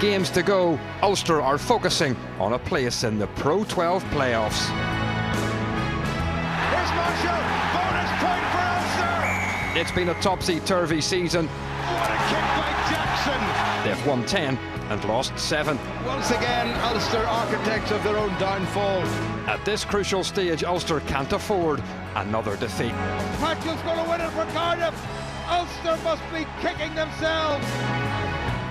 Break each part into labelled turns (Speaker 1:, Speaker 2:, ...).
Speaker 1: games to go, Ulster are focusing on a place in the Pro12 playoffs.
Speaker 2: Here's Marshall, bonus point for Ulster!
Speaker 1: It's been a topsy-turvy season.
Speaker 2: What a kick by Jackson!
Speaker 1: They've won 10 and lost 7.
Speaker 2: Once again, Ulster architects of their own downfall.
Speaker 1: At this crucial stage, Ulster can't afford another defeat.
Speaker 2: Patchell's going to win it for Cardiff. Ulster must be kicking themselves.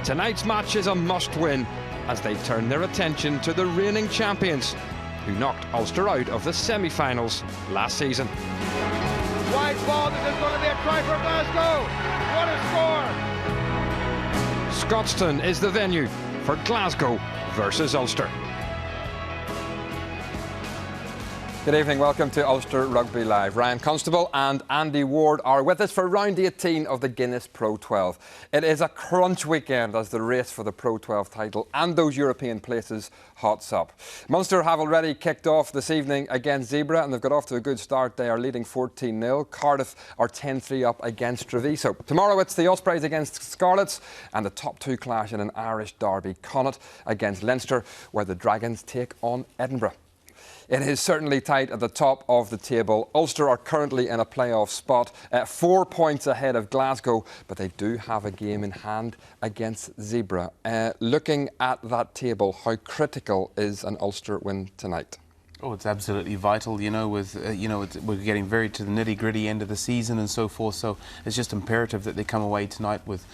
Speaker 1: Tonight's match is a must-win as they turn their attention to the reigning champions, who knocked Ulster out of the semi-finals last season.
Speaker 2: Wide ball, this is going to be a try for Glasgow. What a score!
Speaker 1: Scotstoun is the venue for Glasgow versus Ulster. Good evening, welcome to Ulster Rugby Live. Ryan Constable and Andy Ward are with us for round 18 of the Guinness PRO12. It is a crunch weekend as the race for the PRO12 title and those European places hots up. Munster have already kicked off this evening against Zebra and they've got off to a good start. They are leading 14-0. Cardiff are 10-3 up against Treviso. Tomorrow it's the Ospreys against Scarlets and the top two clash in an Irish derby. Connacht against Leinster, where the Dragons take on Edinburgh. It is certainly tight at the top of the table. Ulster are currently in a playoff spot, 4 points ahead of Glasgow, but they do have a game in hand against Zebra. Looking at that table, how critical is an Ulster win tonight?
Speaker 3: Oh, it's absolutely vital, you know, with, we're getting very to the nitty-gritty end of the season and so forth, so it's just imperative that they come away tonight with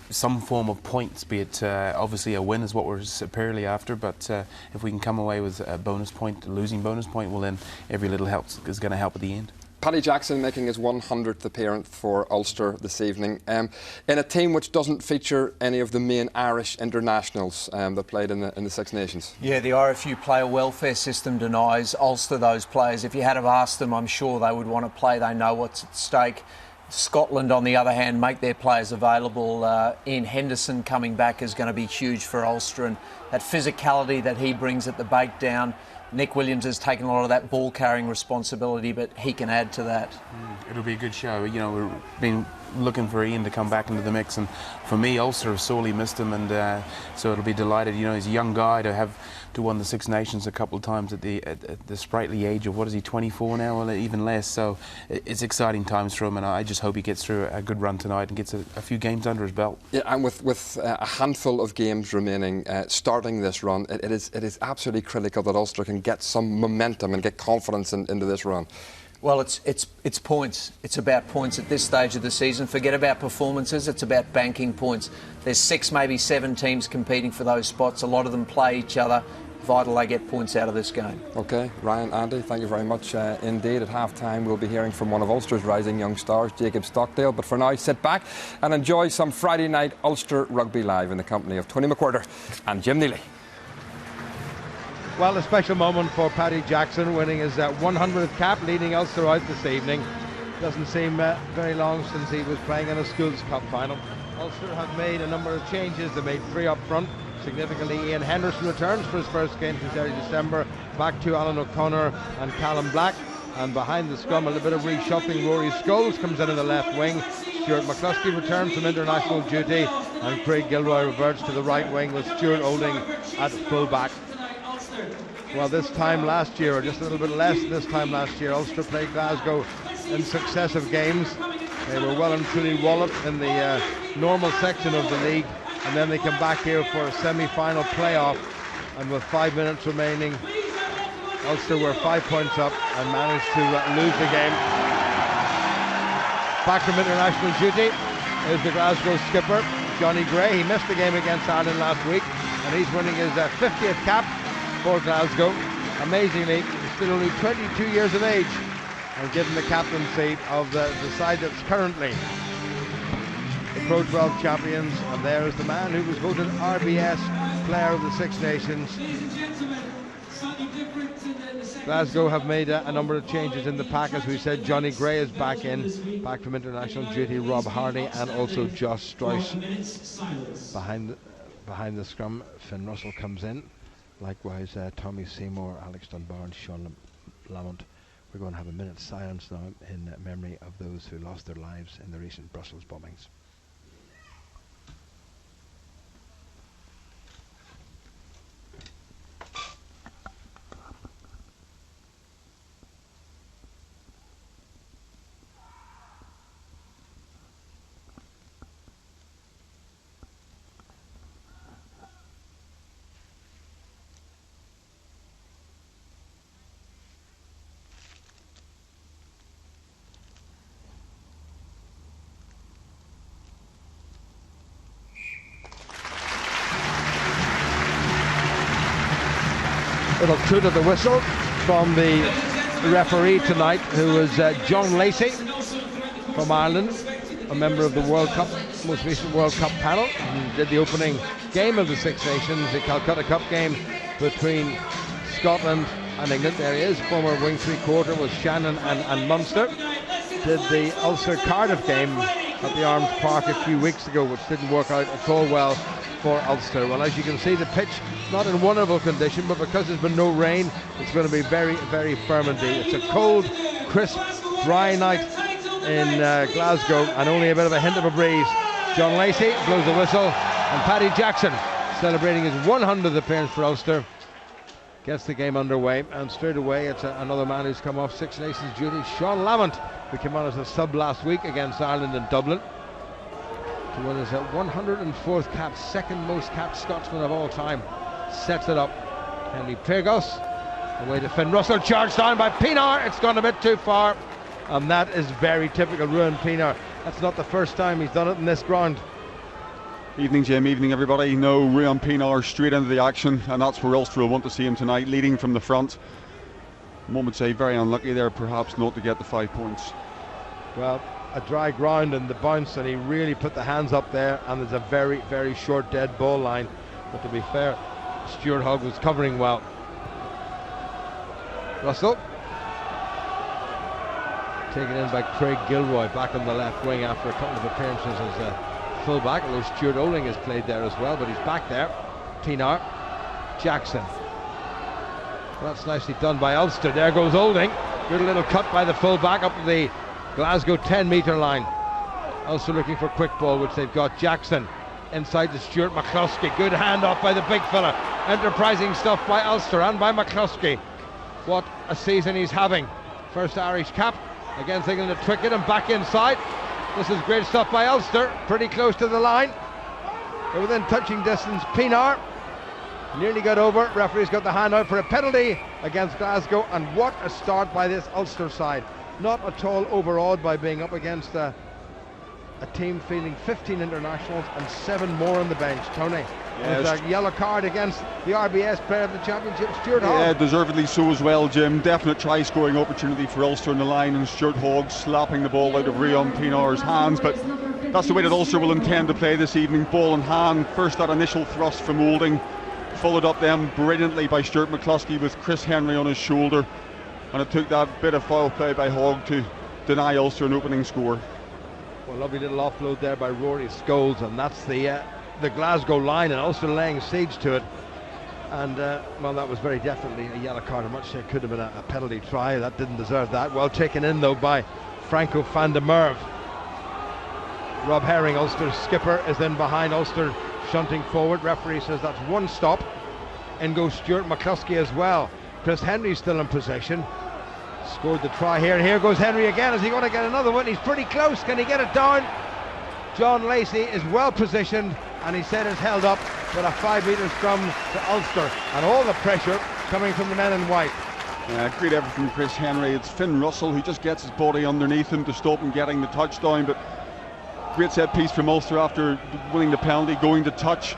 Speaker 3: some form of points, be it obviously a win is what we're superiorly after, but if we can come away with a bonus point, a losing bonus point, well then every little help is going to help at the end.
Speaker 1: Paddy Jackson making his 100th appearance for Ulster this evening in a team which doesn't feature any of the main Irish internationals that played in the Six Nations.
Speaker 4: Yeah, the RFU player welfare system denies Ulster those players. If you had have asked them, I'm sure they would want to play. They know what's at stake. Scotland, on the other hand, make their players available. Ian Henderson coming back is going to be huge for Ulster, and that physicality that he brings at the breakdown. Nick Williams has taken a lot of that ball carrying responsibility, but he can add to that.
Speaker 3: It'll be a good show. You know, we've been looking for Ian to come back into the mix, and for me, Ulster have sorely missed him, and so it'll be delighted. You know, he's a young guy to won the Six Nations a couple of times at the sprightly age of, what is he, 24 now, or even less. So it's exciting times for him, and I just hope he gets through a good run tonight and gets a few games under his belt. Yeah,
Speaker 1: and with a handful of games remaining, starting this run, it is absolutely critical that Ulster can get some momentum and get confidence into this run.
Speaker 4: Well, it's points. It's about points at this stage of the season. Forget about performances. It's about banking points. There's 6, maybe 7 teams competing for those spots. A lot of them play each other. Vital they get points out of this game. OK,
Speaker 1: Ryan, Andy, thank you very much indeed. At half-time, we'll be hearing from one of Ulster's rising young stars, Jacob Stockdale. But for now, sit back and enjoy some Friday night Ulster Rugby Live in the company of Tony McWhirter and Jim Neely.
Speaker 2: Well, a special moment for Paddy Jackson, winning his 100th cap, leading Ulster out this evening. Doesn't seem very long since he was playing in a Schools Cup final. Ulster have made a number of changes. They made 3 up front. Significantly, Ian Henderson returns for his first game since early December. Back to Alan O'Connor and Callum Black. And behind the scrum, a little bit of reshuffling. Rory Scholes comes in the left wing. Stuart McCluskey returns from international duty. And Craig Gilroy reverts to the right wing with Stuart Olding at full back. Well, this time last year, or just a little bit less than this time last year, Ulster played Glasgow in successive games. They were well and truly walloped in the normal section of the league, and then they come back here for a semi-final playoff, and with 5 minutes remaining, Ulster were 5 points up and managed to lose the game. Back from international duty is the Glasgow skipper, Johnny Gray. He missed the game against Ireland last week, and he's winning his 50th cap for Glasgow. Amazingly, he's still only 22 years of age and given the captaincy of the side that's currently the Pro12 champions. And there is the man who was voted RBS Player of the Six Nations. Glasgow have made a number of changes in the pack. As we said, Johnny Gray is back from international duty. Rob Harney and also Josh Strauss behind the scrum. Finn Russell comes in. Likewise, Tommy Seymour, Alex Dunbar and Sean Lamont. We're going to have a minute's silence now in memory of those who lost their lives in the recent Brussels bombings. Little toot of the whistle from the referee tonight, who is John Lacey from Ireland, a member of the World Cup, most recent World Cup panel, and did the opening game of the Six Nations, the Calcutta Cup game between Scotland and England. There he is, former wing three-quarter with Shannon and Munster. Did the Ulster Cardiff game at the Arms Park a few weeks ago, which didn't work out at all well for Ulster. Well, as you can see, the pitch not in wonderful condition, but because there's been no rain, it's going to be very, very firm indeed. It's a cold, crisp, dry night in Glasgow, and only a bit of a hint of a breeze. John Lacey blows the whistle, and Paddy Jackson, celebrating his 100th appearance for Ulster, gets the game underway. And straight away it's another man who's come off Six Nations duty, Sean Lamont, who came on as a sub last week against Ireland in Dublin to win his 104th cap, second most capped Scotsman of all time. Sets it up. Henry Pyrgos away to Finn Russell, charged down by Pienaar. It's gone a bit too far, and that is very typical Ruan Pienaar. That's not the first time he's done it in this ground.
Speaker 5: Evening, Jim. Evening, everybody. No, Ruan Pienaar straight into the action, and that's where Ulster will want to see him tonight, leading from the front. One would say very unlucky there, perhaps not to get the 5 points.
Speaker 2: Well, a dry ground and the bounce, and he really put the hands up there, and there's a very, very short dead ball line. But to be fair, Stuart Hogg was covering well. Russell taken in by Craig Gilroy, back on the left wing after a couple of appearances as a full-back, although Stuart Oling has played there as well, but he's back there. Pienaar, Jackson. Well, that's nicely done by Ulster. There goes Olding. Good little cut by the full-back up to the Glasgow 10-metre line. Ulster looking for quick ball, which they've got. Jackson inside to Stuart McCluskey. Good hand off by the big fella. Enterprising stuff by Ulster and by McCluskey. What a season he's having. First Irish cap against England at Twickenham, and back inside. This is great stuff by Ulster. Pretty close to the line. They're within touching distance. Pienaar nearly got over. Referee's got the hand out for a penalty against Glasgow, and what a start by this Ulster side. Not at all overawed by being up against a team fielding 15 internationals and 7 more on the bench. Tony, there's a yellow card against the RBS player of the championship, Stuart Hogg.
Speaker 5: Yeah, deservedly so as well, Jim. Definite try-scoring opportunity for Ulster in the line, and Stuart Hogg slapping the ball out of Ruan Pienaar's hands. But that's the way that Ulster will intend to play this evening. Ball in hand. First that initial thrust from Olding, followed up then brilliantly by Stuart McCluskey with Chris Henry on his shoulder, and it took that bit of foul play by Hogg to deny Ulster an opening score.
Speaker 2: Well, lovely little offload there by Rory Scholes, and that's the Glasgow line, and Ulster laying siege to it. And well, that was very definitely a yellow card. Much it could have been a penalty try. That didn't deserve that. Well taken in though by Franco van der Merwe. Rob Herring, Ulster's skipper, is then behind Ulster, shunting forward. Referee says that's one stop. In goes Stuart McCluskey as well. Chris Henry's still in possession. Scored the try here, and here goes Henry again. Is he going to get another one? He's pretty close. Can he get it down? John Lacey is well positioned, and he said it's held up with a 5-metre scrum to Ulster, and all the pressure coming from the men in white.
Speaker 5: Yeah, great effort from Chris Henry. It's Finn Russell who just gets his body underneath him to stop him getting the touchdown, but great set piece from Ulster after winning the penalty, going to touch.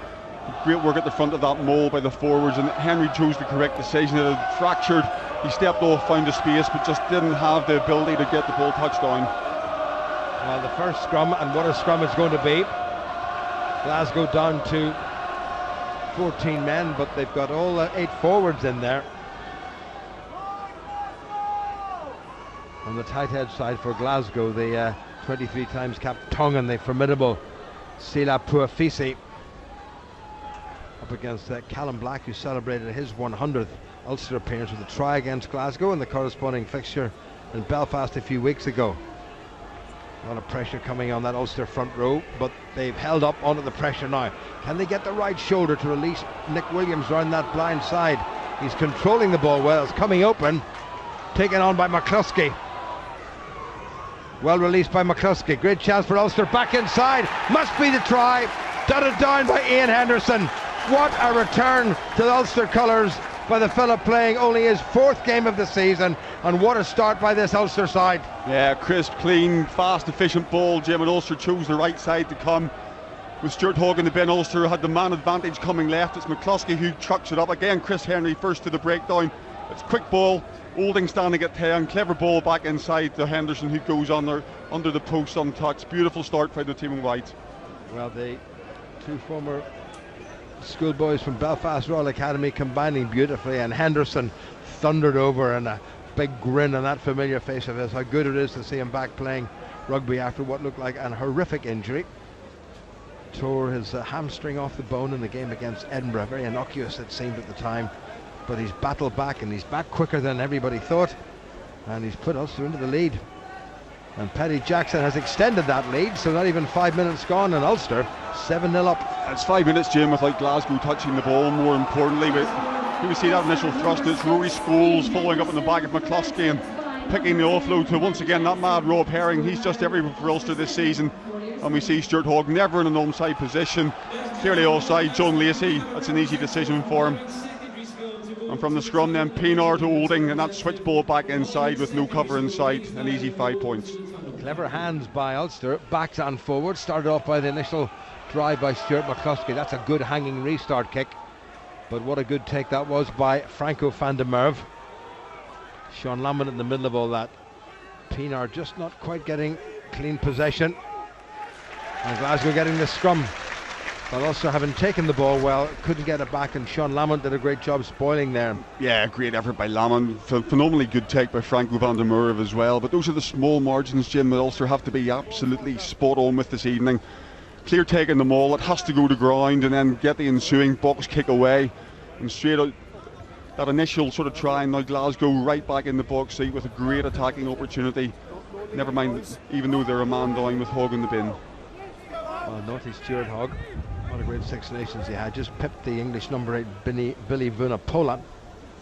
Speaker 5: Great work at the front of that maul by the forwards, and Henry chose the correct decision. It had fractured. He stepped off, found a space, but just didn't have the ability to get the ball touchdown.
Speaker 2: Well, the first scrum, and what a scrum it's going to be. Glasgow down to 14 men, but they've got all 8 forwards in there. On the tight head side for Glasgow, the 23 times capped Tongan, the formidable Sila Puafisi, up against Callum Black, who celebrated his 100th Ulster appearance with a try against Glasgow in the corresponding fixture in Belfast a few weeks ago. A lot of pressure coming on that Ulster front row, but they've held up onto the pressure now. Can they get the right shoulder to release Nick Williams round that blind side? He's controlling the ball well. It's coming open, taken on by McCluskey. Well released by McCluskey. Great chance for Ulster. Back inside. Must be the try. Dotted down by Ian Henderson. What a return to the Ulster colours by the fella playing only his 4th game of the season, and what a start by this Ulster side.
Speaker 5: Yeah, crisp, clean, fast, efficient ball, Jim, and Ulster chose the right side to come. with Stuart Hogg in the bin. Ulster had the man advantage coming left. It's McCluskey who trucks it up. Again, Chris Henry first to the breakdown. It's quick ball. Olding standing at 10. Clever ball back inside to Henderson, who goes under the post untouched. Beautiful start by the team in white.
Speaker 2: Well, the two former schoolboys from Belfast Royal Academy combining beautifully, and Henderson thundered over, and a big grin on that familiar face of his. How good it is to see him back playing rugby after what looked like an horrific injury. Tore his hamstring off the bone in the game against Edinburgh. Very innocuous it seemed at the time, but he's battled back, and he's back quicker than everybody thought, and he's put Ulster into the lead. And Paddy Jackson has extended that lead, so not even 5 minutes gone, and Ulster 7-0 up.
Speaker 5: It's 5 minutes, Jim, without Glasgow touching the ball. More importantly, but you see that initial thrust. It's Rory Scholes following up in the back of McCluskey and picking the offload to, once again, that mad Rob Herring. He's just everywhere for Ulster this season. And we see Stuart Hogg never in an onside position. Clearly offside. John Lacey, that's an easy decision for him. And from the scrum then, Pienaar to Olding, and that switch ball back inside with no cover inside. An easy 5 points.
Speaker 2: Clever hands by Ulster, backs and forward. Started off by the initial drive by Stuart McCluskey. That's a good hanging restart kick. But what a good take that was by Franco van der Merwe. Sean Lamont in the middle of all that. Pienaar just not quite getting clean possession. And Glasgow getting the scrum. But also having taken the ball well, couldn't get it back, and Sean Lamont did a great job spoiling there.
Speaker 5: Yeah, great effort by Lamont. Phenomenally good take by Franco van der Merwe as well. But those are the small margins, Jim, that Ulster have to be absolutely spot on with this evening. Clear take in the maul, it has to go to ground and then get the ensuing box kick away. And straight out, that initial sort of try, and now Glasgow right back in the box seat with a great attacking opportunity. Never mind, even though they're a man down with Hogg in the bin.
Speaker 2: Well, naughty Stuart Hogg. What a great Six Nations he had. Just pipped the English number 8 Billy Vunipola,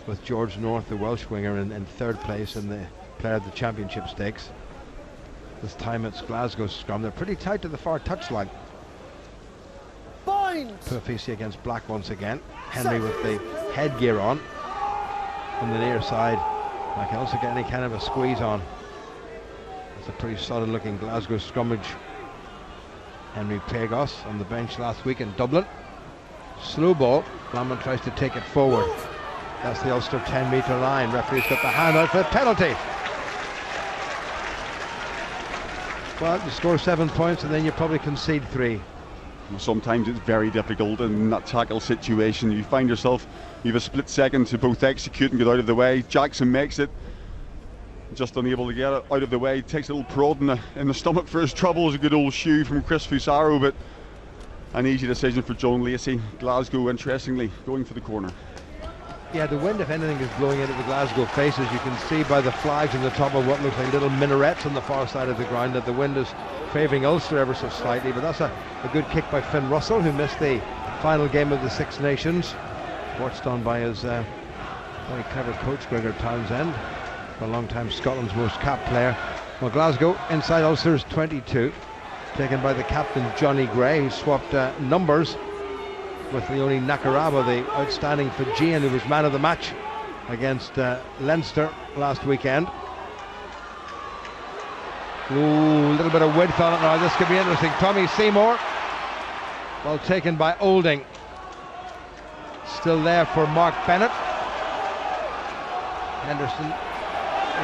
Speaker 2: with George North, the Welsh winger, in third place in the Player of the Championship stakes. This time it's Glasgow's scrum. They're pretty tight to the far touchline. Purfisi against Black once again. Henry with the headgear on the near side. I can also get any kind of a squeeze on. It's a pretty solid looking Glasgow scrummage. Henry Pagos on the bench last week in Dublin. Slow ball. Lamont tries to take it forward. That's the Ulster 10-metre line. Referee's got the hand out for a penalty. Well, you score 7 points and then you probably concede 3.
Speaker 5: Sometimes it's very difficult in that tackle situation. You find yourself, you have a split second to both execute and get out of the way. Jackson makes it, just unable to get it out of the way. Takes a little prod in the stomach for his trouble. Is a good old shoe from Chris Fusaro, but an easy decision for John Lacey. Glasgow, interestingly, going for the corner.
Speaker 2: Yeah, the wind, if anything, is blowing into the Glasgow faces. You can see by the flags on the top of what looks like little minarets on the far side of the ground that the wind is favouring Ulster ever so slightly. But that's a good kick by Finn Russell, who missed the final game of the Six Nations. Watched on by his very clever coach, Gregor Townsend, for a long time Scotland's most capped player. Well, Glasgow inside Ulster's 22, taken by the captain Johnny Gray, who swapped numbers with Leonie Nakaraba, the outstanding Fijian who was man of the match against Leinster last weekend. Ooh, a little bit of width on it now. This could be interesting. Tommy Seymour, well taken by Olding. Still there for Mark Bennett. Henderson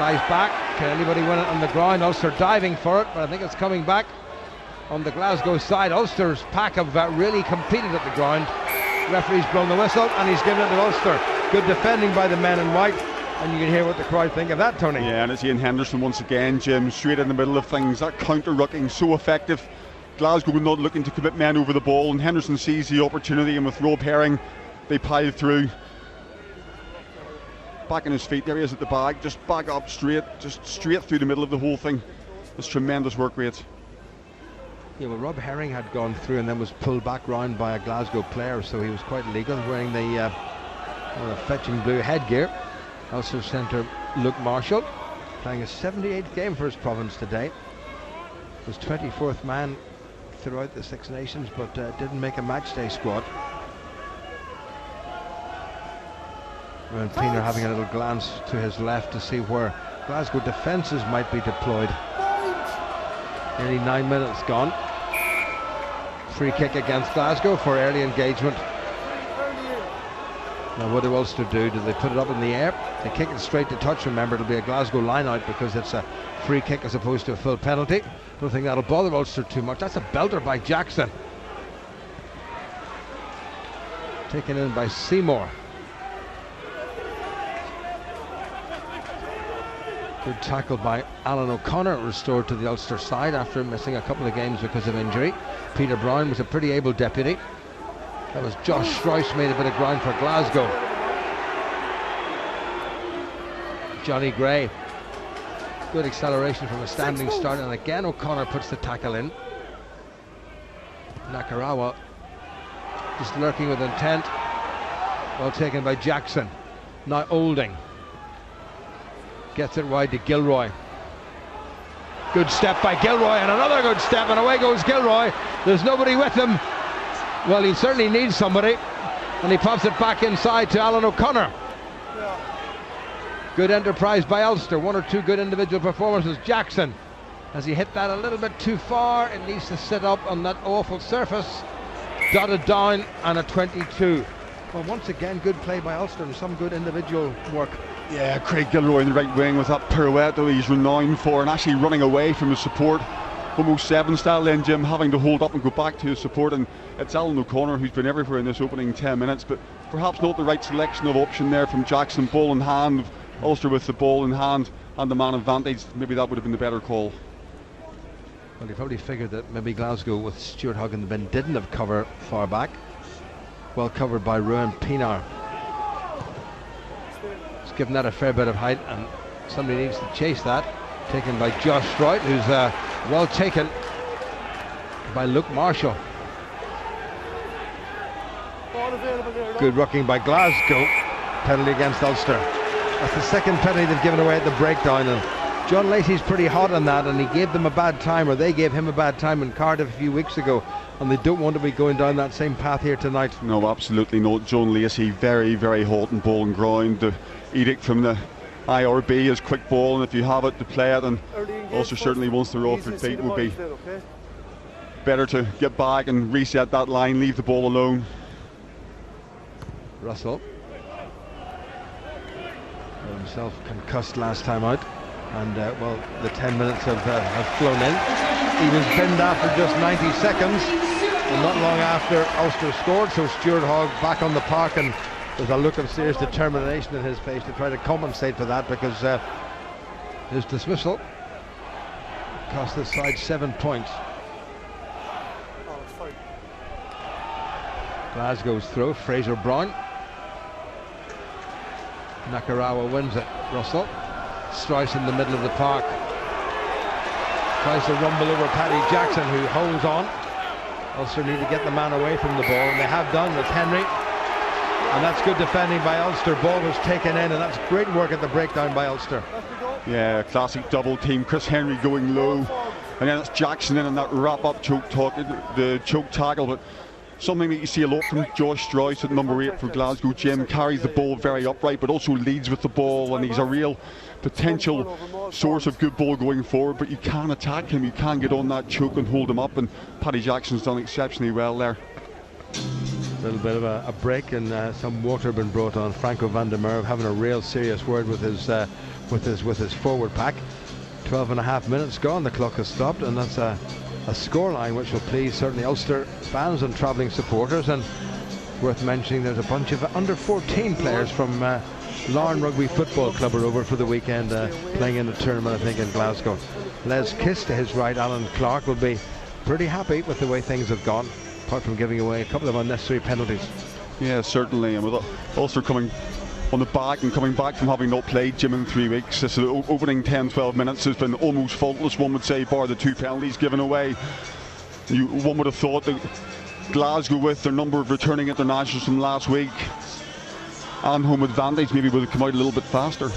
Speaker 2: lies back. Can anybody win it on the ground? Ulster diving for it, but I think it's coming back on the Glasgow side. Ulster's pack have really competed at the ground. Referee's blown the whistle and he's given it to Ulster. Good defending by the men in white, and you can hear what the crowd think of that, Tony.
Speaker 5: Yeah, and it's Ian Henderson once again, Jim, straight in the middle of things. That counter-rucking so effective. Glasgow not looking to commit men over the ball, and Henderson sees the opportunity, and with Rob Herring they pile through. Back on his feet, there he is at the back, just back up straight, just straight through the middle of the whole thing. It's tremendous work rate.
Speaker 2: Yeah, well, Rob Herring had gone through and then was pulled back round by a Glasgow player, so he was quite legal, wearing the fetching blue headgear. Also centre Luke Marshall, playing his 78th game for his province today. Was 24th man throughout the Six Nations, but didn't make a matchday squad. And Pienaar having a little glance to his left to see where Glasgow defences might be deployed. Nearly 9 minutes gone. Free kick against Glasgow for early engagement. Now what do Ulster do? Do they put it up in the air? They kick it straight to touch. Remember, it'll be a Glasgow line out because it's a free kick as opposed to a full penalty. Don't think that'll bother Ulster too much. That's a belter by Jackson. Taken in by Seymour. Good tackle by Alan O'Connor, restored to the Ulster side after missing a couple of games because of injury. Peter Brown was a pretty able deputy. That was Josh Strice, made a bit of ground for Glasgow. Johnny Gray. Good acceleration from a standing start, and again O'Connor puts the tackle in. Nakarawa just lurking with intent. Well taken by Jackson. Now Olding. Gets it wide to Gilroy. Good step by Gilroy, and another good step, and away goes Gilroy. There's nobody with him. Well, he certainly needs somebody, and he pops it back inside to Alan O'Connor. Good enterprise by Ulster. One or two good individual performances. Jackson, as he hit that a little bit too far, it needs to sit up on that awful surface. Dotted down, and a 22. Well, once again, good play by Ulster and some good individual work.
Speaker 5: Yeah, Craig Gilroy in the right wing with that pirouette that he's renowned for, and actually running away from his support. Almost 7 style then, Jim, having to hold up and go back to his support, and it's Alan O'Connor who's been everywhere in this opening 10 minutes, but perhaps not the right selection of option there from Jackson. Ball in hand, Ulster with the ball in hand and the man advantage. Maybe that would have been the better call.
Speaker 2: Well, he probably figured that maybe Glasgow with Stuart Hogg in the bin didn't have cover far back. Well covered by Ruan Pinar. It's given that a fair bit of height, and somebody needs to chase that. Taken by Josh Strout, who's well taken by Luke Marshall. Good rucking by Glasgow. Penalty against Ulster. That's the second penalty they've given away at the breakdown, and John Lacey's pretty hot on that, and he gave them a bad time, or they gave him a bad time in Cardiff a few weeks ago, and they don't want to be going down that same path here tonight.
Speaker 5: No, absolutely not. John Lacey very, very hot on ball and ground. The edict from the IRB is quick ball, and if you have it to play it, and Ulster certainly once they're off their feet, would be better to get back and reset that line, leave the ball alone.
Speaker 2: Russell himself concussed last time out, and well, the 10 minutes have flown in. He was binned after just 90 seconds, and not long after Ulster scored, so Stuart Hogg back on the park, and there's a look of serious determination in his face to try to compensate for that, because his dismissal cost the side 7 points. Glasgow's throw, Fraser Brown. Nakarawa wins it. Russell. Strice in the middle of the park. Tries to rumble over Paddy Jackson, who holds on. Ulster need to get the man away from the ball, and they have done with Henry. And that's good defending by Ulster. Ball was taken in, and that's great work at the breakdown by Ulster.
Speaker 5: Yeah, classic double team. Chris Henry going low, and then it's Jackson in, and that wrap-up choke tackle. But something that you see a lot from Josh Strice at number 8 for Glasgow. Jim carries the ball very upright, but also leads with the ball, and he's a real potential source of good ball going forward. But you can attack him, you can get on that choke and hold him up, and Paddy Jackson's done exceptionally well there.
Speaker 2: A little bit of a break, and some water been brought on. Franco van der Merwe having a real serious word with his forward pack. 12.5 minutes gone, the clock has stopped, and that's a scoreline which will please certainly Ulster fans and travelling supporters. And worth mentioning, there's a bunch of under 14 players from Larne Rugby Football Club are over for the weekend, playing in a tournament, I think, in Glasgow. Les Kiss to his right, Alan Clark, will be pretty happy with the way things have gone, apart from giving away a couple of unnecessary penalties.
Speaker 5: Yeah, certainly, and with Ulster coming on the back and coming back from having not played Jim in 3 weeks, this opening 10-12 minutes has been almost faultless, one would say, bar the 2 penalties given away. One would have thought that Glasgow, with their number of returning internationals from last week and home advantage, maybe would have come out a little bit faster.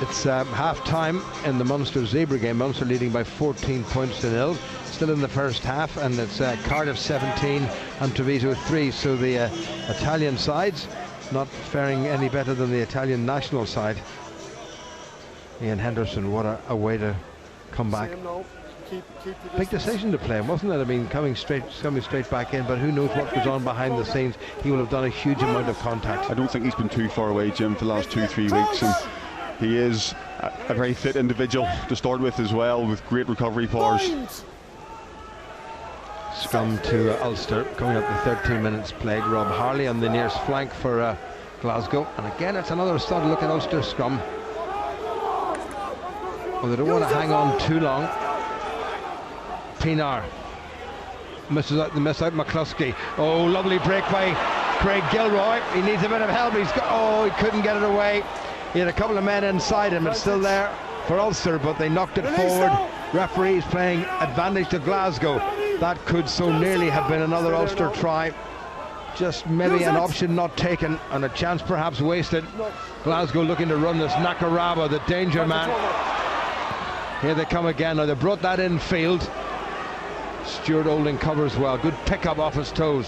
Speaker 2: It's half time in the Munster Zebra game. Munster leading by 14 points to 0. Still in the first half, and it's Cardiff 17 and Treviso 3. So the Italian sides not faring any better than the Italian national side. Ian Henderson, what a way to come back. Big decision to play, wasn't it? I mean, coming straight back in, but who knows what goes on behind the scenes. He will have done a huge amount of contact.
Speaker 5: I don't think he's been too far away, Jim, for the last 2-3 weeks, and he is a very fit individual to start with as well, with great recovery powers.
Speaker 2: Scrum to Ulster, coming up to 13 minutes played. Rob Harley on the nearest flank for Glasgow, and again it's another stud look at Ulster scrum. Well, they don't want to hang on too long. Pienaar miss out McCluskey. Oh, lovely break by Craig Gilroy. He needs a bit of help. He couldn't get it away. He had a couple of men inside him. It's still there for Ulster, but they knocked it forward. Referees playing advantage to Glasgow. That could so nearly have been another Ulster try. Just maybe an option not taken and a chance perhaps wasted. Glasgow looking to run this. Nakaraba, the danger man. Here they come again. Now they brought that in field. Stuart Olding covers well. Good pick up off his toes.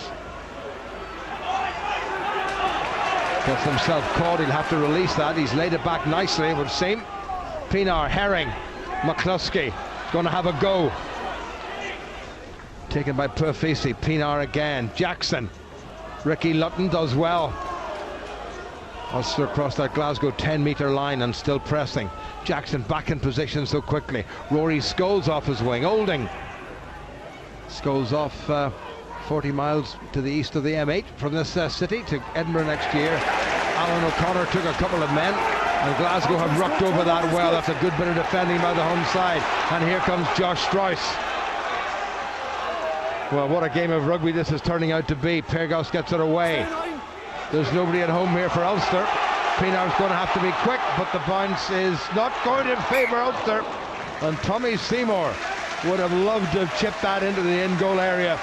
Speaker 2: Gets himself caught. He'll have to release that. He's laid it back nicely, it would seem. Pienaar, Herring, McCluskey going to have a go. Taken by Perfisi. Pienaar again. Jackson. Ricky Lutton does well. Ulster across that Glasgow 10-metre line and still pressing. Jackson back in position so quickly. Rory Scholes off his wing. Olding. Scholes off 40 miles to the east of the M8 from this city to Edinburgh next year. Alan O'Connor took a couple of men, and Glasgow have rucked over that well. That's a good bit of defending by the home side. And here comes Josh Strauss. Well, what a game of rugby this is turning out to be. Pyrgos gets it away. There's nobody at home here for Ulster. Pienaar's going to have to be quick, but the bounce is not going in favour Ulster. And Tommy Seymour would have loved to have chipped that into the in-goal area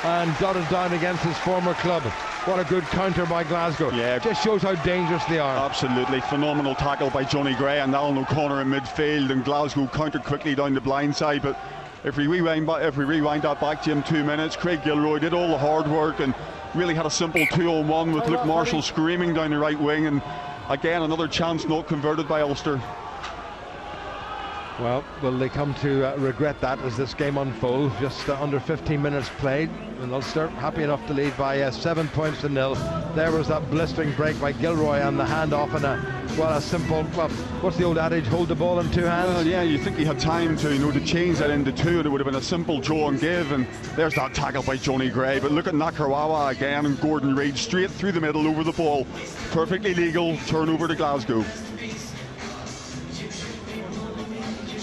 Speaker 2: and dotted down against his former club. What a good counter by Glasgow. Yeah, just shows how dangerous they are.
Speaker 5: Absolutely. Phenomenal tackle by Johnny Gray and Alan O'Connor in midfield, and Glasgow countered quickly down the blind side. But if we rewind that back, Jim, 2 minutes, Craig Gilroy did all the hard work and really had a simple 2-on-1 with Luke Marshall screaming down the right wing, and again another chance not converted by Ulster.
Speaker 2: Well, will they come to regret that as this game unfolds? Just under 15 minutes played, and Ulster happy enough to lead by 7 points to 0. There was that blistering break by Gilroy and the handoff, and a simple, well, what's the old adage, hold the ball in two hands?
Speaker 5: Well, yeah, you think he had time to change that into two, and it would have been a simple draw and give, and there's that tackle by Johnny Gray. But look at Nakarawa again, and Gordon Reid straight through the middle over the ball. Perfectly legal turnover to Glasgow.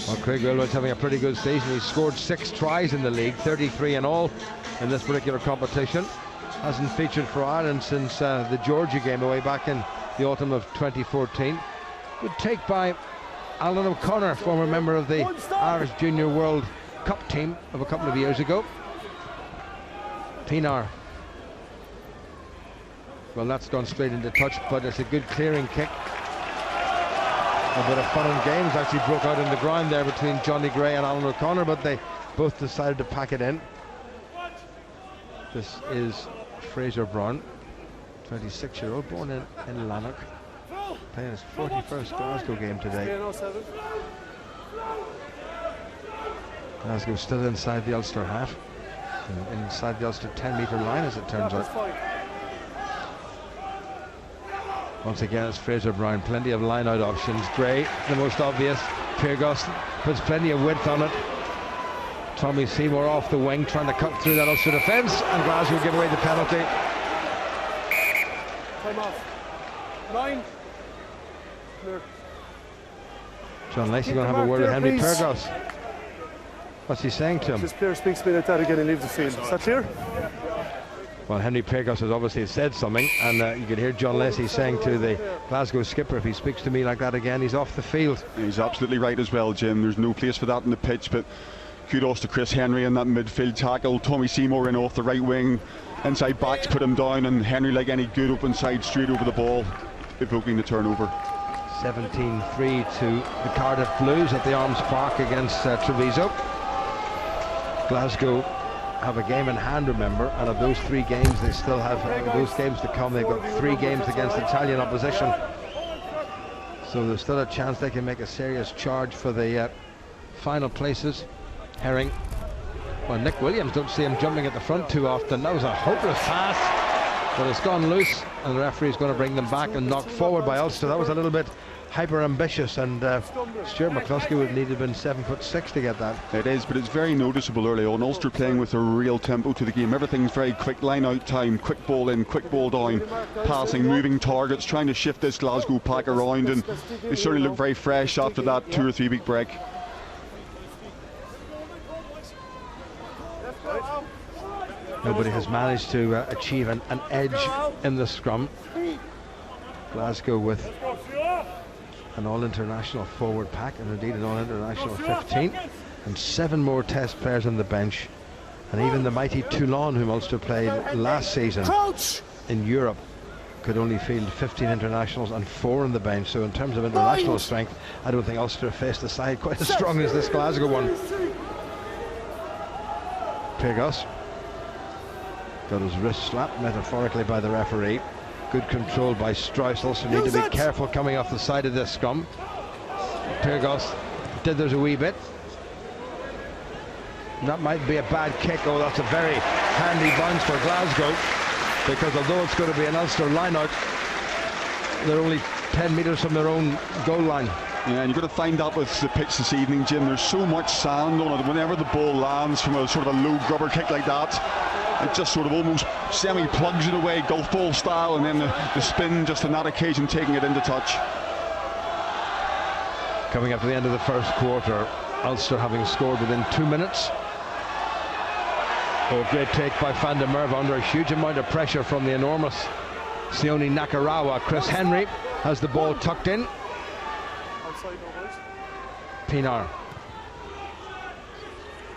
Speaker 2: Well, Craig Gilroy's having a pretty good season. He's scored 6 tries in the league, 33 in all in this particular competition. Hasn't featured for Ireland since the Georgia game away back in the autumn of 2014. Good take by Alan O'Connor, former member of the Irish Junior World Cup team of a couple of years ago. Pienaar. Well, that's gone straight into touch, but it's a good clearing kick. A bit of fun and games actually broke out in the ground there between Johnny Gray and Alan O'Connor, but they both decided to pack it in. This is Fraser Brown, 26-year-old, born in Lanark, playing his 41st Glasgow game today. Glasgow still inside the Ulster half, and inside the Ulster 10-metre line, as it turns out. Once again, it's Fraser Brown. Plenty of line-out options. Gray, the most obvious. Pyrgos puts plenty of width on it. Tommy Seymour off the wing, trying to cut through that Ulster defence, and Glasgow give away the penalty.
Speaker 6: Time off. 9. Clear.
Speaker 2: John Lacey going to have a word with Henry
Speaker 6: please.
Speaker 2: Pyrgos. What's he saying to him?
Speaker 6: This player speaks to me like that again and leaves the field. Is that clear?
Speaker 2: Well, Henry Pyrgos has obviously said something, and you can hear John Lacey saying to the Glasgow skipper, if he speaks to me like that again, he's off the field.
Speaker 5: He's absolutely right as well, Jim. There's no place for that in the pitch, but kudos to Chris Henry in that midfield tackle. Tommy Seymour in off the right wing. Inside backs put him down, and Henry, like any good open side, straight over the ball, evoking the turnover.
Speaker 2: 17-3 to the Cardiff Blues at the Arms Park against Treviso. Glasgow have a game in hand, remember, and of those 3 games they still have those games to come. They've got 3 games against Italian opposition, so there's still a chance they can make a serious charge for the final places. Herring. Well, Nick Williams, don't see him jumping at the front too often. That was a hopeless pass, but it's gone loose, and the referee's going to bring them back and knock forward by Ulster. That was a little bit hyper ambitious, and Stuart McCluskey would need to have been 7'6" to get that.
Speaker 5: It is, but it's very noticeable early on. Ulster playing with a real tempo to the game. Everything's very quick, line out time, quick ball in, quick ball down, passing, moving targets, trying to shift this Glasgow pack around, and they certainly look very fresh after that 2 or 3 week break.
Speaker 2: Nobody has managed to achieve an edge in the scrum. Glasgow with an all-international forward pack, and indeed an all-international 15, and 7 more test players on the bench, and even the mighty Toulon, whom Ulster played last season in Europe, could only field 15 internationals and 4 on the bench. So in terms of international strength, I don't think Ulster faced a side quite as strong as this Glasgow one. Pyrgos got his wrist slapped metaphorically by the referee. Good control by Strauss. Also need to be careful coming off the side of this scrum. Pyrgos dithers a wee bit. That might be a bad kick. Oh, that's a very handy bounce for Glasgow, because although it's going to be an Ulster line-out, they're only 10 metres from their own goal line.
Speaker 5: Yeah, and you've got to find that with the pitch this evening, Jim. There's so much sand on it. Whenever the ball lands from a sort of a low grubber kick like that, it just sort of almost semi-plugs it away, golf ball style, and then the spin just on that occasion taking it into touch.
Speaker 2: Coming up to the end of the first quarter, Ulster having scored within 2 minutes. Oh, great take by Van der Merwe under a huge amount of pressure from the enormous Sione Nakarawa. Chris Henry has the ball tucked in. Pinar.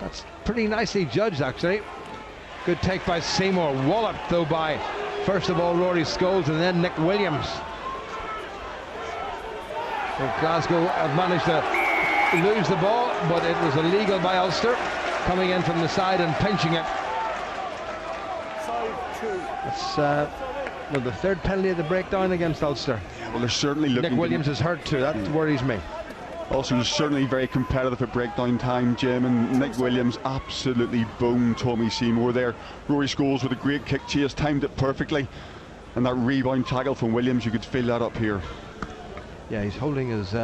Speaker 2: That's pretty nicely judged, actually. Good take by Seymour. Walloped, though, by first of all Rory Scholes and then Nick Williams. So Glasgow have managed to lose the ball, but it was illegal by Ulster, coming in from the side and pinching it. That's well, the 3rd penalty of the breakdown against Ulster.
Speaker 5: Yeah, well, they're certainly looking.
Speaker 2: Nick Williams is hurt too. That worries me.
Speaker 5: Also, certainly very competitive at breakdown time, Jim, and Nick Williams absolutely boned Tommy Seymour there. Rory Scholes with a great kick chase, timed it perfectly, and that rebound tackle from Williams, you could feel that up here.
Speaker 2: Yeah, he's holding his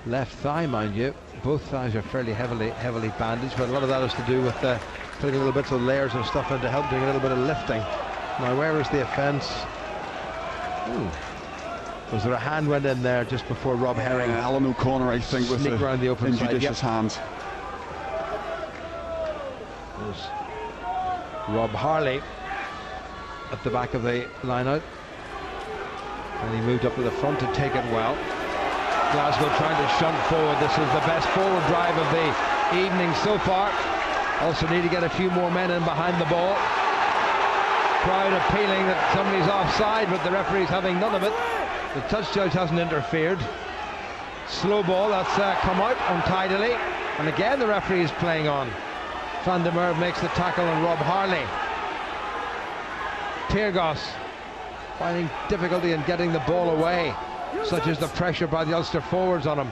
Speaker 2: left thigh, mind you. Both thighs are fairly heavily bandaged, but a lot of that has to do with putting a little bits of layers and stuff in to help doing a little bit of lifting. Now, where is the offence? Was there a hand went in there just before Rob Herring?
Speaker 5: Alan O'Connor, I think, with
Speaker 2: around the open
Speaker 5: injudicious hands.
Speaker 2: There's Rob Harley at the back of the line out, and he moved up to the front to take it well. Glasgow trying to shunt forward. This is the best forward drive of the evening so far. Also need to get a few more men in behind the ball. Crowd appealing that somebody's offside, but the referee's having none of it. The touch judge hasn't interfered. Slow ball, that's come out untidily, and again the referee is playing on. Van der Merwe makes the tackle on Rob Harley. Pyrgos finding difficulty in getting the ball away, such as the pressure by the Ulster forwards on him.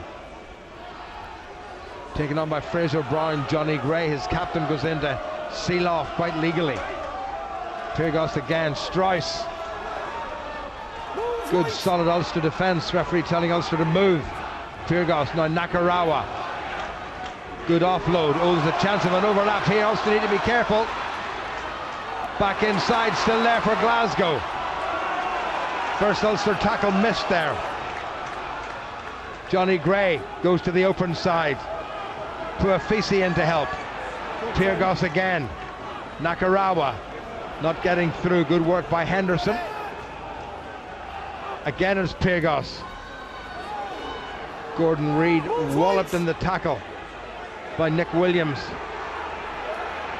Speaker 2: Taken on by Fraser Brown. Johnny Gray, his captain, goes in to seal off quite legally. Pyrgos again. Strauss. Good solid Ulster defence. Referee telling Ulster to move. Pyrgos, now Nakarawa. Good offload. Oh, there's a chance of an overlap here. Ulster need to be careful. Back inside, still there for Glasgow. First Ulster tackle missed there. Johnny Gray goes to the open side. Puafisi in to help. Pyrgos again. Nakarawa not getting through. Good work by Henderson. Again it's Pyrgos. Gordon Reid walloped in the tackle by Nick Williams.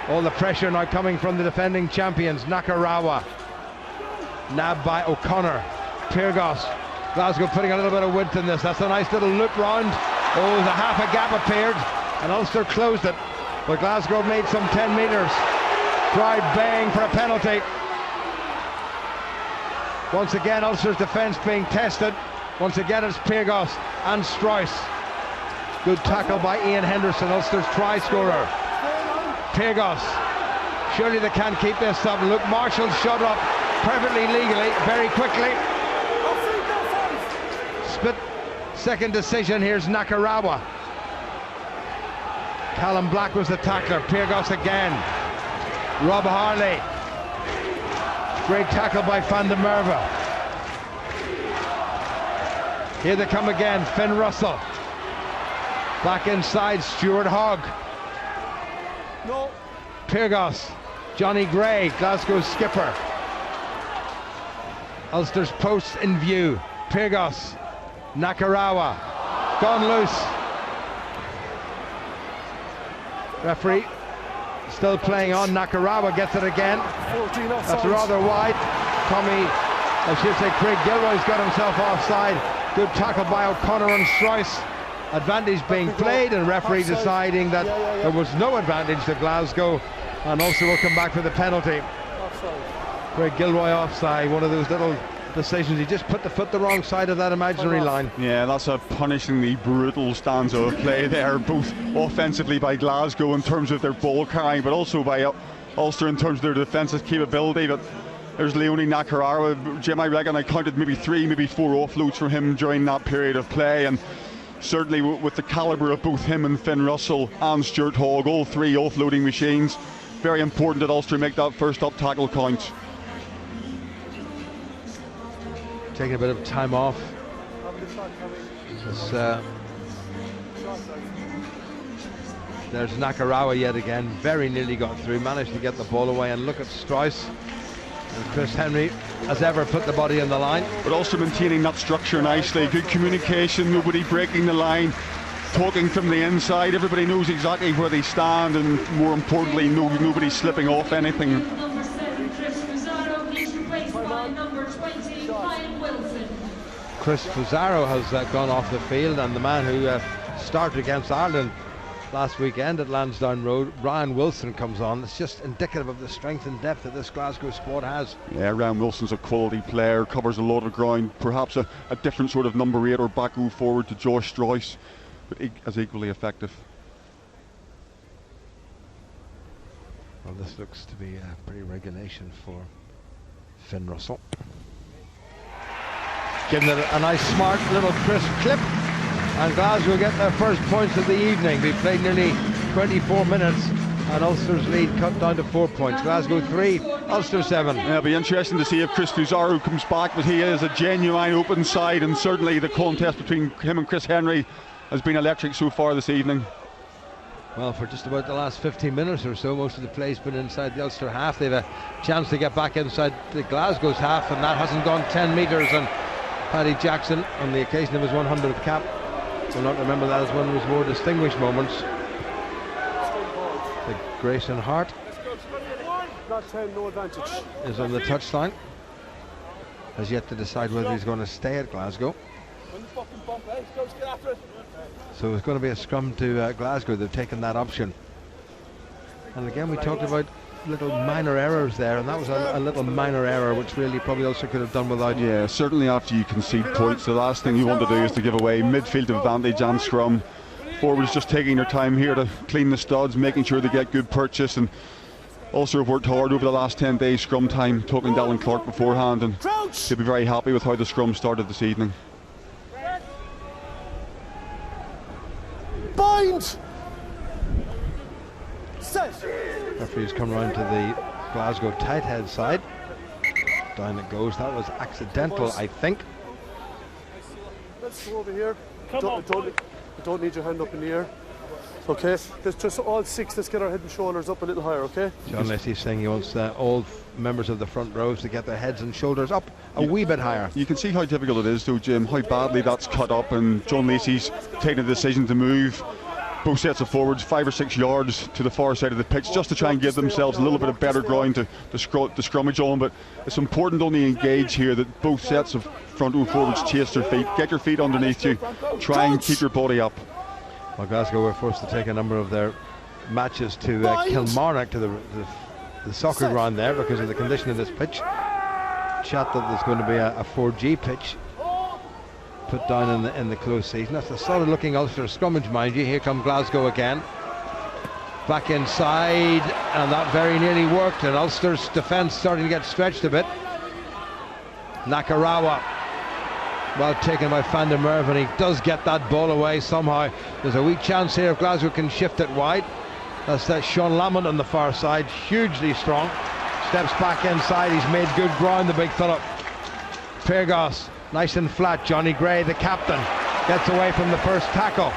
Speaker 2: All the pressure now coming from the defending champions. Nakarawa. Nabbed by O'Connor. Pyrgos. Glasgow putting a little bit of width in this. That's a nice little loop round. Oh, the half a gap appeared and Ulster closed it, but Glasgow made some 10 metres. Crowd baying for a penalty. Once again Ulster's defence being tested. Once again it's Pyrgos and Strauss. Good tackle by Ian Henderson, Ulster's try scorer. Pyrgos. Surely they can't keep this up. Luke Marshall shot up perfectly legally, very quickly. Split second decision. Here's Nakarawa. Callum Black was the tackler. Pyrgos again. Rob Harley. Great tackle by Van der Merwe. Here they come again. Finn Russell. Back inside. Stuart Hogg.
Speaker 6: No.
Speaker 2: Pyrgos. Johnny Gray, Glasgow's skipper. Ulster's posts in view. Pyrgos. Nakarawa. Gone loose. Referee still playing on. Nakarawa gets it again.
Speaker 6: 14 offside.
Speaker 2: That's rather wide. I should say Craig Gilroy's got himself offside. Good tackle by O'Connor and Strice. Advantage being played, and referee deciding that there was no advantage to Glasgow, and Ulster will come back for the penalty.
Speaker 6: Offside.
Speaker 2: Craig Gilroy offside, one of those little decisions. He just put the foot the wrong side of that imaginary line.
Speaker 5: Yeah, that's a punishingly brutal stanza of play there, both offensively by Glasgow in terms of their ball carrying, but also by Ulster in terms of their defensive capability. But there's Leonie Nakarawa. Jim, I reckon I counted maybe 3, maybe 4 offloads from him during that period of play, and certainly with the calibre of both him and Finn Russell and Stuart Hogg, all 3 offloading machines, very important that Ulster make that first up tackle count.
Speaker 2: Taking a bit of time off. There's Nakarawa yet again, very nearly got through, managed to get the ball away, and look at Strice. And Chris Henry, as ever, put the body in the line.
Speaker 5: But also maintaining that structure nicely, good communication, nobody breaking the line, talking from the inside, everybody knows exactly where they stand, and more importantly, nobody slipping off anything.
Speaker 2: Chris Fusaro has gone off the field, and the man who started against Ireland last weekend at Lansdowne Road, Ryan Wilson, comes on. It's just indicative of the strength and depth that this Glasgow squad has.
Speaker 5: Yeah, Ryan Wilson's a quality player, covers a lot of ground, perhaps a different sort of number 8 or back row forward to Josh Strice, but as equally effective.
Speaker 2: Well, this looks to be a pretty regulation for Finn Russell. Giving it a nice smart little crisp clip, and Glasgow get their first points of the evening. They played nearly 24 minutes, and Ulster's lead cut down to 4 points. Glasgow 3, Ulster 7.
Speaker 5: Yeah, it'll be interesting to see if Chris Fusaro comes back, but he is a genuine open side, and certainly the contest between him and Chris Henry has been electric so far this evening.
Speaker 2: Well, for just about the last 15 minutes or so, most of the play's been inside the Ulster half. They've a chance to get back inside the Glasgow's half, and that hasn't gone 10 metres, and Paddy Jackson, on the occasion of his 100th cap, will not remember that as one of his more distinguished moments. The Grayson Hart
Speaker 6: Not 10, no advantage.
Speaker 2: is on the touchline. Has yet to decide whether he's going to stay at Glasgow. So it's going to be a scrum to Glasgow. They've taken that option. And again, we talked about little minor errors there, and that was a little minor error which really probably also could have done without.
Speaker 5: Yeah, certainly after you concede points, the last thing you want to do is to give away midfield advantage and scrum. Forwards just taking their time here to clean the studs, making sure they get good purchase, and also have worked hard over the last 10 days scrum time, talking to Alan Clark beforehand, and they'll be very happy with how the scrum started this evening.
Speaker 6: Bind! Set!
Speaker 2: Referee's come round to the Glasgow tight head side. Down it goes. That was accidental, I think.
Speaker 6: Let's go over here. Don't need your hand up in the air. Okay, let's just all 6, let's get our head and shoulders up a little higher, okay?
Speaker 2: John Lacey saying he wants all members of the front rows to get their heads and shoulders up a wee bit higher.
Speaker 5: You can see how difficult it is though, Jim, how badly that's cut up, and John Lacey's taken a decision to move both sets of forwards 5 or 6 yards to the far side of the pitch just to try and give themselves a little bit of better ground to scrummage on. But it's important on the engage here that both sets of front row forwards chase their feet, get your feet underneath you, try and keep your body up.
Speaker 2: Well, Glasgow were forced to take a number of their matches to Kilmarnock, to the soccer ground there, because of the condition of this pitch. Chat that there's going to be a 4G pitch put down in the close season. That's a solid looking Ulster scrummage, mind you. Here come Glasgow again. Back inside, and that very nearly worked, and Ulster's defence starting to get stretched a bit. Nakarawa, well taken by Van der Merwe, and he does get that ball away somehow. There's a weak chance here if Glasgow can shift it wide. That's that Sean Lamont on the far side, hugely strong. Steps back inside, he's made good ground, the big fella. Pyrgos, nice and flat. Johnny Gray, the captain, gets away from the first tackle.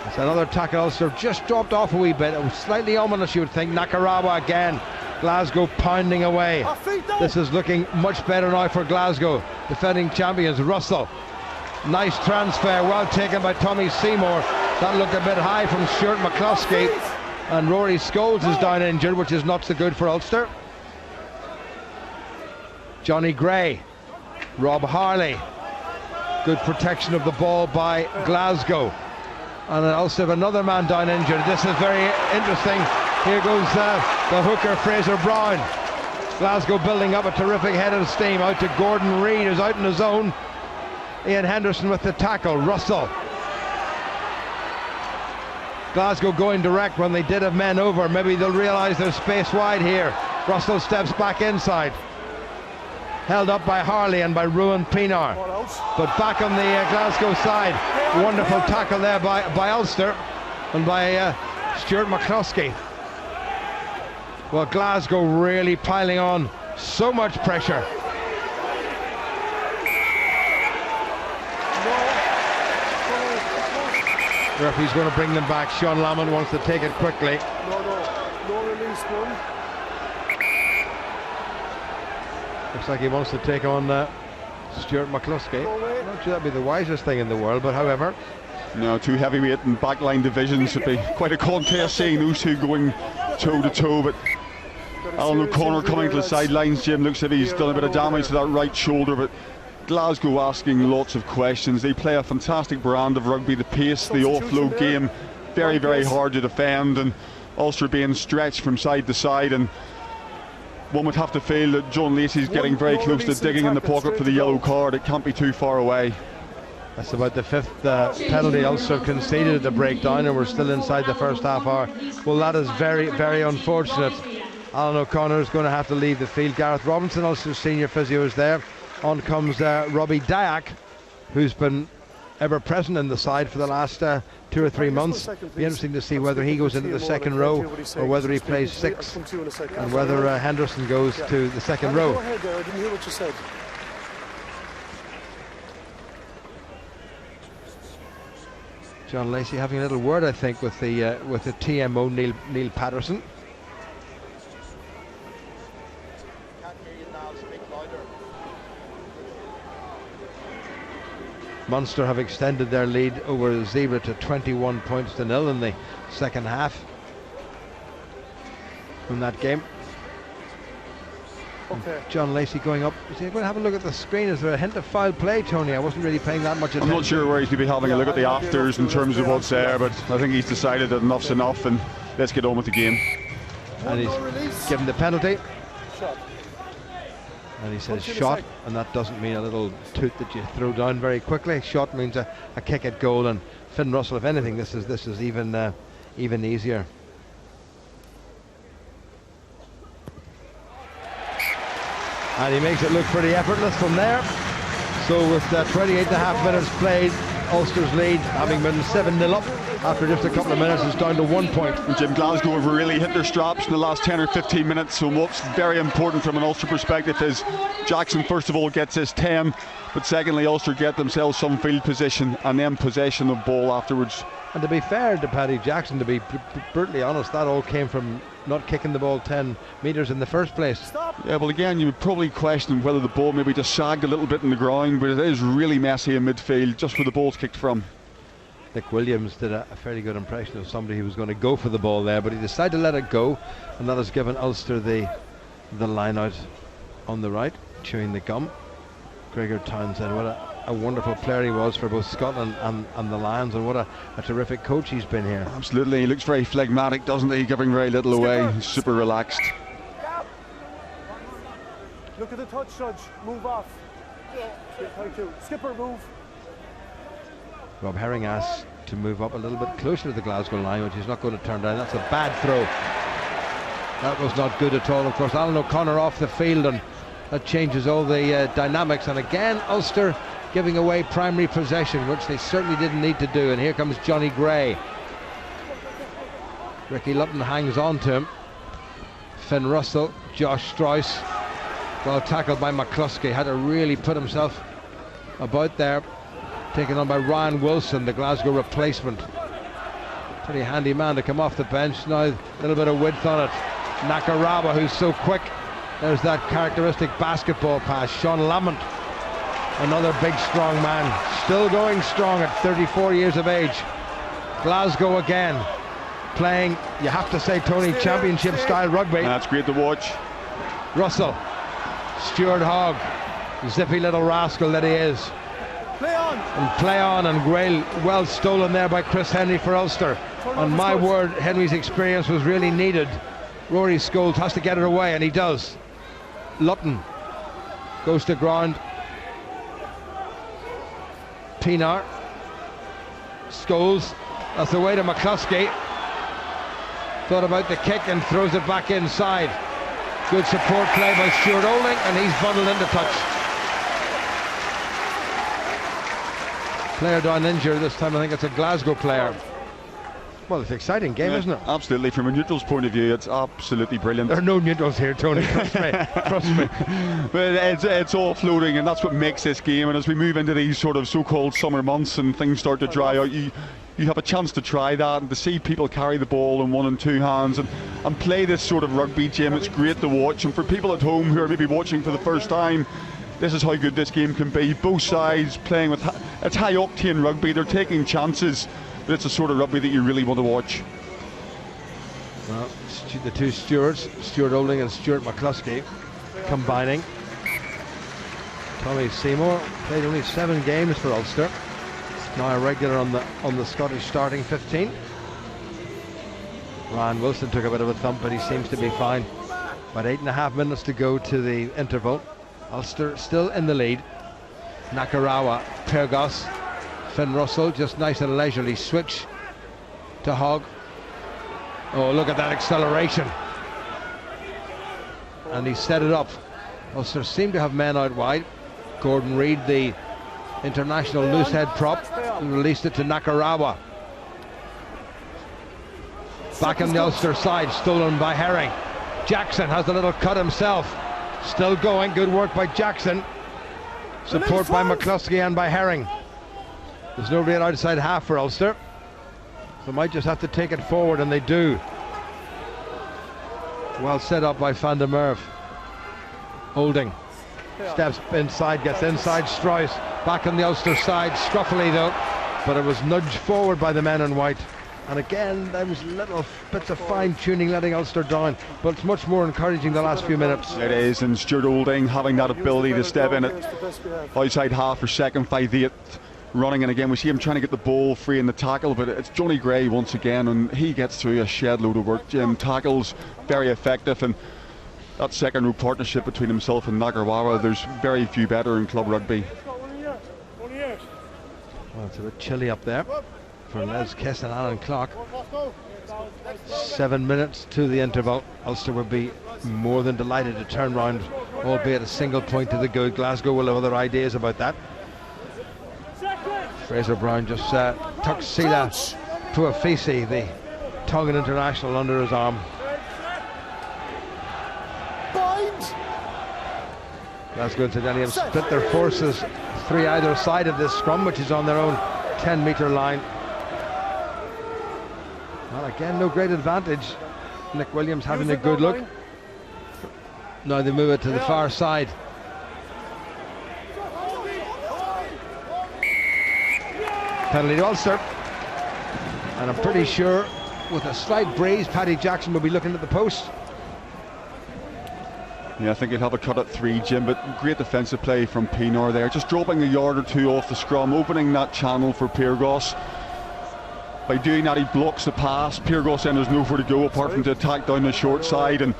Speaker 2: It's another tackle. Ulster just dropped off a wee bit. It was slightly ominous, you would think. Nakarawa again. Glasgow pounding away. This is looking much better now for Glasgow. Defending champions. Russell. Nice transfer. Well taken by Tommy Seymour. That looked a bit high from Stuart McCluskey. And Rory Scholes is down injured, which is not so good for Ulster. Johnny Gray. Rob Harley. Good protection of the ball by Glasgow. And also have another man down injured. This is very interesting. Here goes the hooker Fraser Brown. Glasgow building up a terrific head of steam. Out to Gordon Reid, who's out in his own. Ian Henderson with the tackle. Russell. Glasgow going direct when they did have men over. Maybe they'll realise there's space wide here. Russell steps back inside. Held up by Harley and by Ruan Pienaar. But back on the Glasgow side. Wonderful tackle there by Ulster and by Stuart McCluskey. Well, Glasgow really piling on so much pressure. The referee's going to bring them back. Sean Lamont wants to take it quickly.
Speaker 6: No release one.
Speaker 2: Looks like he wants to take on Stuart McCluskey. Not sure that'd be the wisest thing in the world, but however.
Speaker 5: No, two heavyweight and backline divisions. It'd be quite a contest seeing those two going toe to toe. But Alan O'Connor coming to the sidelines. Jim looks like he's done a bit of damage to that right shoulder. But Glasgow asking lots of questions. They play a fantastic brand of rugby. The pace, the offload game, very, very hard to defend. And Ulster being stretched from side to side. And one would have to feel that John Lacey's getting very close to digging in the pocket for the yellow card. It can't be too far away.
Speaker 2: That's about the fifth penalty Ulster conceded at the breakdown, and we're still inside the first half hour. Well, that is very, very unfortunate. Alan O'Connor is going to have to leave the field. Gareth Robinson, Ulster's senior physio, is there. On comes Robbie Dyack, who's been ever present in the side for the last 2 or 3 months. Be interesting to see whether he goes into the second row or whether he plays 6, and whether Henderson goes to the second row.
Speaker 6: Go ahead there, I didn't hear what you said.
Speaker 2: John Lacey having a little word, I think, with the TMO Neil Patterson. Munster have extended their lead over Zebra to 21 points to 0 in the second half from that game.
Speaker 6: Okay.
Speaker 2: John Lacey going up. Is he going to have a look at the screen? Is there a hint of foul play, Tony? I wasn't really paying that much attention.
Speaker 5: I'm not sure where he's going to be having a look at the afters in terms of what's there, but I think he's decided that enough's enough and let's get on with the game.
Speaker 2: And he's given the penalty. And he says shot, and that doesn't mean a little toot that you throw down very quickly. Shot means a kick at goal, and Finn Russell, if anything, this is even easier. And he makes it look pretty effortless from there. So with 28.5 minutes played, Ulster's lead, having been 7-0 up after just a couple of minutes, is down to 1 point.
Speaker 5: And Jim, Glasgow have really hit their straps in the last 10 or 15 minutes. So what's very important from an Ulster perspective is Jackson first of all gets his 10, but secondly Ulster get themselves some field position and then possession of ball afterwards. And
Speaker 2: to be fair to Paddy Jackson, to be brutally honest, that all came from not kicking the ball 10 metres in the first place.
Speaker 5: Yeah, well again, you would probably question whether the ball maybe just sagged a little bit in the ground, but it is really messy in midfield, just where the ball's kicked from.
Speaker 2: Nick Williams did a fairly good impression of somebody who was going to go for the ball there, but he decided to let it go, and that has given Ulster the line out on the right, chewing the gum. Gregor Townsend, what a wonderful player he was for both Scotland and the Lions, and what a terrific coach he's been here.
Speaker 5: Absolutely, he looks very phlegmatic, doesn't he, giving very little away. He's super relaxed.
Speaker 6: Look at the touch, Judge, move off. Thank you. Skipper, move.
Speaker 2: Rob Herring asked to move up a little bit closer to the Glasgow line, which he's not going to turn down. That's a bad throw. That was not good at all. Of course, Alan O'Connor off the field, and that changes all the dynamics. And again, Ulster giving away primary possession, which they certainly didn't need to do. And here comes Johnny Gray. Ricky Lutton hangs on to him. Finn Russell, Josh Strauss, well tackled by McCluskey, had to really put himself about there. Taken on by Ryan Wilson, the Glasgow replacement. Pretty handy man to come off the bench. Now a little bit of width on it. Nakarawa, who's so quick. There's that characteristic basketball pass. Sean Lamont, another big strong man, still going strong at 34 years of age. Glasgow again playing, you have to say, Tony, championship style rugby.
Speaker 5: That's great to watch.
Speaker 2: Russell, Stuart Hogg, zippy little rascal that he is.
Speaker 6: Play on.
Speaker 2: And play on, and well stolen there by Chris Henry for Ulster. On my word, Henry's experience was really needed. Rory Scholes has to get it away, and he does. Lutton goes to ground. Pienaar, Scholes, that's the way to McCluskey. Thought about the kick and throws it back inside. Good support play by Stuart Olding, and he's bundled into touch. Player down injured this time. I think it's a Glasgow player. Well, it's an exciting game, isn't it?
Speaker 5: Absolutely. From a neutral's point of view, it's absolutely brilliant.
Speaker 2: There are no neutrals here, Tony. Trust me. Trust me.
Speaker 5: But it's all floating, and that's what makes this game. And as we move into these sort of so-called summer months and things start to dry out, you have a chance to try that and to see people carry the ball in one and two hands and play this sort of rugby, Jim. It's great to watch. And for people at home who are maybe watching for the first time, this is how good this game can be. Both sides playing with it's high octane rugby. They're taking chances, but it's a sort of rugby that you really want to watch.
Speaker 2: Well, the two Stewarts, Stuart Olding and Stuart McCluskey, combining. Tommy Seymour played only 7 games for Ulster. Now a regular on the Scottish starting 15. Ryan Wilson took a bit of a thump, but he seems to be fine. About 8.5 minutes to go to the interval. Ulster still in the lead. Nakarawa, Pyrgos, Finn Russell, just nice and leisurely switch to Hogg. Oh, look at that acceleration. And he set it up. Ulster seem to have men out wide. Gordon Reid, the international loose head prop, released it to Nakarawa. Back on the Ulster side, stolen by Herring. Jackson has a little cut himself. Still going, good work by Jackson. Support by McCluskey and by Herring. There's nobody at outside half for Ulster. They might just have to take it forward, and they do. Well set up by Van der Merwe. Olding steps inside, gets inside. Strauss back on the Ulster side, scruffily though, but it was nudged forward by the men in white. And again, there was little bits of fine-tuning letting Ulster down, but it's much more encouraging the last few minutes.
Speaker 5: It is, and Stuart Olding having that ability to step in at outside half for second 5/8 running, and again we see him trying to get the ball free in the tackle, but it's Johnny Gray once again, and he gets through a shed load of work. Jim, tackles very effective, and that second row partnership between himself and Nakarawa, there's very few better in club rugby.
Speaker 2: Well, it's a bit chilly up there for Les Kiss and Alan Clark. 7 minutes to the interval. Ulster would be more than delighted to turn round, albeit a single point to the good. Glasgow will have other ideas about that. Fraser Brown just tucks Sila Tuafisi, the Tongan international, under his arm. Glasgow incidentally have split their forces 3 either side of this scrum, which is on their own 10-metre line. Well, again, no great advantage. Nick Williams having a good look. Now they move it to the far side. Penalty to Ulster. And I'm pretty sure with a slight breeze, Paddy Jackson will be looking at the post.
Speaker 5: Yeah, I think he'll have a cut at 3, Jim, but great defensive play from Pienaar there. Just dropping a yard or 2 off the scrum, opening that channel for Pyrgos. By doing that, he blocks the pass. Pyrgos then has nowhere to go apart from to attack down the short side, and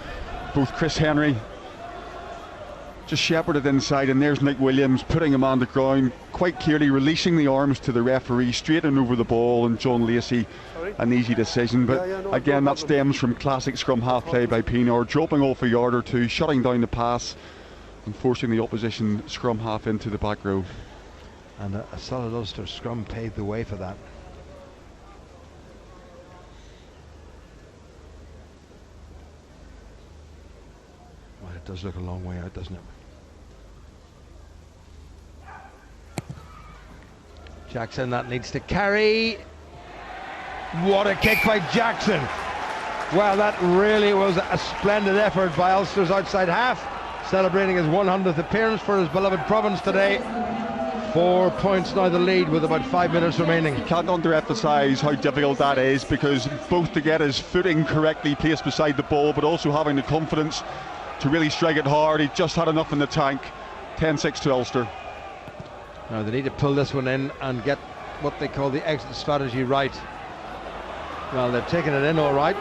Speaker 5: both Chris Henry, just shepherded inside, and there's Nick Williams putting him on the ground, quite clearly releasing the arms to the referee, straight and over the ball, and John Lacey, an easy decision. But again, that stems from classic scrum half play by Pienaar, dropping off a yard or two, shutting down the pass and forcing the opposition scrum half into the back row.
Speaker 2: And a solid Ulster scrum paved the way for that. Well, it does look a long way out, doesn't it? Jackson, that needs to carry. What a kick by Jackson. Well, that really was a splendid effort by Ulster's outside half, celebrating his 100th appearance for his beloved province today. 4 points now the lead with about 5 minutes remaining.
Speaker 5: You can't under-emphasise how difficult that is, because both to get his footing correctly placed beside the ball, but also having the confidence to really strike it hard. He just had enough in the tank. 10-6 to Ulster.
Speaker 2: Now they need to pull this one in and get what they call the exit strategy right. Well, they've taken it in all right,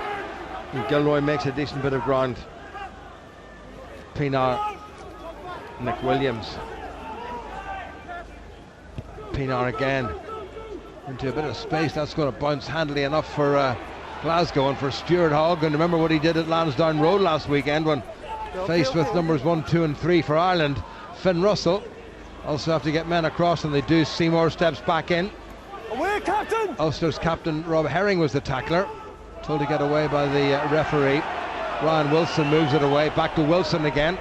Speaker 2: and Gilroy makes a decent bit of ground. Pienaar, Nick Williams. Pienaar again into a bit of space. That's going to bounce handily enough for Glasgow and for Stuart Hogg. And remember what he did at Lansdowne Road last weekend when faced with numbers 1, 2 and 3 for Ireland. Finn Russell also have to get men across, and they do. Seymour steps back in.
Speaker 6: Away, captain!
Speaker 2: Ulster's captain Rob Herring was the tackler, told to get away by the referee. Ryan Wilson moves it away, back to Wilson again.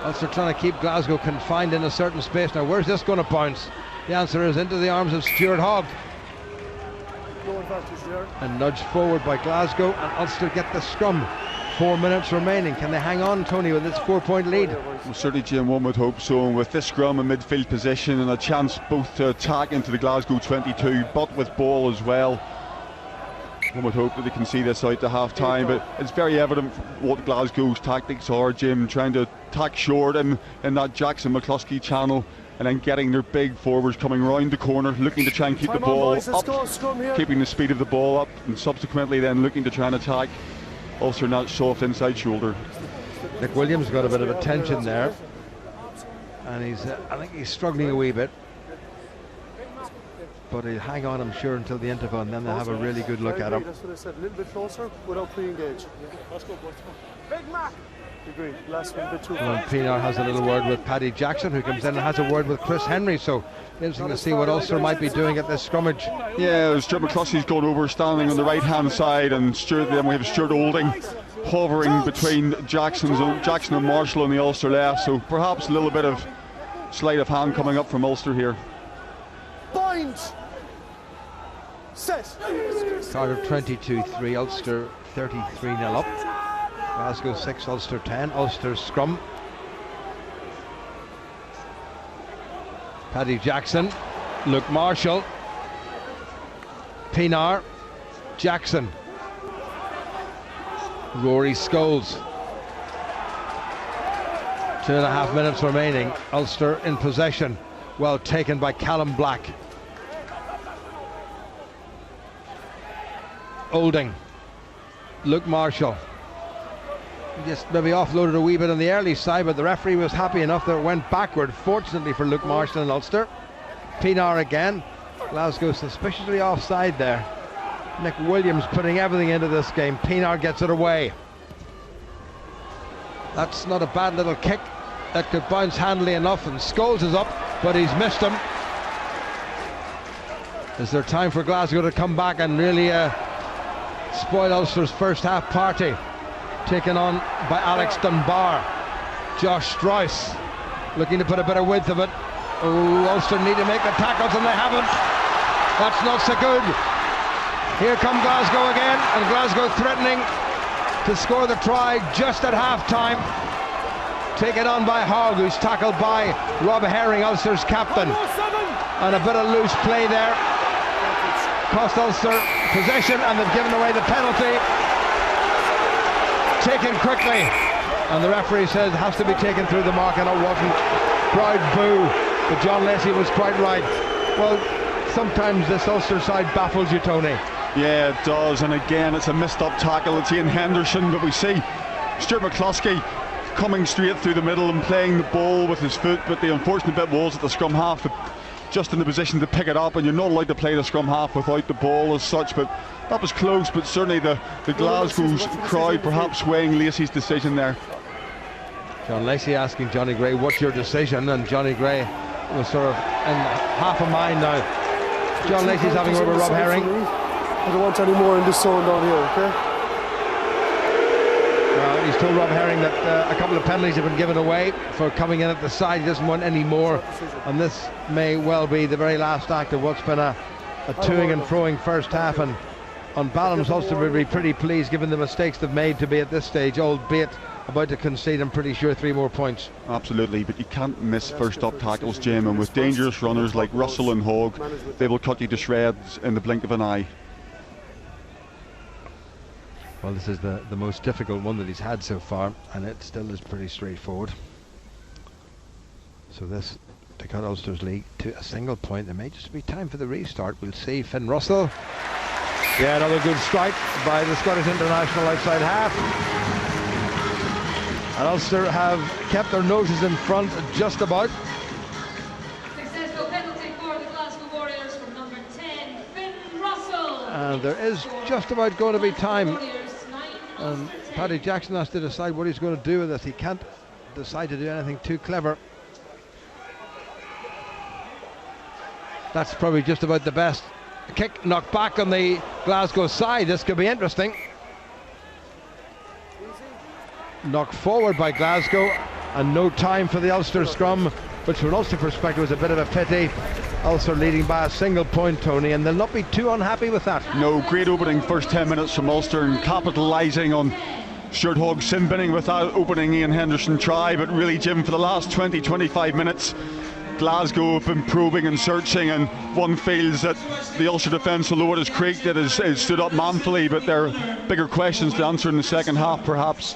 Speaker 2: Ulster trying to keep Glasgow confined in a certain space. Now where's this going to bounce? The answer is into the arms of Stuart Hogg. And nudged forward by Glasgow, and Ulster get the scrum. 4 minutes remaining. Can they hang on, Tony, with this 4-point lead?
Speaker 5: Well, certainly, Jim, one would hope so. And with this scrum in midfield position and a chance both to attack into the Glasgow 22, but with ball as well, one would hope that they can see this out to half time. But it's very evident what Glasgow's tactics are, Jim, trying to tack short in that Jackson McCluskey channel, and then getting their big forwards coming round the corner, looking to try and keep the ball up, keeping the speed of the ball up, and subsequently then looking to try and attack Ulster that soft inside shoulder.
Speaker 2: Nick Williams got a bit of attention there, and he's I think he's struggling a wee bit, but he'll hang on, I'm sure, until the interval, and then they'll have a really good look at him.
Speaker 6: That's what I said, a little bit closer without pre-engage. Big Mac! Agree. Last one a bit too
Speaker 2: Well, Pienaar has a little word with Paddy Jackson, who comes in and has a word with Chris Henry, so interesting to see what Ulster might be doing at this scrummage.
Speaker 5: Yeah, Stuart McCluskey's gone over, standing on the right hand side, and then we have Stuart Olding hovering between Jackson and Marshall on the Ulster left, so perhaps a little bit of sleight of hand coming up from Ulster here.
Speaker 6: Bind! Set!
Speaker 2: Cardiff 22-3, Ulster 33-0 up. Glasgow 6, Ulster 10. Ulster scrum. Paddy Jackson, Luke Marshall, Pienaar, Jackson, Rory Scholes. 2.5 minutes remaining. Ulster in possession. Well taken by Callum Black. Olding, Luke Marshall. Just maybe offloaded a wee bit on the early side, but the referee was happy enough that it went backward, fortunately for Luke Marshall and Ulster. Pienaar again. Glasgow suspiciously offside there. Nick Williams putting everything into this game. Pienaar gets it away. That's not a bad little kick. That could bounce handily enough, and Scholes is up, but he's missed him. Is there time for Glasgow to come back and really spoil Ulster's first half party? Taken on by Alex Dunbar. Josh Strauss looking to put a bit of width of it. Oh, Ulster need to make the tackles, and they haven't. That's not so good. Here come Glasgow again, and Glasgow threatening to score the try just at half time. Taken on by Hogg, who's tackled by Rob Herring, Ulster's captain. And a bit of loose play there cost Ulster possession, and they've given away the penalty. Taken quickly, and the referee says it has to be taken through the mark, and it wasn't. Crowd boo, but John Lacey was quite right. Well, sometimes this Ulster side baffles you, Tony.
Speaker 5: Yeah, it does, and again it's a missed up tackle. It's Ian Henderson, but we see Stuart McCluskey coming straight through the middle and playing the ball with his foot, but the unfortunate bit was at the scrum half, just in the position to pick it up, and you're not allowed to play the scrum half without the ball as such. But that was close, but certainly the Glasgow's crowd perhaps swaying Lacey's decision there.
Speaker 2: John Lacey asking Johnny Gray, what's your decision? And Johnny Gray was sort of in half a mind now. John Lacey's having a word with Rob Herring.
Speaker 6: I don't want any more in this zone down here, okay?
Speaker 2: Well, he's told Rob Herring that a couple of penalties have been given away for coming in at the side. He doesn't want any more, and this may well be the very last act of what's been a toing and froing first half. And on balance, Ulster will be pretty pleased, given the mistakes they've made, to be at this stage, albeit about to concede, I'm pretty sure, 3 more points.
Speaker 5: Absolutely, but you can't miss first up tackles, Jim, and with dangerous runners like Russell and Hogg, they will cut you to shreds in the blink of an eye.
Speaker 2: Well, this is the most difficult one that he's had so far, and it still is pretty straightforward. So this to cut Ulster's lead to a single point. There may just be time for the restart. We'll see. Finn Russell. Yeah, another good strike by the Scottish international outside half. And Ulster have kept their noses in front just about.
Speaker 7: Successful penalty for the Glasgow Warriors from number 10, Finn Russell.
Speaker 2: And there is just about going to be time. And Paddy Jackson has to decide what he's going to do with it. He can't decide to do anything too clever. That's probably just about the best. A kick knocked back on the Glasgow side. This could be interesting. Knocked forward by Glasgow, and no time for the Ulster scrum, which from an Ulster perspective was a bit of a pity. Ulster leading by a single point, Tony, and they'll not be too unhappy with that.
Speaker 5: No, great opening first 10 minutes from Ulster and capitalising on Stuart Hogg's sin binning without opening Ian Henderson try. But really, Jim, for the last 20-25 minutes, Glasgow have been probing and searching, and one feels that the Ulster defence, although it has creaked, it has stood up manfully, but there are bigger questions to answer in the second half, perhaps.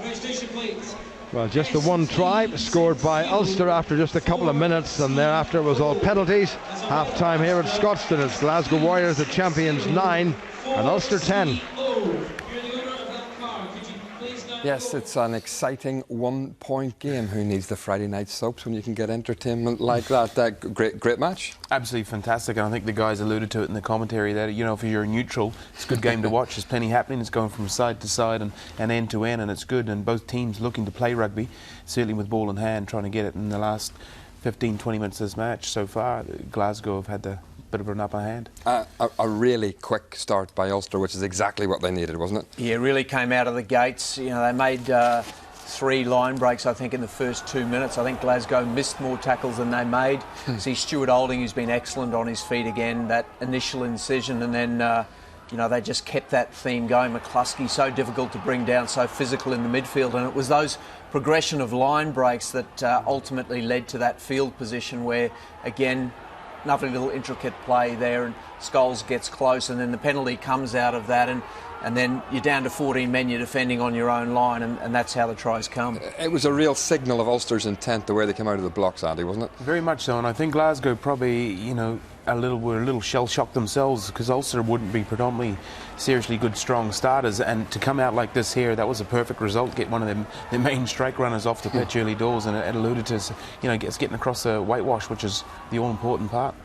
Speaker 2: Well, just the one try scored by Ulster after just a couple of minutes, and thereafter it was all penalties. Half time here at Scotstoun. It's Glasgow Warriors, the champions, 9 and Ulster 10.
Speaker 1: Yes, it's an exciting 1-point game. Who needs the Friday night soaps when you can get entertainment like that? Great match.
Speaker 3: Absolutely fantastic, and I think the guys alluded to it in the commentary that, you know, if you're neutral, it's a good game to watch. There's plenty happening. It's going from side to side and end to end, and it's good. And both teams looking to play rugby, certainly with ball in hand, trying to get it in the last 15-20 minutes of this match. So far, Glasgow have had the bit of an upper hand.
Speaker 1: A really quick start by Ulster, which is exactly what they needed, wasn't it?
Speaker 4: Yeah, really came out of the gates. You know, they made 3 line breaks, I think, in the first 2 minutes. I think Glasgow missed more tackles than they made. See Stuart Olding, who's been excellent on his feet again, that initial incision, and then you know, they just kept that theme going. McCluskey, so difficult to bring down, so physical in the midfield, and it was those progression of line breaks that ultimately led to that field position where, again, lovely little intricate play there, and Scholes gets close, and then the penalty comes out of that, and then you're down to 14 men, you're defending on your own line, and that's how the tries come.
Speaker 1: It was a real signal of Ulster's intent, the way they came out of the blocks, Andy, wasn't it?
Speaker 3: Very much so, and I think Glasgow probably, you know, were a little shell-shocked themselves, because Ulster wouldn't be predominantly seriously good, strong starters, and to come out like this here, that was a perfect result. Get one of them, the main strike runners off the pitch early doors, and it alluded to, you know, getting across the whitewash, which is the all-important part.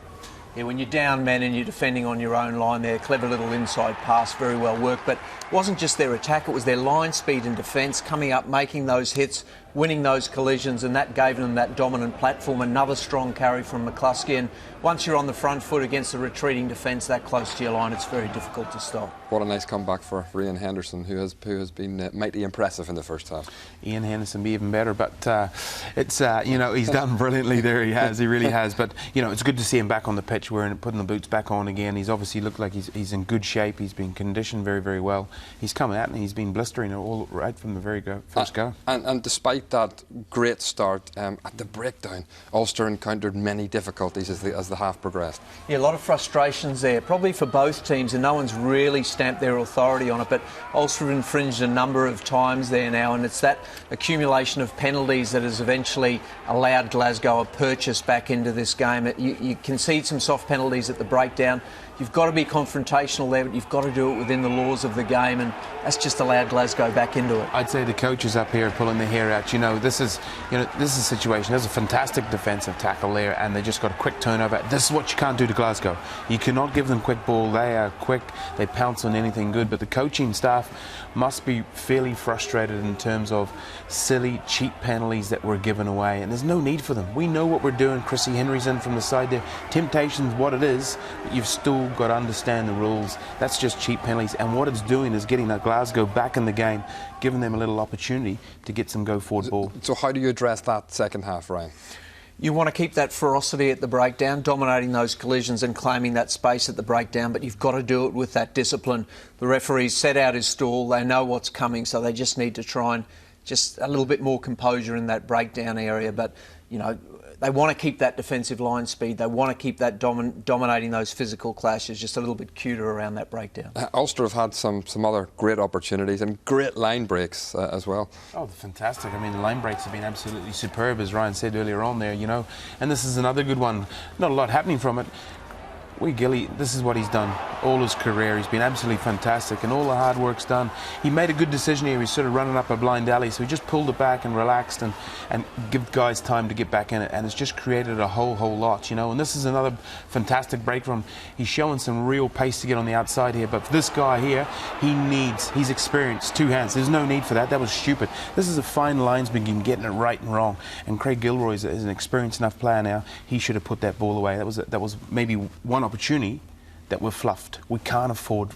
Speaker 4: Yeah, when you're down men and you're defending on your own line there, clever little inside pass, very well worked, but it wasn't just their attack, it was their line speed and defence, coming up, making those hits, winning those collisions, and that gave them that dominant platform. Another strong carry from McCluskey, and once you're on the front foot against the retreating defence that close to your line, it's very difficult to stop.
Speaker 1: What a nice comeback for Ian Henderson, who has been mighty impressive in the first half.
Speaker 3: Ian Henderson be even better, but it's you know, he's done brilliantly there. He really has. But you know, it's good to see him back on the pitch, putting the boots back on again. He's obviously looked like he's in good shape. He's been conditioned very, very well. He's come out and he's been blistering all right from the very first go.
Speaker 1: And despite that great start, at the breakdown, Ulster encountered many difficulties as the half progressed.
Speaker 4: Yeah, a lot of frustrations there, probably for both teams, and no one's really stamped their authority on it, but Ulster have infringed a number of times there now, and it's that accumulation of penalties that has eventually allowed Glasgow a purchase back into this game. You concede some soft penalties at the breakdown. You've got to be confrontational there, but you've got to do it within the laws of the game, and that's just allowed Glasgow back into it.
Speaker 3: I'd say the coaches up here are pulling their hair out. You know, this is a situation. There's a fantastic defensive tackle there, and they just got a quick turnover. This is what you can't do to Glasgow. You cannot give them quick ball. They are quick. They pounce on anything good. But the coaching staff must be fairly frustrated in terms of silly, cheap penalties that were given away, and there's no need for them. We know what we're doing. Chrissy Henry's in from the side there. Temptation's what it is, but you've still got to understand the rules. That's just cheap penalties, and what it's doing is getting Glasgow back in the game, giving them a little opportunity to get some go-forward ball.
Speaker 1: So how do you address that second half, Ryan?
Speaker 4: You want to keep that ferocity at the breakdown, dominating those collisions and claiming that space at the breakdown, but you've got to do it with that discipline. The referee's set out his stall, they know what's coming, so they just need to try and just a little bit more composure in that breakdown area. But, you know, they want to keep that defensive line speed. They want to keep that dominating those physical clashes just a little bit cuter around that breakdown.
Speaker 1: Ulster have had some other great opportunities and great line breaks as well.
Speaker 3: Oh, fantastic. I mean, the line breaks have been absolutely superb, as Ryan said earlier on there, you know. And this is another good one. Not a lot happening from it. Gilly, this is what he's done all his career. He's been absolutely fantastic, and all the hard work's done. He made a good decision here. He's sort of running up a blind alley, so he just pulled it back and relaxed and give guys time to get back in it, and it's just created a whole lot, you know. And this is another fantastic break from him. He's showing some real pace to get on the outside here, but for this guy here, he's experienced, two hands. There's no need for that. That was stupid. This is a fine linesman getting it right and wrong, and Craig Gilroy is an experienced enough player now. He should have put that ball away. That was maybe one opportunity that we're fluffed. We can't afford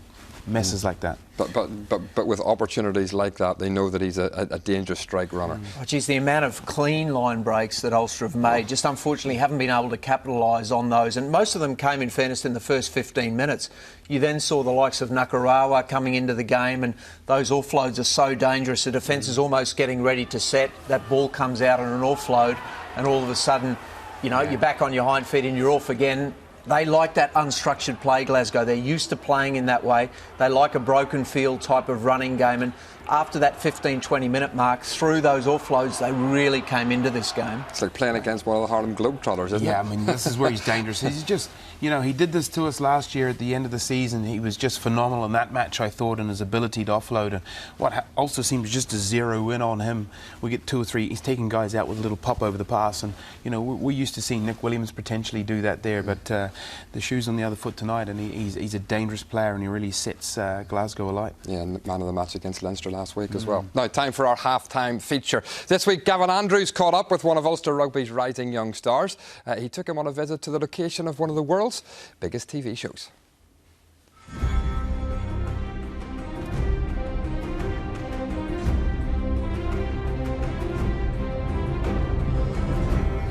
Speaker 3: messes like that.
Speaker 1: But with opportunities like that, they know that he's a dangerous strike runner.
Speaker 4: Oh, geez, the amount of clean line breaks that Ulster have made, just unfortunately haven't been able to capitalise on those. And most of them came, in fairness, in the first 15 minutes. You then saw the likes of Nakarawa coming into the game, and those offloads are so dangerous. The defence is almost getting ready to set. That ball comes out on an offload, and all of a sudden, you know, you're back on your hind feet and you're off again. They like that unstructured play, Glasgow. They're used to playing in that way. They like a broken field type of running game. And after that 15-20 minute mark, through those offloads, they really came into this game.
Speaker 1: It's like playing against one of the Harlem Globetrotters, isn't it?
Speaker 3: Yeah, I mean, this is where he's dangerous. He's just, you know, he did this to us last year at the end of the season. He was just phenomenal in that match, I thought, in his ability to offload. And what also seems just to zero in on him, we get 2 or 3, he's taking guys out with a little pop over the pass. And, you know, we're used to seeing Nick Williams potentially do that there, but the shoe's on the other foot tonight, and he's a dangerous player, and he really sets Glasgow alight.
Speaker 1: Yeah, and man of the match against Leinster last week as well. Now, time for our half-time feature. This week, Gavin Andrews caught up with one of Ulster Rugby's rising young stars. He took him on a visit to the location of one of the world's biggest TV shows.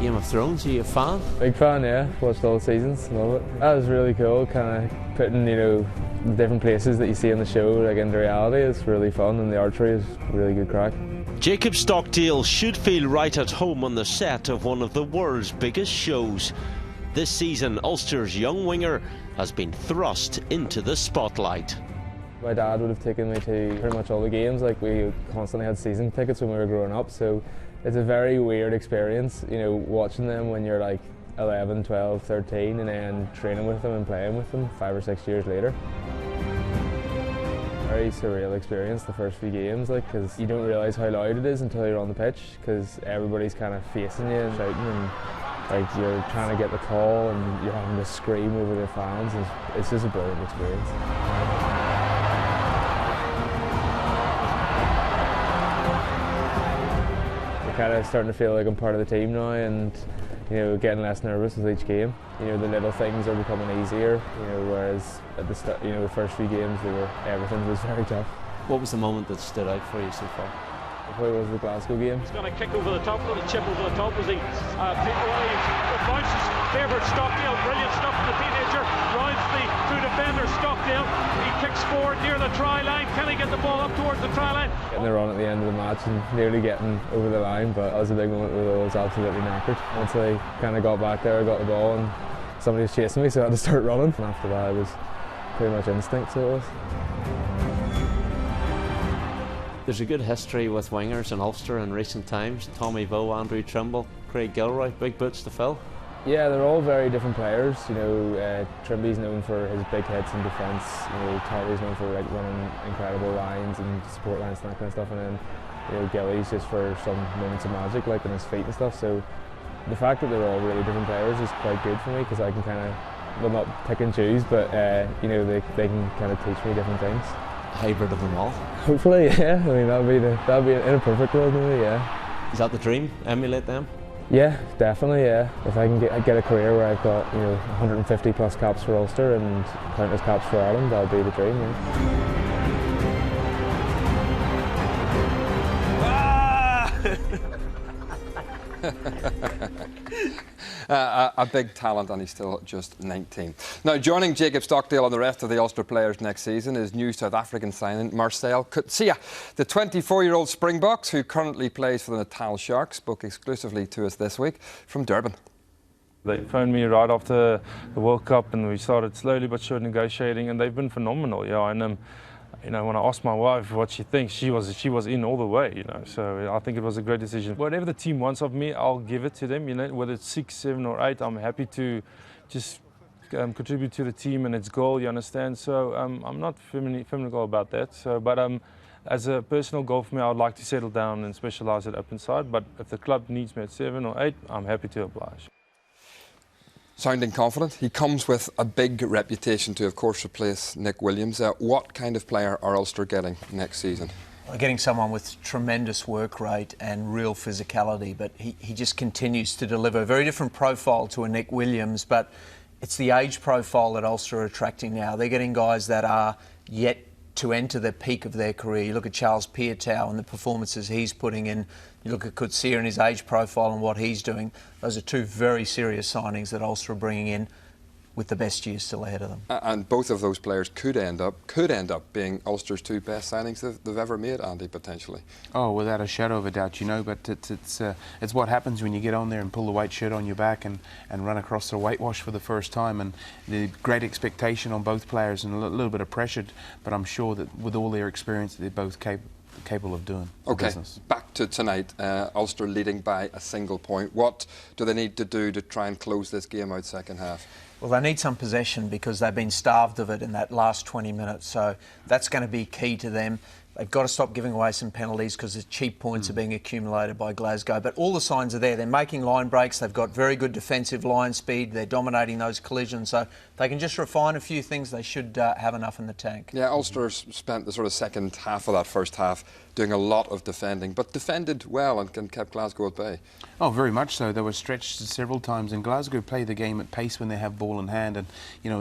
Speaker 8: Game of Thrones, are you a fan?
Speaker 9: Big fan, yeah. Watched all the seasons, love it. That was really cool, kind of putting, you know, the different places that you see in the show like into reality. It's really fun, and the archery is really good crack.
Speaker 8: Jacob Stockdale should feel right at home on the set of one of the world's biggest shows. This season, Ulster's young winger has been thrust into the spotlight.
Speaker 9: My dad would have taken me to pretty much all the games. Like, we constantly had season tickets when we were growing up, so it's a very weird experience, you know, watching them when you're like 11, 12, 13, and then training with them and playing with them 5 or 6 years later. Very surreal experience, the first few games, like, because you don't realise how loud it is until you're on the pitch, because everybody's kind of facing you and shouting, and like you're trying to get the call and you're having to scream over the fans. And it's just a brilliant experience. Kind of starting to feel like I'm part of the team now, and you know, getting less nervous with each game. You know, the little things are becoming easier. You know, whereas at the start, you know, the first few games, everything was very tough.
Speaker 8: What was the moment that stood out for you so far?
Speaker 9: Probably was the Glasgow game.
Speaker 10: He's going to kick over the top, going to chip over the top as he bounces. Favourite Stockdale, brilliant stuff from the teenager. Rides the two defenders. Stockdale, he kicks forward near the try line. Can he get the ball up towards the try line?
Speaker 9: Getting the run at the end of the match and nearly getting over the line, but that was a big moment where I was absolutely knackered. Once I kind of got back there, I got the ball, and somebody was chasing me, so I had to start running. And after that, it was pretty much instinct, so it was.
Speaker 8: There's a good history with wingers in Ulster in recent times. Tommy Bowe, Andrew Trimble, Craig Gilroy, big boots to fill.
Speaker 9: Yeah, they're all very different players. You know, Trimble's known for his big hits in defence. You know, Tommy's known for like running incredible lines and support lines and that kind of stuff. And then Gillies just for some moments of magic, like on his feet and stuff. So the fact that they're all really different players is quite good for me, because I can kind of, well, not pick and choose, but they can kind of teach me different things.
Speaker 8: Hybrid of them all.
Speaker 9: Hopefully, yeah. I mean, that'd be in a perfect world, maybe, yeah.
Speaker 8: Is that the dream? Emulate them?
Speaker 9: Yeah, definitely, yeah. If I can get a career where I've got 150 plus caps for Ulster and countless caps for Ireland, that'd be the dream, yeah.
Speaker 1: A big talent, and he's still just 19. Now, joining Jacob Stockdale and the rest of the Ulster players next season is new South African signing Marcel Coetzee. The 24-year-old Springboks, who currently plays for the Natal Sharks, spoke exclusively to us this week from Durban.
Speaker 11: They phoned me right after the World Cup, and we started slowly but surely negotiating, and they've been phenomenal. Yeah, and when I asked my wife what she thinks, she was in all the way. So I think it was a great decision. Whatever the team wants of me, I'll give it to them. Whether it's 6, 7, or 8, I'm happy to just contribute to the team and its goal. You understand? So I'm not feminine about that. So, but as a personal goal for me, I would like to settle down and specialise at up inside. But if the club needs me at 7 or 8, I'm happy to oblige.
Speaker 1: Sounding confident. He comes with a big reputation to, of course, replace Nick Williams. What kind of player are Ulster getting next season?
Speaker 4: We're getting someone with tremendous work rate and real physicality, but he just continues to deliver. A very different profile to a Nick Williams, but it's the age profile that Ulster are attracting now. They're getting guys that are yet to enter the peak of their career. You look at Charles Piutau and the performances he's putting in. You look at Coetzee and his age profile and what he's doing. Those are two very serious signings that Ulster are bringing in, with the best years still ahead of them. And
Speaker 1: both of those players could end up being Ulster's 2 best signings they've ever made, Andy, potentially.
Speaker 3: Oh, without a shadow of a doubt, but it's what happens when you get on there and pull the white shirt on your back and run across the whitewash for the first time, and the great expectation on both players and a little bit of pressure, but I'm sure that with all their experience, they're both capable of doing business.
Speaker 1: Back to tonight, Ulster leading by a single point. What do they need to do to try and close this game out second half?
Speaker 4: Well, they need some possession because they've been starved of it in that last 20 minutes, so that's going to be key to them. They've got to stop giving away some penalties because the cheap points are being accumulated by Glasgow. But all the signs are there. They're making line breaks. They've got very good defensive line speed. They're dominating those collisions. So they can just refine a few things. They should have enough in the tank. Yeah, Ulster spent the sort of second half of that first half doing a lot of defending, but defended well and kept Glasgow at bay.
Speaker 3: Oh, very much so. They were stretched several times, and Glasgow play the game at pace when they have ball in hand, and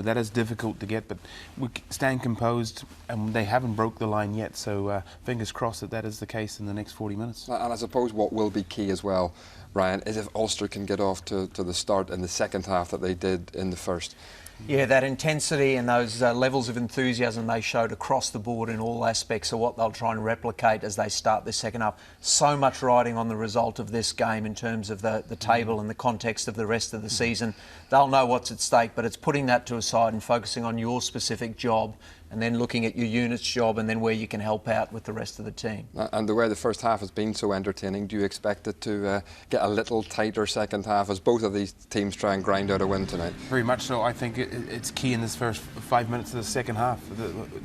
Speaker 3: that is difficult to get, but we stand composed, and they haven't broke the line yet, so fingers crossed that is the case in the next 40 minutes.
Speaker 1: And I suppose what will be key as well, Ryan, is if Ulster can get off to the start in the second half that they did in the first. Yeah, that intensity and those levels of enthusiasm they showed across the board in all aspects are what they'll try and replicate as they start this second half. So much riding on the result of this game in terms of the table and the context of the rest of the season. They'll know what's at stake, but it's putting that to a side and focusing on your specific job and then looking at your unit's job and then where you can help out with the rest of the team. And the way the first half has been so entertaining, do you expect it to get a little tighter second half as both of these teams try and grind out a win tonight?
Speaker 3: Very much so. I think it's key in this first 5 minutes of the second half.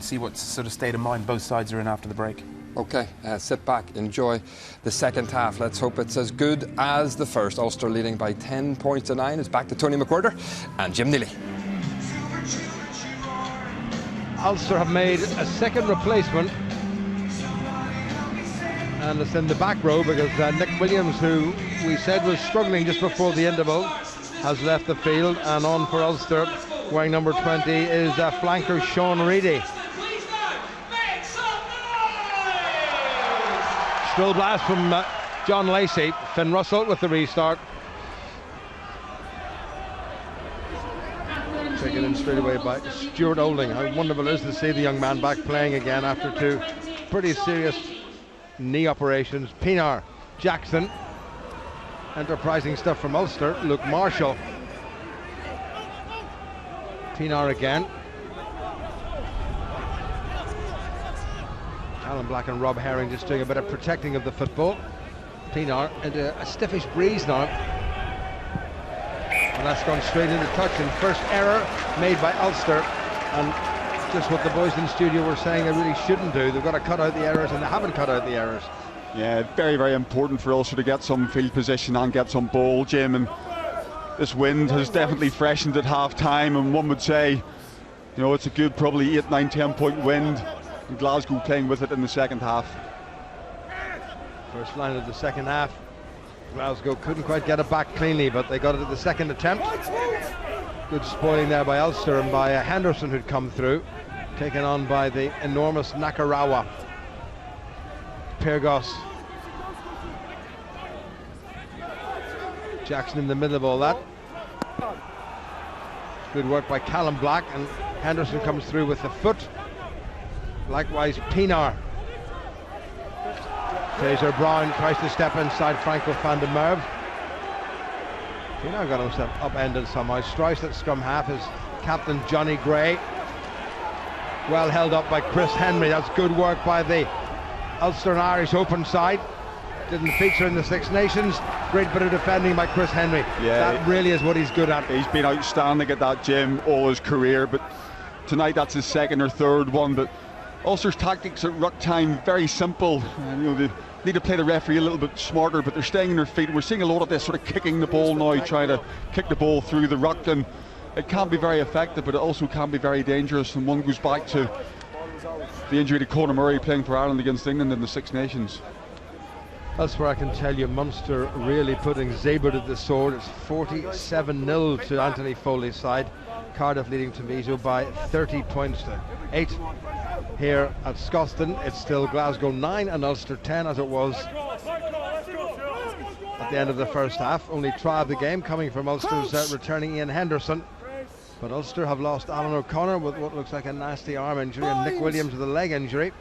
Speaker 3: See what sort of state of mind both sides are in after the break.
Speaker 1: OK, sit back, enjoy the second half. Let's hope it's as good as the first. Ulster leading by 10 points to 9. It's back to Tony McWhirter and Jim Neely.
Speaker 2: Ulster have made a second replacement, and it's in the back row because Nick Williams, who we said was struggling just before the interval, has left the field, and on for Ulster wearing number 20 is flanker Sean Reedy. Still blast from John Lacey. Finn Russell with the restart. Taken in straight away by Stuart Olding. How wonderful it is to see the young man back playing again after 2 pretty serious knee operations. Pienaar, Jackson, enterprising stuff from Ulster. Luke Marshall. Pienaar again. Alan Black and Rob Herring just doing a bit of protecting of the football. Pienaar into a stiffish breeze now. And that's gone straight into touch, and first error made by Ulster, and just what the boys in the studio were saying they really shouldn't do. They've got to cut out the errors, and they haven't cut out the errors.
Speaker 5: Yeah, very, very important for Ulster to get some field position and get some ball, Jim. And this wind has definitely freshened at half-time, and one would say, you know, it's a good probably 8, 9, 10 point wind, and Glasgow playing with it in the second half.
Speaker 2: First line of the second half, Glasgow couldn't quite get it back cleanly, but they got it at the second attempt. Good spoiling there by Ulster and by Henderson, who'd come through, taken on by the enormous Nakarawa. Pyrgos. Jackson in the middle of all that. Good work by Callum Black, and Henderson comes through with the foot. Likewise Pienaar. Fraser Brown tries to step inside Franco van der Merwe. Pienaar got himself upended somehow. Strauss at scrum half is captain Johnny Gray. Well held up by Chris Henry. That's good work by the Ulster and Irish open side. Didn't feature in the Six Nations. Great bit of defending by Chris Henry. Yeah, that really is what he's good at.
Speaker 5: He's been outstanding at that, Jim, all his career, but tonight that's his second or third one. But Ulster's tactics at ruck time, very simple. You know, they need to play the referee a little bit smarter, but they're staying on their feet. We're seeing a lot of this sort of kicking the ball now, trying to kick the ball through the ruck, and it can be very effective, but it also can be very dangerous. And one goes back to the injury to Conor Murray playing for Ireland against England in the Six Nations.
Speaker 2: That's where I can tell you Munster really putting Zabur to the sword. It's 47-0 to Anthony Foley's side. Cardiff leading Tomizo by 30 points to 8. Here at Scotstoun, it's still Glasgow 9 and Ulster 10 as it was at the end of the first half. Only try of the game coming from Ulster's returning Ian Henderson. But Ulster have lost Alan O'Connor with what looks like a nasty arm injury, and Nick Williams with a leg injury.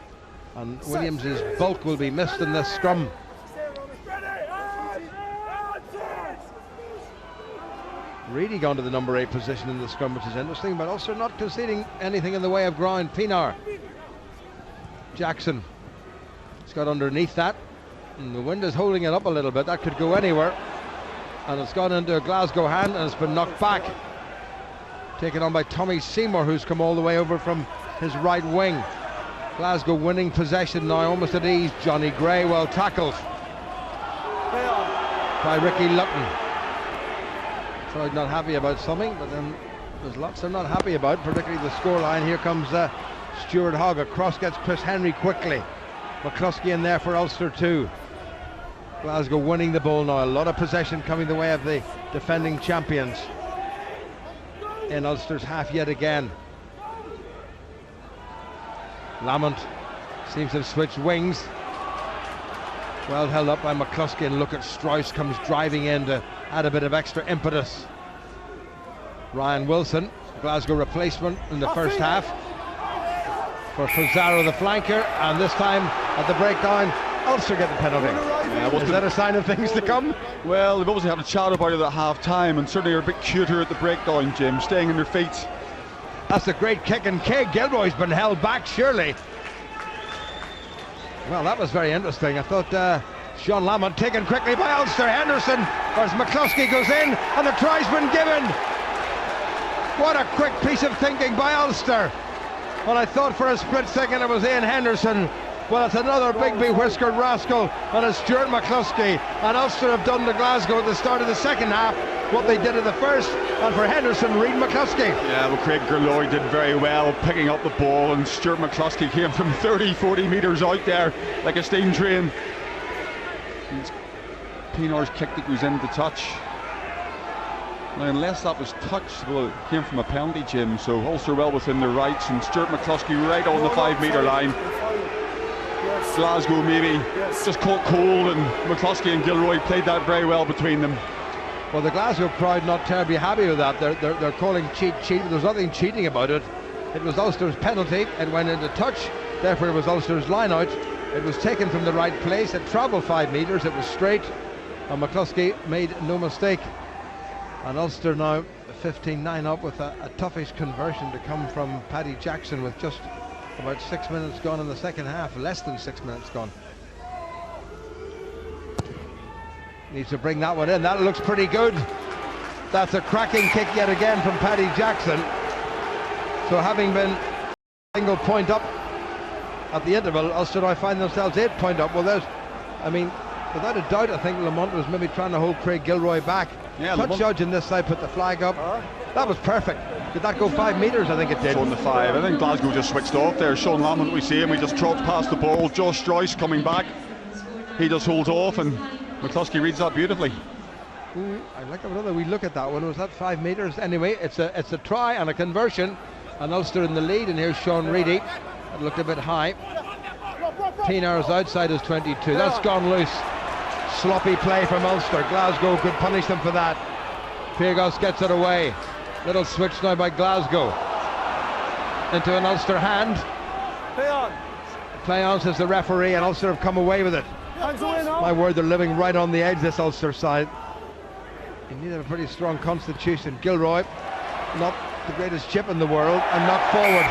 Speaker 2: And Williams' bulk will be missed in this scrum. Really gone to the number 8 position in the scrum, which is interesting, but also not conceding anything in the way of ground. Pienaar. Jackson. It's got underneath that, and the wind is holding it up a little bit. That could go anywhere, and it's gone into a Glasgow hand, and it's been knocked back. Taken on by Tommy Seymour, who's come all the way over from his right wing. Glasgow winning possession now, almost at ease. Johnny Gray well tackled by Ricky Lutton. Troy not happy about something, but then there's lots they're not happy about, particularly the scoreline. Here comes Stuart Hogg. Across gets Chris Henry quickly. McCluskey in there for Ulster too. Glasgow winning the ball now. A lot of possession coming the way of the defending champions. In Ulster's half yet again. Lamont seems to have switched wings. Well held up by McCluskey, and look at Strauss comes driving in to add a bit of extra impetus. Ryan Wilson, Glasgow replacement in the first half for Fusaro the flanker, and this time at the breakdown Ulster get the penalty. Is that a sign of things to come?
Speaker 5: Well, they've obviously had a chat about it at half time, and certainly are a bit cuter at the breakdown, Jim, staying on their feet.
Speaker 2: That's a great kick, and Kay Gilroy's been held back, surely. Well, that was very interesting. I thought Sean Lamont taken quickly by Ulster. Henderson, as McCluskey goes in, and the try's been given. What a quick piece of thinking by Ulster. Well, I thought for a split second it was Ian Henderson. Well, it's another big be-whiskered rascal, and it's Stuart McCluskey. And Ulster have done to Glasgow at the start of the second half what they did in the first, and for Henderson, Reid McCluskey.
Speaker 5: Yeah, well, Craig Gurloy did very well picking up the ball, and Stuart McCluskey came from 30-40 metres out there like a steam train. It's Pienaar's kick that goes into touch. Now, unless that was touched, well, it came from a penalty, Jim, so Ulster well within their rights, and Stuart McCluskey right on the 5-metre line. Glasgow maybe just caught cold, and McCluskey and Gilroy played that very well between them.
Speaker 2: Well, the Glasgow crowd not terribly happy with that. They're calling cheat. There's nothing cheating about it. It was Ulster's penalty. It went into touch, therefore it was Ulster's line out. It was taken from the right place. It travelled 5 metres. It was straight, and McCluskey made no mistake. And Ulster now 15-9 up with a toughish conversion to come from Paddy Jackson with just about 6 minutes gone in the second half, less than 6 minutes gone. Needs to bring that one in. That looks pretty good. That's a cracking kick yet again from Paddy Jackson. So having been single point up at the interval, Ulster now find themselves 8 point up. Well, there's I mean, without a doubt, I think Lamont was maybe trying to hold Craig Gilroy back.
Speaker 5: Yeah,
Speaker 2: Touch judge in this side put the flag up. That was perfect. Did that go 5 metres? I think it did.
Speaker 5: Showing the 5. I think Glasgow just switched off there. Sean Lamont, we see him, he just trots past the ball. Josh Joyce coming back. He just holds off, and McCluskey reads that beautifully.
Speaker 2: I'd like to have another wee look at that one. Was that 5 metres? Anyway, it's a try and a conversion. And Ulster in the lead, and here's Sean Reedy. That looked a bit high. Pienaar's outside his 22. That's gone loose. Sloppy play from Ulster. Glasgow could punish them for that. Piergos gets it away. Little switch now by Glasgow. Into an Ulster hand.
Speaker 6: Play on.
Speaker 2: Play on, says the referee, and Ulster have come away with it. My word, they're living right on the edge, this Ulster side. You need to have a pretty strong constitution. Gilroy, not the greatest chip in the world, and knocked forward.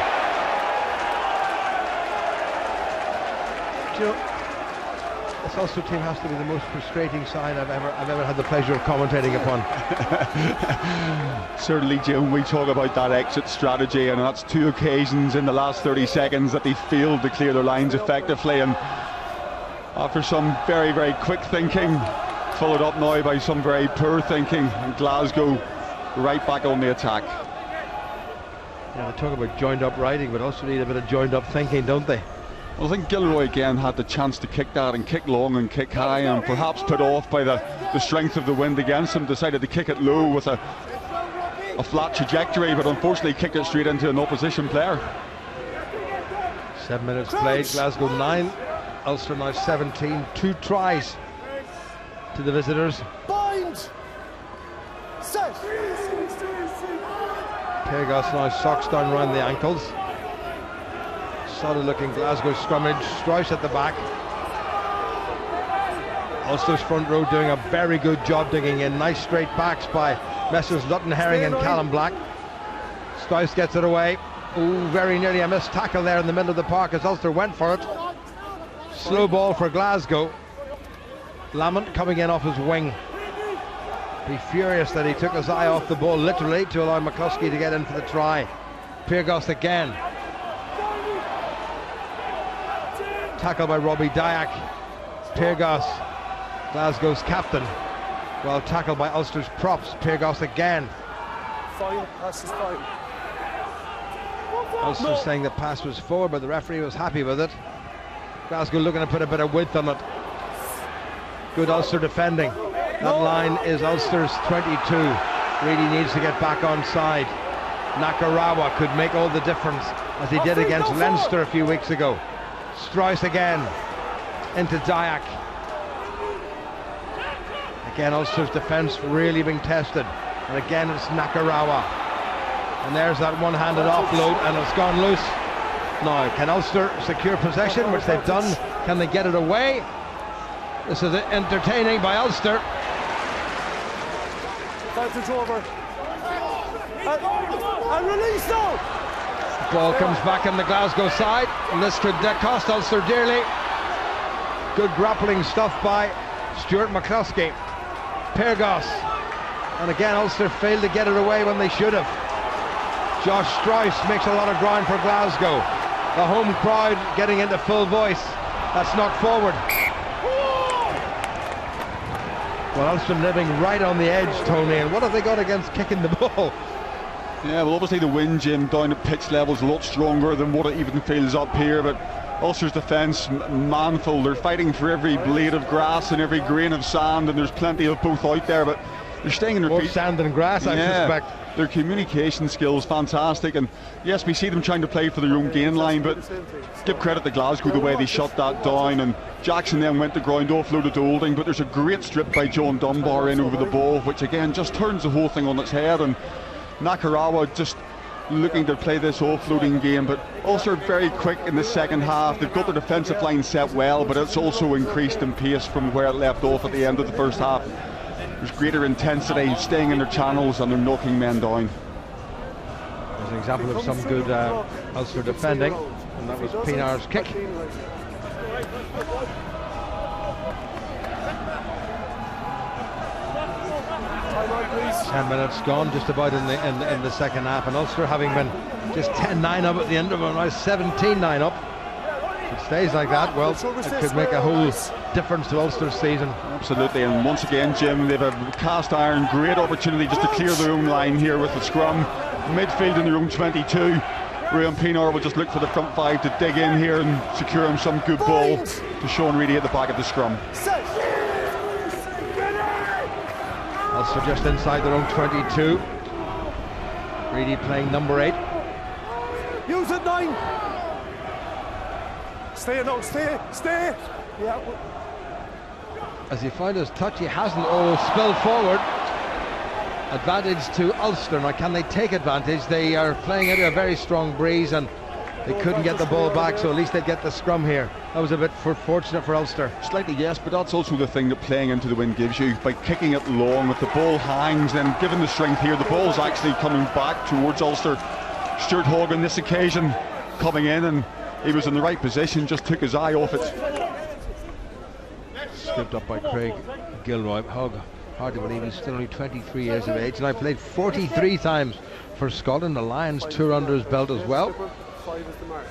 Speaker 2: Do you know, this Ulster team has to be the most frustrating side I've ever had the pleasure of commentating upon.
Speaker 5: Certainly, Jim, we talk about that exit strategy, and that's 2 occasions in the last 30 seconds that they failed to clear their lines effectively, and after some very, very quick thinking, followed up now by some very poor thinking, and Glasgow right back on the attack.
Speaker 2: Yeah, they talk about joined up riding, but also need a bit of joined up thinking, don't they?
Speaker 5: Well, I think Gilroy again had the chance to kick that and kick long and kick high, and perhaps put off by the strength of the wind against him, decided to kick it low with a flat trajectory, but unfortunately kicked it straight into an opposition player.
Speaker 2: 7 minutes played, Glasgow 9, Ulster now 17, 2 tries to the visitors.
Speaker 6: Bind! Set!
Speaker 2: Piergos now socks down round the ankles. Solid looking Glasgow scrummage. Strauss at the back. Ulster's front row doing a very good job digging in. Nice straight backs by Messrs Lutton Herring and Callum Black. Strauss gets it away. Ooh, very nearly a missed tackle there in the middle of the park as Ulster went for it. Slow ball for Glasgow. Lamont coming in off his wing. Be furious that he took his eye off the ball literally to allow McCluskey to get in for the try. Piergos again. Tackle by Robbie Dyack. Piergos, Glasgow's captain. Well tackled by Ulster's props. Piergos again.
Speaker 6: Fine, pass is fine.
Speaker 2: Ulster saying the pass was forward, but the referee was happy with it. Glasgow looking to put a bit of width on it. Good Ulster defending. That line is Ulster's 22. Really needs to get back on side. Nakarawa could make all the difference, as he did against Leinster a few weeks ago. Strauss again into Dyack. Again, Ulster's defence really being tested, and again it's Nakarawa, and there's that one-handed offload, and it's gone loose. Now, can Ulster secure possession, which they've done? Can they get it away? This is entertaining by Ulster.
Speaker 6: Advantage over. And release now.
Speaker 2: Ball comes back on the Glasgow side, and this could cost Ulster dearly. Good grappling stuff by Stuart McCluskey. Piergos, and again Ulster failed to get it away when they should have. Josh Strauss makes a lot of ground for Glasgow. The home crowd getting into full voice. That's knocked forward. Well, Ulster living right on the edge, Tony, and what have they got against kicking the ball?
Speaker 5: Yeah, well, obviously the wind, Jim, down at pitch level is a lot stronger than what it even feels up here, but Ulster's defence, manful. They're fighting for every blade of grass and every grain of sand, and there's plenty of both out there, but they're staying in their feet.
Speaker 2: More sand than grass, I suspect.
Speaker 5: Their communication skills fantastic, and yes, we see them trying to play for their own gain line, but give credit to Glasgow the way they shut that down, and Jackson then went to ground, offloaded to Olding, but there's a great strip by John Dunbar in over the ball, which again just turns the whole thing on its head, and Nakarawa just looking to play this offloading game, but also very quick in the second half. They've got their defensive line set well, but it's also increased in pace from where it left off at the end of the first half. There's greater intensity, staying in their channels, and they're knocking men down.
Speaker 2: There's an example of some good Ulster defending, and that was Pienaar's kick. 10 minutes gone, just about in the second half, and Ulster having been just 10-9 up at the end of it, now 17-9 up. If it stays like that, well, it could make a whole difference to Ulster's season.
Speaker 5: Absolutely, and once again, Jim, they've a cast iron great opportunity just to clear their own line here with the scrum. Midfield in their own 22. Ryan Pienaar will just look for the front five to dig in here and secure him some good ball to Sean Reedy at the back of the scrum.
Speaker 2: Ulster just inside their own 22. Reedy playing number 8.
Speaker 6: Use it, 9. Stay now, stay. Yeah.
Speaker 2: As he found his touch, he hasn't. Spilled forward. Advantage to Ulster. Now, can they take advantage? They are playing into a very strong breeze and they couldn't get the ball back, so at least they'd get the scrum here. That was a bit fortunate for Ulster.
Speaker 5: Slightly, yes, but that's also the thing that playing into the wind gives you. By kicking it long, if the ball hangs, then given the strength here, the ball's actually coming back towards Ulster. Stuart Hogg on this occasion coming in, and he was in the right position, just took his eye off it.
Speaker 2: Scooped up by Craig Gilroy. Hogg, hard to believe he's still only 23 years of age, and I played 43 times for Scotland. The Lions tour under his belt as well.
Speaker 6: 5 is the mark.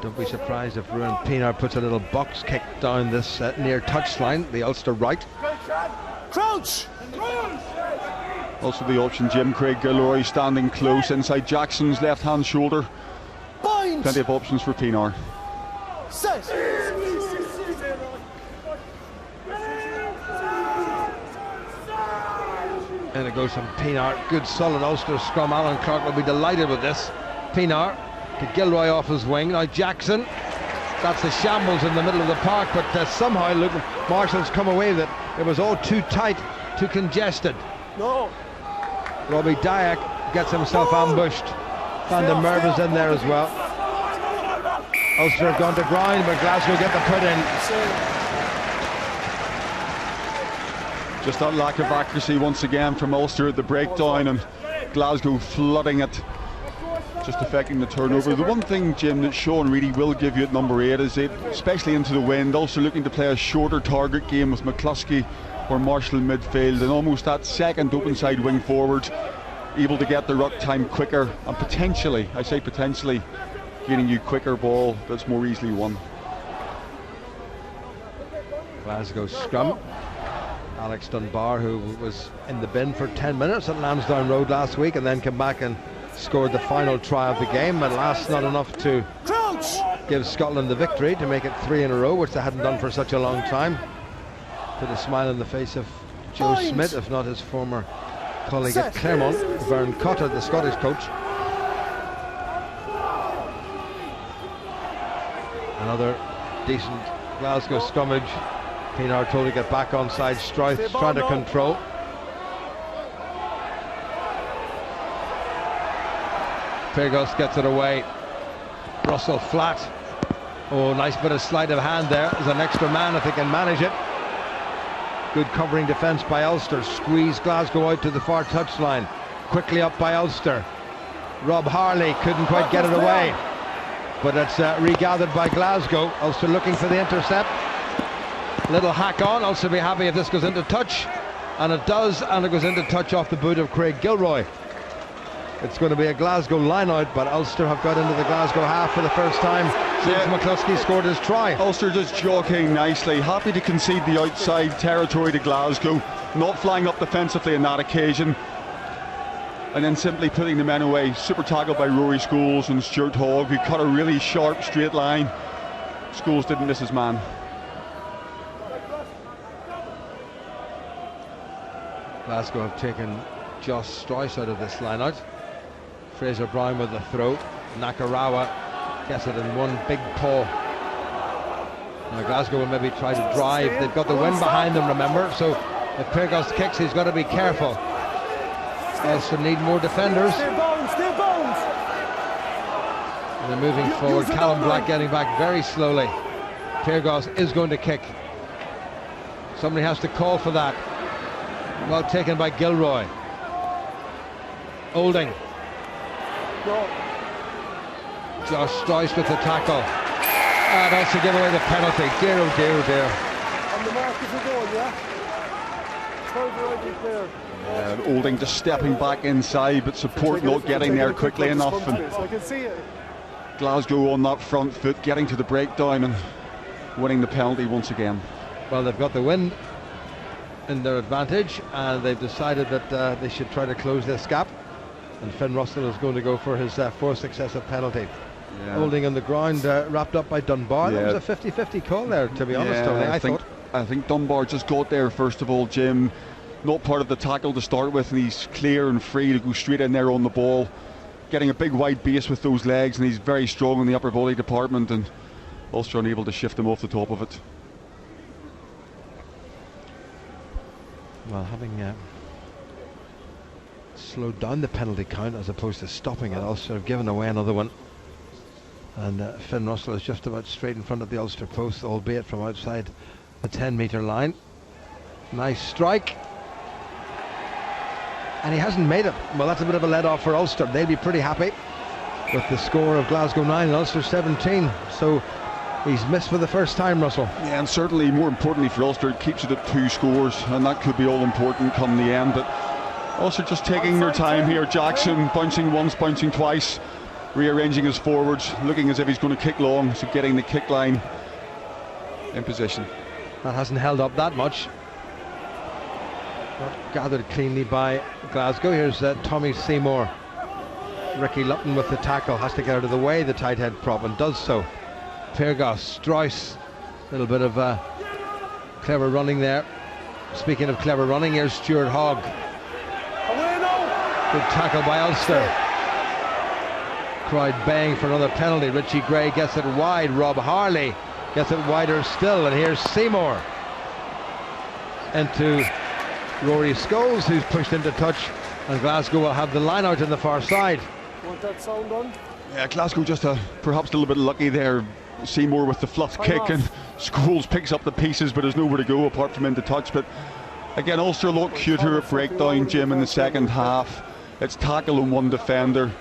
Speaker 2: Don't be surprised if Ruan Pienaar puts a little box kick down this near touchline, the Ulster right.
Speaker 6: Crouch!
Speaker 5: Also the option, Jim, Craig Gilroy standing close inside Jackson's left hand shoulder.
Speaker 6: Bind!
Speaker 5: Plenty of options for Pienaar.
Speaker 6: Set!
Speaker 2: And it goes from Pienaar. Good solid Ulster scrum. Alan Clark will be delighted with this. Pienaar to Gilroy off his wing. Now Jackson. That's a shambles in the middle of the park, but somehow look, Marshall's come away with it. It was all too tight, too congested.
Speaker 6: No.
Speaker 2: Robbie Dyack gets himself ambushed. Van der Merwe is in there as well. Ulster have gone to ground, but Glasgow get the put in.
Speaker 5: Just that lack of accuracy once again from Ulster at the breakdown, and Glasgow flooding it, just affecting the turnover. The one thing, Jim, that Sean Reedy will give you at number 8 is, especially into the wind, Ulster looking to play a shorter target game with McCluskey or Marshall in midfield, and almost that second open side wing forward, able to get the ruck time quicker and potentially, I say potentially, getting you quicker ball that's more easily won.
Speaker 2: Glasgow scrum. Alex Dunbar, who was in the bin for 10 minutes at Lansdowne Road last week and then came back and scored the final try of the game, but last not enough to give Scotland the victory, to make it 3 in a row, which they hadn't done for such a long time. Put a smile on the face of Joe Smith, if not his former colleague at Claremont, Vern Cotter, the Scottish coach. Another decent Glasgow scrummage. Pienaar told to get back on side. Strouth trying to control. Pyrgos gets it away. Russell flat. Oh, nice bit of sleight of hand there. There's an extra man if they can manage it. Good covering defence by Ulster. Squeeze Glasgow out to the far touchline. Quickly up by Ulster. Rob Harley couldn't quite get it away, but it's regathered by Glasgow. Ulster looking for the intercept. Little hack on. Ulster be happy if this goes into touch, and it does, and it goes into touch off the boot of Craig Gilroy. It's going to be a Glasgow line out, but Ulster have got into the Glasgow half for the first time since McCluskey scored his try.
Speaker 5: Ulster just jockeying nicely, happy to concede the outside territory to Glasgow, not flying up defensively on that occasion, and then simply putting the men away. Super tackle by Rory Scholes and Stuart Hogg, who cut a really sharp straight line. Scholes didn't miss his man.
Speaker 2: Glasgow have taken Josh Strauss out of this line-out. Fraser Brown with the throw. Nakarawa gets it in one big paw. Now Glasgow will maybe try to drive. They've got the wind behind them, remember, so if Pyrgos kicks, he's got to be careful. Ulster need more defenders.
Speaker 6: Stay bones.
Speaker 2: And they're moving forward. Callum Black getting back very slowly. Pyrgos is going to kick. Somebody has to call for that. Well taken by Gilroy. Olding.
Speaker 6: No.
Speaker 2: Josh Strauss with the tackle. And also give away the penalty. Dear, oh dear, oh dear.
Speaker 6: On the mark is a goal, yeah?
Speaker 5: Olding just stepping back inside, but support not getting there quickly enough. And Glasgow on that front foot, getting to the breakdown and winning the penalty once again.
Speaker 2: Well, they've got the wind in their advantage, and they've decided that they should try to close this gap. And Finn Russell is going to go for his fourth successive penalty. Yeah. Holding on the ground, wrapped up by Dunbar. Yeah. That was a 50-50 call there, to be honest, Tony.
Speaker 5: I think Dunbar just got there first of all, Jim. Not part of the tackle to start with, and he's clear and free to go straight in there on the ball. Getting a big wide base with those legs, and he's very strong in the upper body department, and Ulster unable to shift him off the top of it.
Speaker 2: Well, having slowed down the penalty count as opposed to stopping it, Ulster have given away another one. And Finn Russell is just about straight in front of the Ulster post, albeit from outside the 10-metre line. Nice strike. And he hasn't made it. Well, that's a bit of a let-off for Ulster. They'll be pretty happy with the score of Glasgow 9 and Ulster 17. So he's missed for the first time, Russell.
Speaker 5: Yeah, and certainly, more importantly for Ulster, it keeps it at 2 scores, and that could be all important come the end. But Ulster just taking their time here. Jackson bouncing once, bouncing twice, rearranging his forwards, looking as if he's going to kick long, so getting the kick line in position.
Speaker 2: That hasn't held up that much. Not gathered cleanly by Glasgow. Here's Tommy Seymour. Ricky Lutton with the tackle, has to get out of the way, the tight head prop, and does so. Pyrgos, Strauss, a little bit of clever running there. Speaking of clever running, here's Stuart Hogg. Good tackle by Ulster. Crowd baying for another penalty. Richie Gray gets it wide. Rob Harley gets it wider still, and here's Seymour into Rory Scholes, who's pushed into touch, and Glasgow will have the line out on the far side.
Speaker 6: Want that sound on?
Speaker 5: Yeah, Glasgow just perhaps a little bit lucky there. Seymour with the fluff kick, and Scholes picks up the pieces, but there's nowhere to go apart from into touch. But again, Ulster a lot cuter at breakdown, Jim, in the second half. It's tackle on one defender.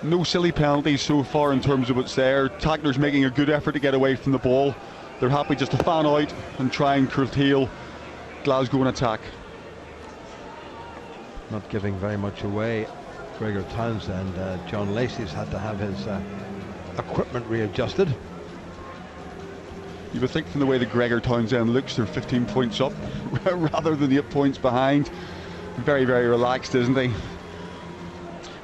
Speaker 5: No silly penalties so far in terms of what's there. Tacklers making a good effort to get away from the ball. They're happy just to fan out and try and curtail Glasgow in attack.
Speaker 2: Not giving very much away. Gregor Townsend, John Lacey's had to have his equipment readjusted.
Speaker 5: You would think from the way that Gregor Townsend looks, they're 15 points up rather than 8 points behind. Very, very relaxed, isn't he?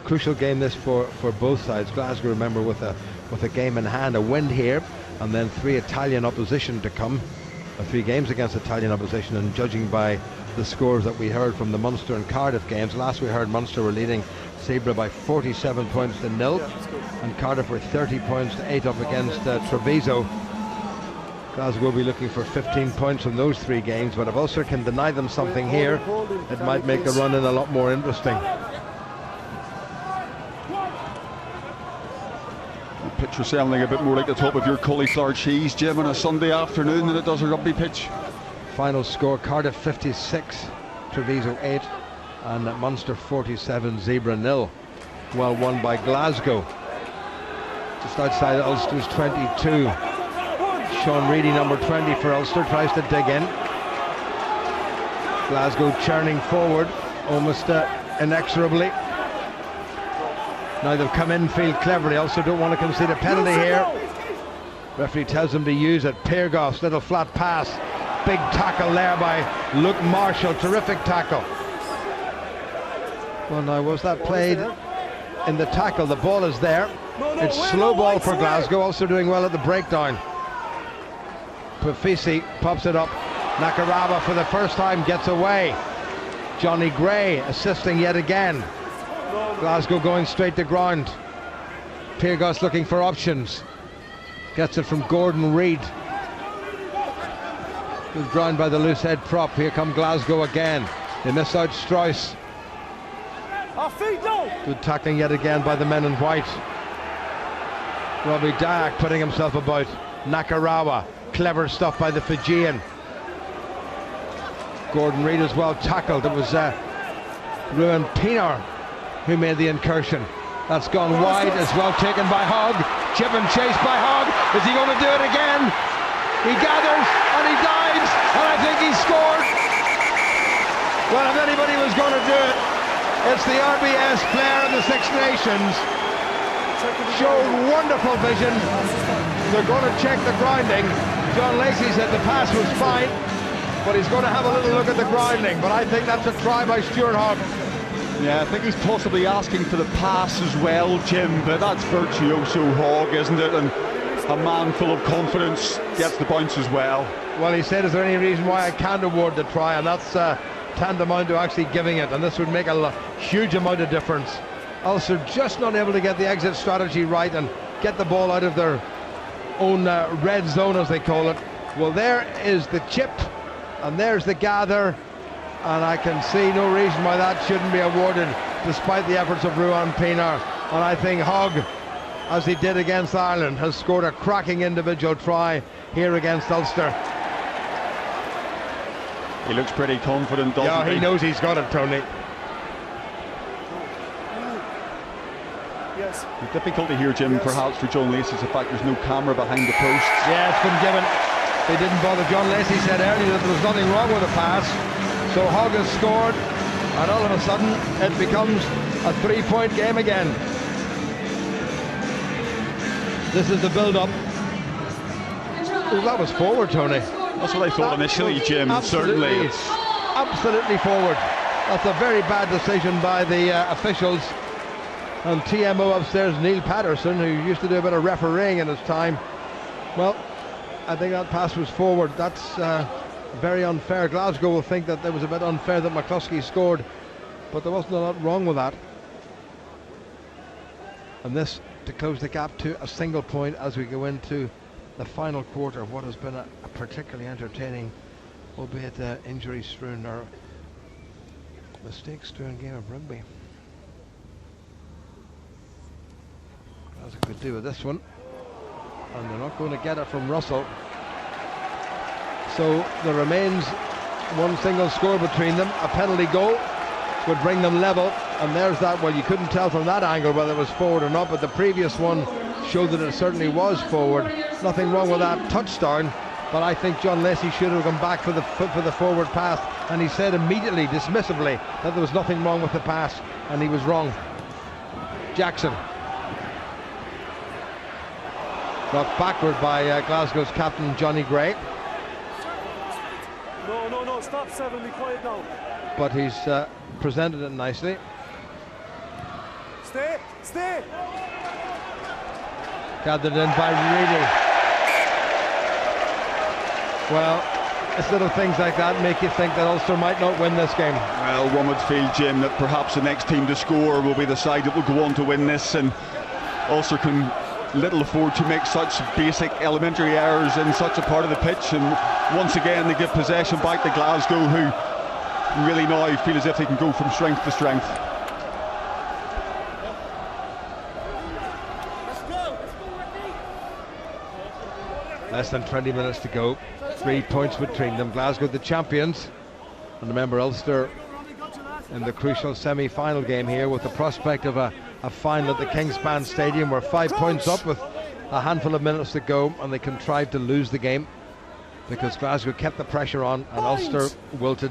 Speaker 2: Crucial game this for both sides. Glasgow, remember, with a game in hand, a win here, and then 3 Italian opposition to come, 3 games against Italian opposition. And judging by the scores that we heard from the Munster and Cardiff games, last we heard Munster were leading Zebra by 47 points to 0, and Cardiff were 30 points to 8 up against Treviso. Glasgow will be looking for 15 points from those 3 games, but if Ulster can deny them something here, it might make the run in a lot more interesting.
Speaker 5: The pitch was sounding a bit more like the top of your cauliflower cheese, Jim, on a Sunday afternoon than it does a rugby pitch.
Speaker 2: Final score: Cardiff 56, Treviso 8, and Munster 47, Zebra 0. Well won by Glasgow. Just outside Ulster's 22. Sean Reedy, number 20 for Ulster, tries to dig in. Glasgow churning forward, almost inexorably. Now they've come infield cleverly. Ulster don't want to concede a penalty here. Referee tells them to use it. Pyrgos, little flat pass. Big tackle there by Luke Marshall. Terrific tackle. Well, now, was that played in the tackle? The ball is there. It's slow ball for Glasgow. Also doing well at the breakdown. Pafisi pops it up. Nakaraba for the first time gets away. Johnny Gray assisting yet again. Glasgow going straight to ground. Pyrgos looking for options. Gets it from Gordon Reid. Good ground by the loose head prop. Here come Glasgow again. They miss out Strauss. Good tackling yet again by the men in white. Robbie Dyack putting himself about. Nakarawa. Clever stuff by the Fijian. Gordon Reid as well tackled. It was Ruan Pinar who made the incursion. That's gone wide, as well taken by Hogg. Chip and chase by Hogg. Is he going to do it again? He gathers and he dives, and I think he scored. Well, if anybody was going to do it, it's the RBS player of the Six Nations. Showed wonderful vision. They're going to check the grounding. John Lacey said the pass was fine, but he's going to have a little look at the grounding. But I think that's a try by Stuart Hogg.
Speaker 5: Yeah, I think he's possibly asking for the pass as well, Jim, but that's virtuoso Hogg, isn't it? And a man full of confidence gets the bounce as well.
Speaker 2: Well, he said, is there any reason why I can't award the try? And that's tantamount to actually giving it, and this would make a huge amount of difference. Ulster just not able to get the exit strategy right and get the ball out of their own red zone, as they call it. Well, there is the chip, and there's the gather, and I can see no reason why that shouldn't be awarded, despite the efforts of Ruan Pienaar. And I think Hogg, as he did against Ireland, has scored a cracking individual try here against Ulster.
Speaker 5: He looks pretty confident, doesn't he?
Speaker 2: Yeah, he knows he's got it, Tony.
Speaker 6: Yes.
Speaker 5: The difficulty here, Jim, perhaps for John Lacey is the fact there's no camera behind the post.
Speaker 2: Yeah, it's been given. They didn't bother. John Lacey said earlier that there was nothing wrong with the pass. So Hogg has scored, and all of a sudden it becomes a 3-point game again. This is the build-up. Oh, that was forward, Tony.
Speaker 5: That's what I thought initially, Jim. Certainly.
Speaker 2: Absolutely forward. That's a very bad decision by the officials. And TMO upstairs, Neil Patterson, who used to do a bit of refereeing in his time. Well, I think that pass was forward. That's very unfair. Glasgow will think that it was a bit unfair that McCluskey scored, but there wasn't a lot wrong with that. And this to close the gap to a single point as we go into the final quarter of what has been a particularly entertaining, albeit injury-strewn or mistake-strewn game of rugby. As I could do with this one, and they're not going to get it from Russell. So there remains one single score between them. A penalty goal would bring them level, and there's that. Well, you couldn't tell from that angle whether it was forward or not, but the previous one showed that it certainly was forward. Nothing wrong with that touchdown, but I think John Lacey should have gone back for the forward pass, and he said immediately, dismissively, that there was nothing wrong with the pass, and he was wrong. Jackson. Brought backward by Glasgow's captain Johnny Gray.
Speaker 6: No, stop, Seven, be quiet now.
Speaker 2: But he's presented it nicely.
Speaker 6: Stay!
Speaker 2: Gathered in by Reedy. Well, it's little things like that make you think that Ulster might not win this game.
Speaker 5: Well, one would feel, Jim, that perhaps the next team to score will be the side that will go on to win this, and Ulster can little afford to make such basic elementary errors in such a part of the pitch, and once again they give possession back to Glasgow, who really now feel as if they can go from strength to strength.
Speaker 2: Less than 20 minutes to go, 3 points between them. Glasgow the champions, and remember Ulster in the crucial semi-final game here with the prospect of a final at the Kingspan Stadium. We're 5 points up with a handful of minutes to go, and they contrived to lose the game because Glasgow kept the pressure on and Ulster wilted.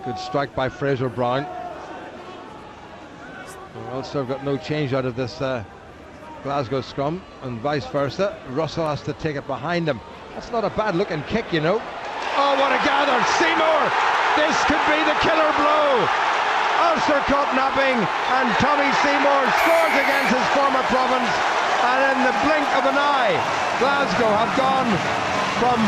Speaker 2: Good strike by Fraser Brown. Ulster have got no change out of this Glasgow scrum, and vice versa. Russell has to take it behind him. That's not a bad looking kick, you know. Oh, what a gather! Seymour! This could be the killer blow! Ulster caught napping, and Tommy Seymour scores against his former province, and in the blink of an eye, Glasgow have gone from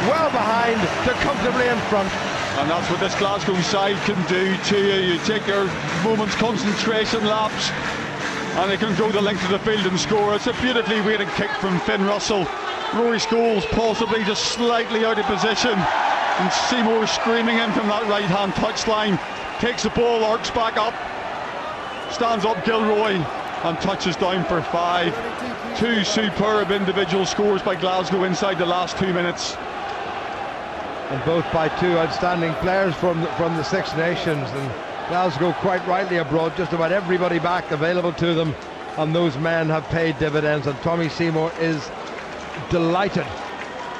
Speaker 2: well behind to comfortably in front.
Speaker 5: And that's what this Glasgow side can do to you. You take your moment's concentration lapse, and they can go the length of the field and score. It's a beautifully weighted kick from Finn Russell. Rory Scholes possibly just slightly out of position, and Seymour screaming in from that right-hand touchline. Takes the ball, arcs back up, stands up Gilroy, and touches down for 5. 2 superb individual scores by Glasgow inside the last 2 minutes.
Speaker 2: And both by 2 outstanding players from the Six Nations, and Glasgow quite rightly have brought just about everybody back available to them, and those men have paid dividends, and Tommy Seymour is delighted.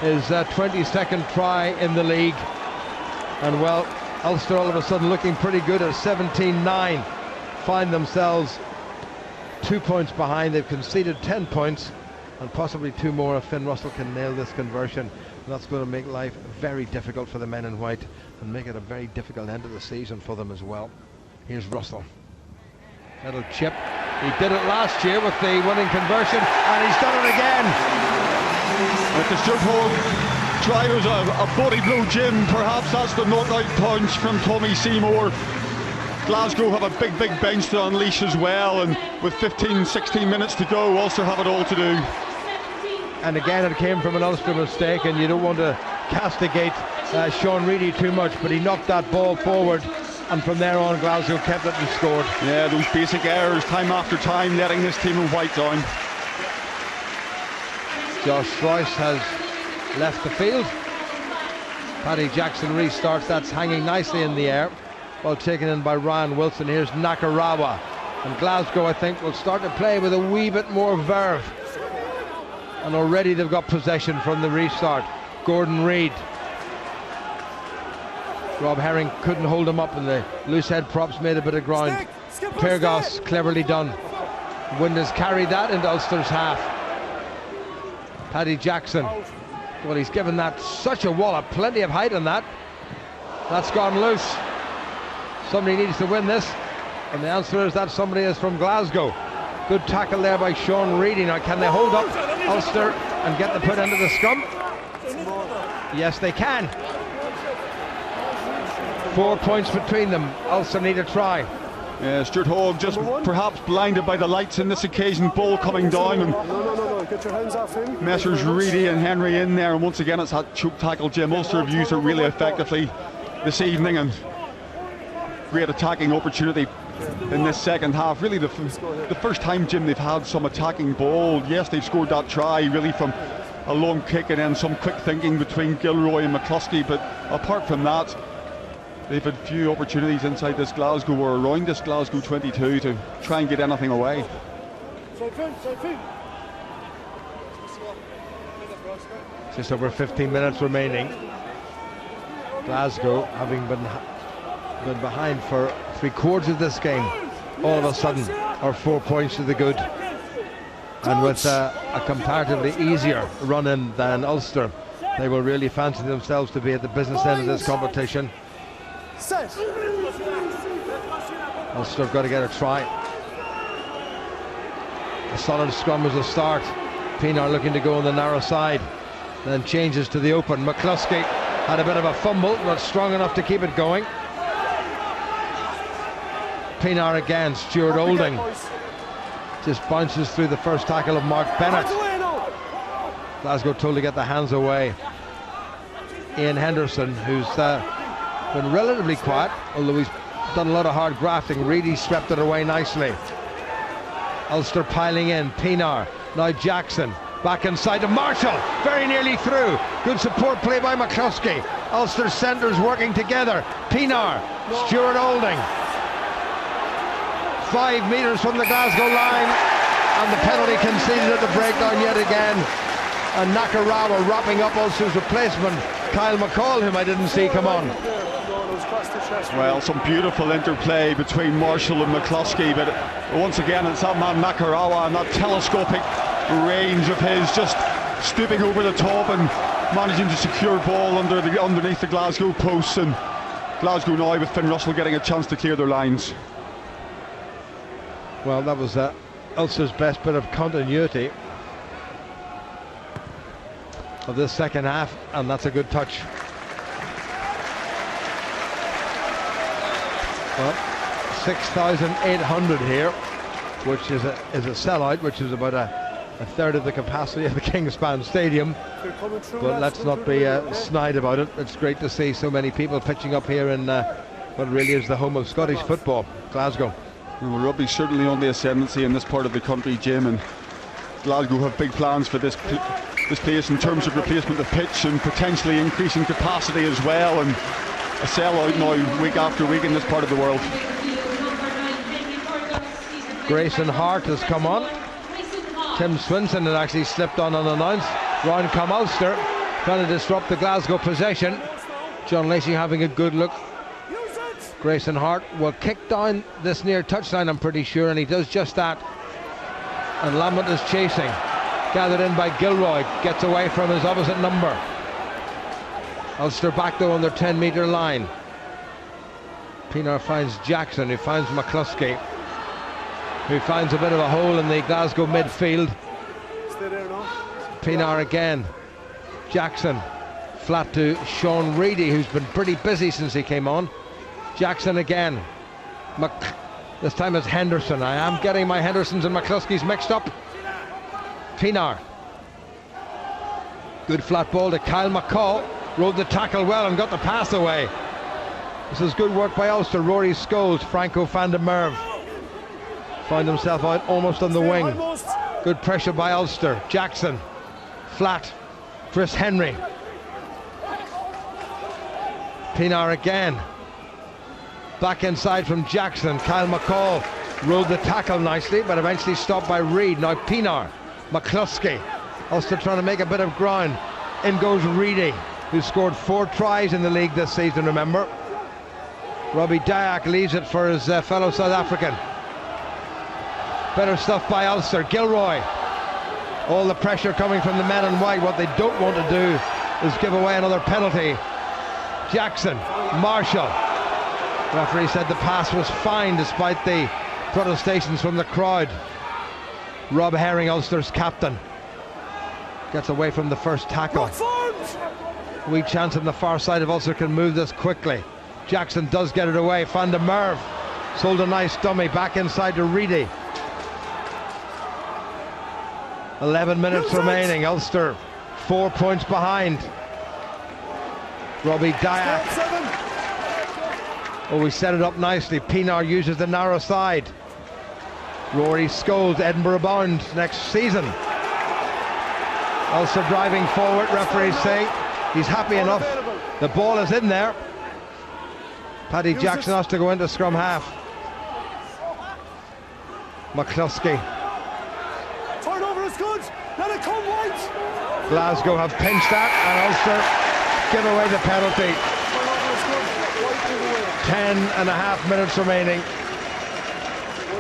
Speaker 2: His 22nd try in the league. And well, Ulster all of a sudden looking pretty good at 17-9. Find themselves 2 points behind. They've conceded 10 points and possibly 2 more if Finn Russell can nail this conversion. And that's going to make life very difficult for the men in white and make it a very difficult end of the season for them as well. Here's Russell. Little chip. He did it last year with the winning conversion, and he's done it again.
Speaker 5: If the Stuart Hogg try was a body blow, Jim, perhaps that's the knockout punch from Tommy Seymour. Glasgow have a big bench to unleash as well, and with 15-16 minutes to go, Ulster have it all to do.
Speaker 2: And again, it came from an Ulster mistake, and you don't want to castigate Sean Reedy too much, but he knocked that ball forward, and from there on Glasgow kept it and scored.
Speaker 5: Yeah, those basic errors time after time, letting this team in white down.
Speaker 2: Josh Royce has left the field. Paddy Jackson restarts. That's hanging nicely in the air. Ball taken in by Ryan Wilson. Here's Nakarawa. And Glasgow, I think, will start to play with a wee bit more verve. And already they've got possession from the restart. Gordon Reid. Rob Herring couldn't hold him up, and the loose head props made a bit of ground. Pyrgos, cleverly done. Wind has carried that into Ulster's half. Paddy Jackson. Well, he's given that such a wallop. Plenty of height on that. That's gone loose. Somebody needs to win this, and the answer is that somebody is from Glasgow. Good tackle there by Sean Reedy. Now, can they hold up Ulster and get the put into the scrum? Yes, they can. 4 points between them. Ulster need a try.
Speaker 5: Yeah, Stuart Hogg just perhaps blinded by the lights in this occasion. Ball coming down, and
Speaker 6: No, get your hands off him.
Speaker 5: Messrs Reedy and Henry in there, and once again it's that choke tackle. Jim, Ulster have used it really effectively this evening, and great attacking opportunity in this second half. Really the first time, Jim, they've had some attacking ball. Yes, they've scored that try really from a long kick and then some quick thinking between Gilroy and McCluskey, but apart from that, they've had few opportunities inside this Glasgow or around this Glasgow 22 to try and get anything away.
Speaker 2: Just over 15 minutes remaining. Glasgow, having been behind for 3/4 of this game, all of a sudden are 4 points to the good. And with a comparatively easier run-in than Ulster, they will really fancy themselves to be at the business end of this competition. Ulster have got to get a try. A solid scrum as a start. Pienaar looking to go on the narrow side, then changes to the open. McCluskey had a bit of a fumble, but strong enough to keep it going. Pienaar again. Stuart Olding just bounces through the first tackle of Mark Bennett. Glasgow told to get the hands away. Ian Henderson, who's been relatively quiet, although he's done a lot of hard grafting. Reedy swept it away nicely. Ulster piling in. Pienaar, now Jackson, back inside to Marshall, very nearly through. Good support play by McCluskey. Ulster centres working together. Pienaar, Stuart Olding. 5 metres from the Glasgow line, and the penalty conceded at the breakdown yet again. And Nakarawa wrapping up Ulster's replacement, Kyle McCall, whom I didn't see come on.
Speaker 5: Well, some beautiful interplay between Marshall and McCluskey, but once again it's that man Nakarawa and that telescopic range of his, just stooping over the top and managing to secure ball underneath the Glasgow posts, and Glasgow now with Finn Russell getting a chance to clear their lines.
Speaker 2: Well, that was Ulster's best bit of continuity of this second half, and that's a good touch. Well, 6,800 here, which is a sellout, which is about a third of the capacity of the Scotstoun Stadium. But let's not be snide about it. It's great to see so many people pitching up here in what really is the home of Scottish football, Glasgow.
Speaker 5: Well, rugby's certainly on the ascendancy in this part of the country, Jim, and Glasgow have big plans for this place in terms of replacement of pitch and potentially increasing capacity as well, and a sellout now week after week in this part of the world.
Speaker 2: Grayson Hart has come on. Tim Swinson had actually slipped on unannounced. Round come Ulster, trying to disrupt the Glasgow possession. John Lacey having a good look. Grayson Hart will kick down this near touchline, I'm pretty sure, and he does just that. And Lambert is chasing. Gathered in by Gilroy, gets away from his opposite number. Ulster back though on their 10-metre line. Pienaar finds Jackson, who finds McCluskey, who finds a bit of a hole in the Glasgow midfield.
Speaker 6: Stay there now.
Speaker 2: Pienaar again. Jackson flat to Sean Reedy, who's been pretty busy since he came on. Jackson again. This time it's Henderson. I am getting my Hendersons and McCluskeys mixed up. Pienaar. Good flat ball to Kyle McCall. Rode the tackle well and got the pass away. This is good work by Ulster. Rory Scholes, Franco van der Merwe found himself out almost on the wing. Good pressure by Ulster. Jackson, flat. Chris Henry. Pienaar again. Back inside from Jackson. Kyle McCall rode the tackle nicely, but eventually stopped by Reid. Now Pienaar, McCluskey. Ulster trying to make a bit of ground. In goes Reedy, who scored 4 tries in the league this season, remember. Robbie Dyack leaves it for his fellow South African. Better stuff by Ulster. Gilroy. All the pressure coming from the men in white. What they don't want to do is give away another penalty. Jackson, Marshall. Referee said the pass was fine despite the protestations from the crowd. Rob Herring, Ulster's captain, gets away from the first tackle. Wee chance on the far side of Ulster can move this quickly. Jackson does get it away. Van der Merwe sold a nice dummy back inside to Reedy. 11 minutes remaining. Ulster 4 points behind. Robbie Dyack. Oh, we set it up nicely. Pienaar uses the narrow side. Rory Scholes, Edinburgh bound next season. Ulster driving forward. Referees say he's happy enough. The ball is in there. Paddy Jackson has to go into scrum half. McCluskey.
Speaker 6: Turnover is good. Let it come wide.
Speaker 2: Glasgow have pinched that, and Ulster give away the penalty. 10.5 minutes remaining.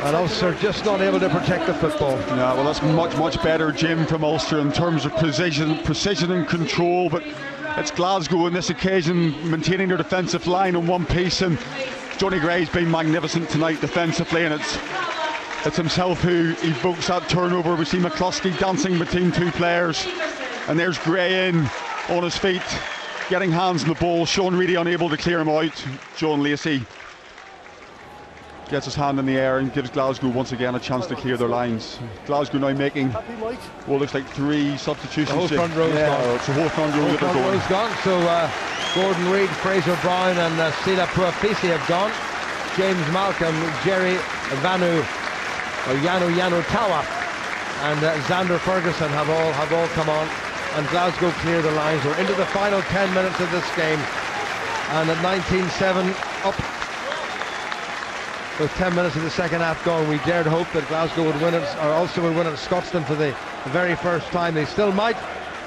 Speaker 2: And Ulster just not able to protect the football.
Speaker 5: Yeah, well, that's much better, Jim, from Ulster in terms of precision and control. But it's Glasgow on this occasion maintaining their defensive line in one piece, and Johnny Gray's been magnificent tonight defensively, and it's himself who evokes that turnover. We see McCluskey dancing between 2 players, and there's Gray in on his feet, getting hands on the ball. Sean Reedy unable to clear him out. John Lacey gets his hand in the air and gives Glasgow once again a chance to clear their lines. Glasgow now making what looks like 3 substitutions.
Speaker 2: The whole front row's gone.
Speaker 5: It's the whole front row that they're going.
Speaker 2: Gone. So Gordon Reid, Fraser Brown and Sila Puafisi have gone. James Malcolm, Jerry Yanu Tawa and Xander Ferguson have all come on, and Glasgow clear the lines. We're into the final 10 minutes of this game, and at 19-7 up with 10 minutes of the second half gone. We dared hope that Glasgow would win it, or Ulster would win at Scotstoun for the very first time. They still might,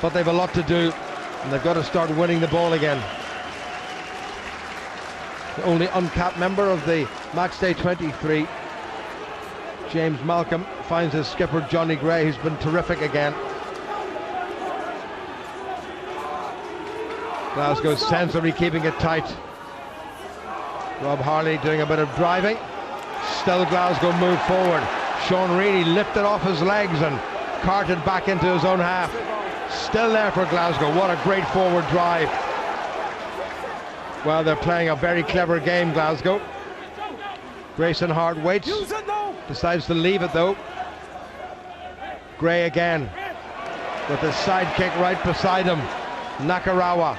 Speaker 2: but they've a lot to do, and they've got to start winning the ball again. The only uncapped member of the matchday 23, James Malcolm, finds his skipper Johnny Gray, who's been terrific again. Glasgow sensibly keeping it tight. Rob Harley doing a bit of driving. Still Glasgow move forward. Sean Reedy lifted off his legs and carted back into his own half. Still there for Glasgow. What a great forward drive. Well, they're playing a very clever game, Glasgow. Grayson Hart waits. Decides to leave it though. Gray again with his sidekick right beside him. Nakarawa.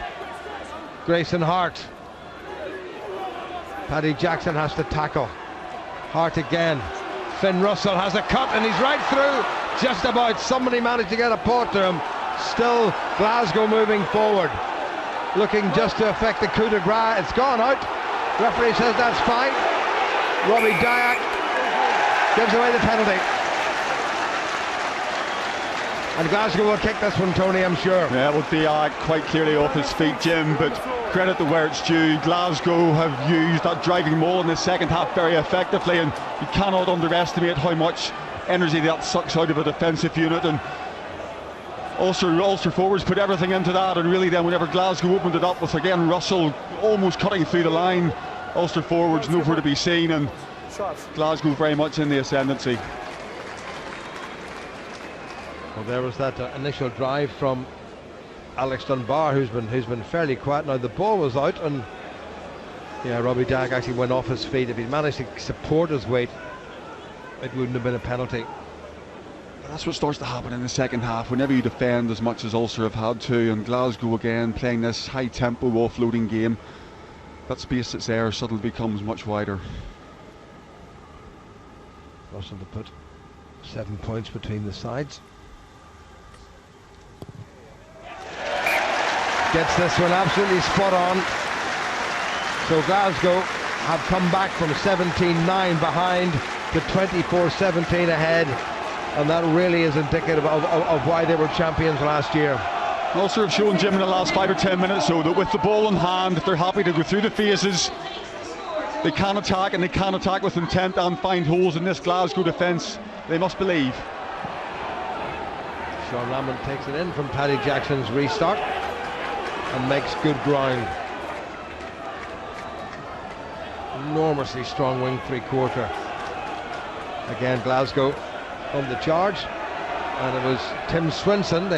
Speaker 2: Grayson Hart. Paddy Jackson has to tackle. Hart again. Finn Russell has a cut and he's right through. Just about. Somebody managed to get a paw to him. Still Glasgow moving forward. Looking just to affect the coup de grace. It's gone out. Referee says that's fine. Robbie Dyack gives away the penalty. And Glasgow will kick this one, Tony, I'm sure.
Speaker 5: Yeah, it would be quite clearly off his feet, Jim, but credit to where it's due. Glasgow have used that driving maul in the second half very effectively, and you cannot underestimate how much energy that sucks out of a defensive unit. And Ulster forwards put everything into that, and really then whenever Glasgow opened it up with, again, Russell almost cutting through the line, Ulster forwards nowhere to be seen, and Glasgow very much in the ascendancy.
Speaker 2: Well, there was that initial drive from Alex Dunbar, who's been fairly quiet. Now the ball was out, and yeah, Robbie Dag actually went off his feet. If he'd managed to support his weight, it wouldn't have been a penalty.
Speaker 5: That's what starts to happen in the second half whenever you defend as much as Ulster have had to, and Glasgow again playing this high tempo offloading game. That space that's there suddenly becomes much wider.
Speaker 2: Russell to put 7 points between the sides. Gets this one absolutely spot on. So Glasgow have come back from 17-9 behind to 24-17 ahead, and that really is indicative of why they were champions last year.
Speaker 5: Ulster have shown, Jim, in the last 5 or 10 minutes so that with the ball in hand, if they're happy to go through the phases, they can attack, and they can attack with intent and find holes in this Glasgow defence. They must believe.
Speaker 2: Sean Lamond takes it in from Paddy Jackson's restart and makes good ground. Enormously strong wing three-quarter. Again, Glasgow on the charge, and it was Tim Swinson,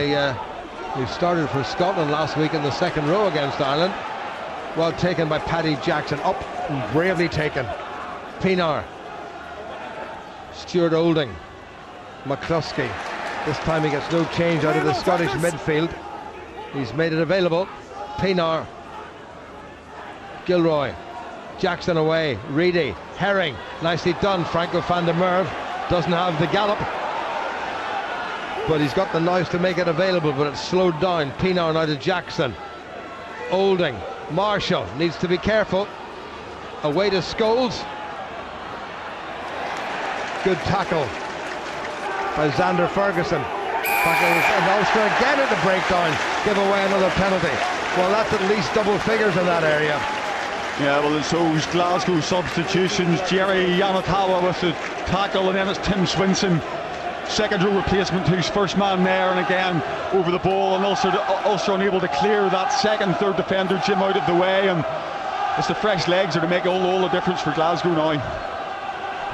Speaker 2: who started for Scotland last week in the second row against Ireland. Well taken by Paddy Jackson, up and bravely taken. Pienaar, Stuart Olding, McCluskey. This time he gets no change out of the Scottish midfield. He's made it available. Pienaar, Gilroy, Jackson away, Reedy, Herring, nicely done. Franco van der Merwe doesn't have the gallop, but he's got the noise to make it available, but it's slowed down. Pienaar now to Jackson. Olding, Marshall needs to be careful. Away to Scholes. Good tackle by Xander Ferguson. And Ulster again at the breakdown, give away another penalty. Well, that's at least double figures in that area.
Speaker 5: Yeah, well, it's those Glasgow substitutions. Jerry Yanatawa with the tackle, and then it's Tim Swinson, second row replacement, who's first man there, and again over the ball, and Ulster unable to clear that second, third defender, Jim, out of the way, and it's the fresh legs are to make all the difference for Glasgow now.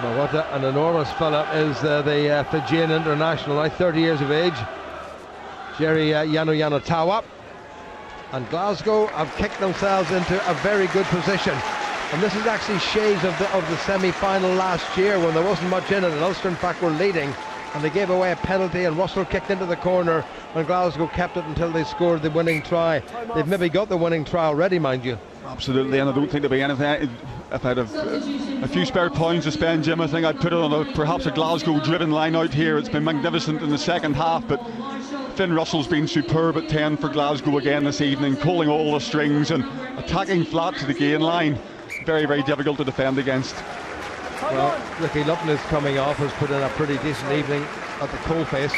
Speaker 2: Well, what an enormous fella is the Fijian international, now 30 years of age, Jerry Yanatawa. And Glasgow have kicked themselves into a very good position, and this is actually shades of the semi-final last year when there wasn't much in it, and Ulster in fact were leading, and they gave away a penalty, and Russell kicked into the corner, and Glasgow kept it until they scored the winning try. They've maybe got the winning try already, mind you.
Speaker 5: Absolutely, and I don't think there'll be anything. If I had a few spare pounds to spend, Jim, I think I'd put it on perhaps a Glasgow-driven line out here. It's been magnificent in the second half, but Finn Russell's been superb at 10 for Glasgow again this evening, pulling all the strings and attacking flat to the gain line. Very, very difficult to defend against.
Speaker 2: Well, Ricky Lupton is coming off, has put in a pretty decent evening at the coalface.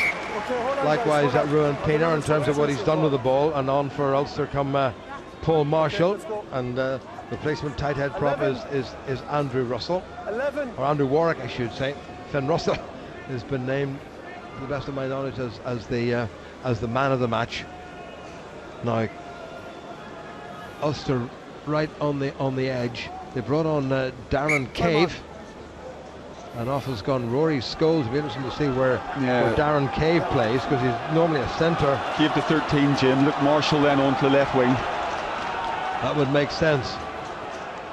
Speaker 2: Likewise at Ruan Pienaar in terms of what he's done with the ball, and on for Ulster come Paul Marshall, and replacement tight head prop is Andrew Russell, or Andrew Warwick I should say. Finn Russell has been named, to the best of my knowledge, as the man of the match. Now Ulster right on the edge. They brought on Darren Cave, and off has gone Rory Scholes. It'll be interesting to see where Darren Cave plays, because he's normally a centre.
Speaker 5: Cave to 13, Jim. Luke Marshall then on to the left wing.
Speaker 2: That would make sense.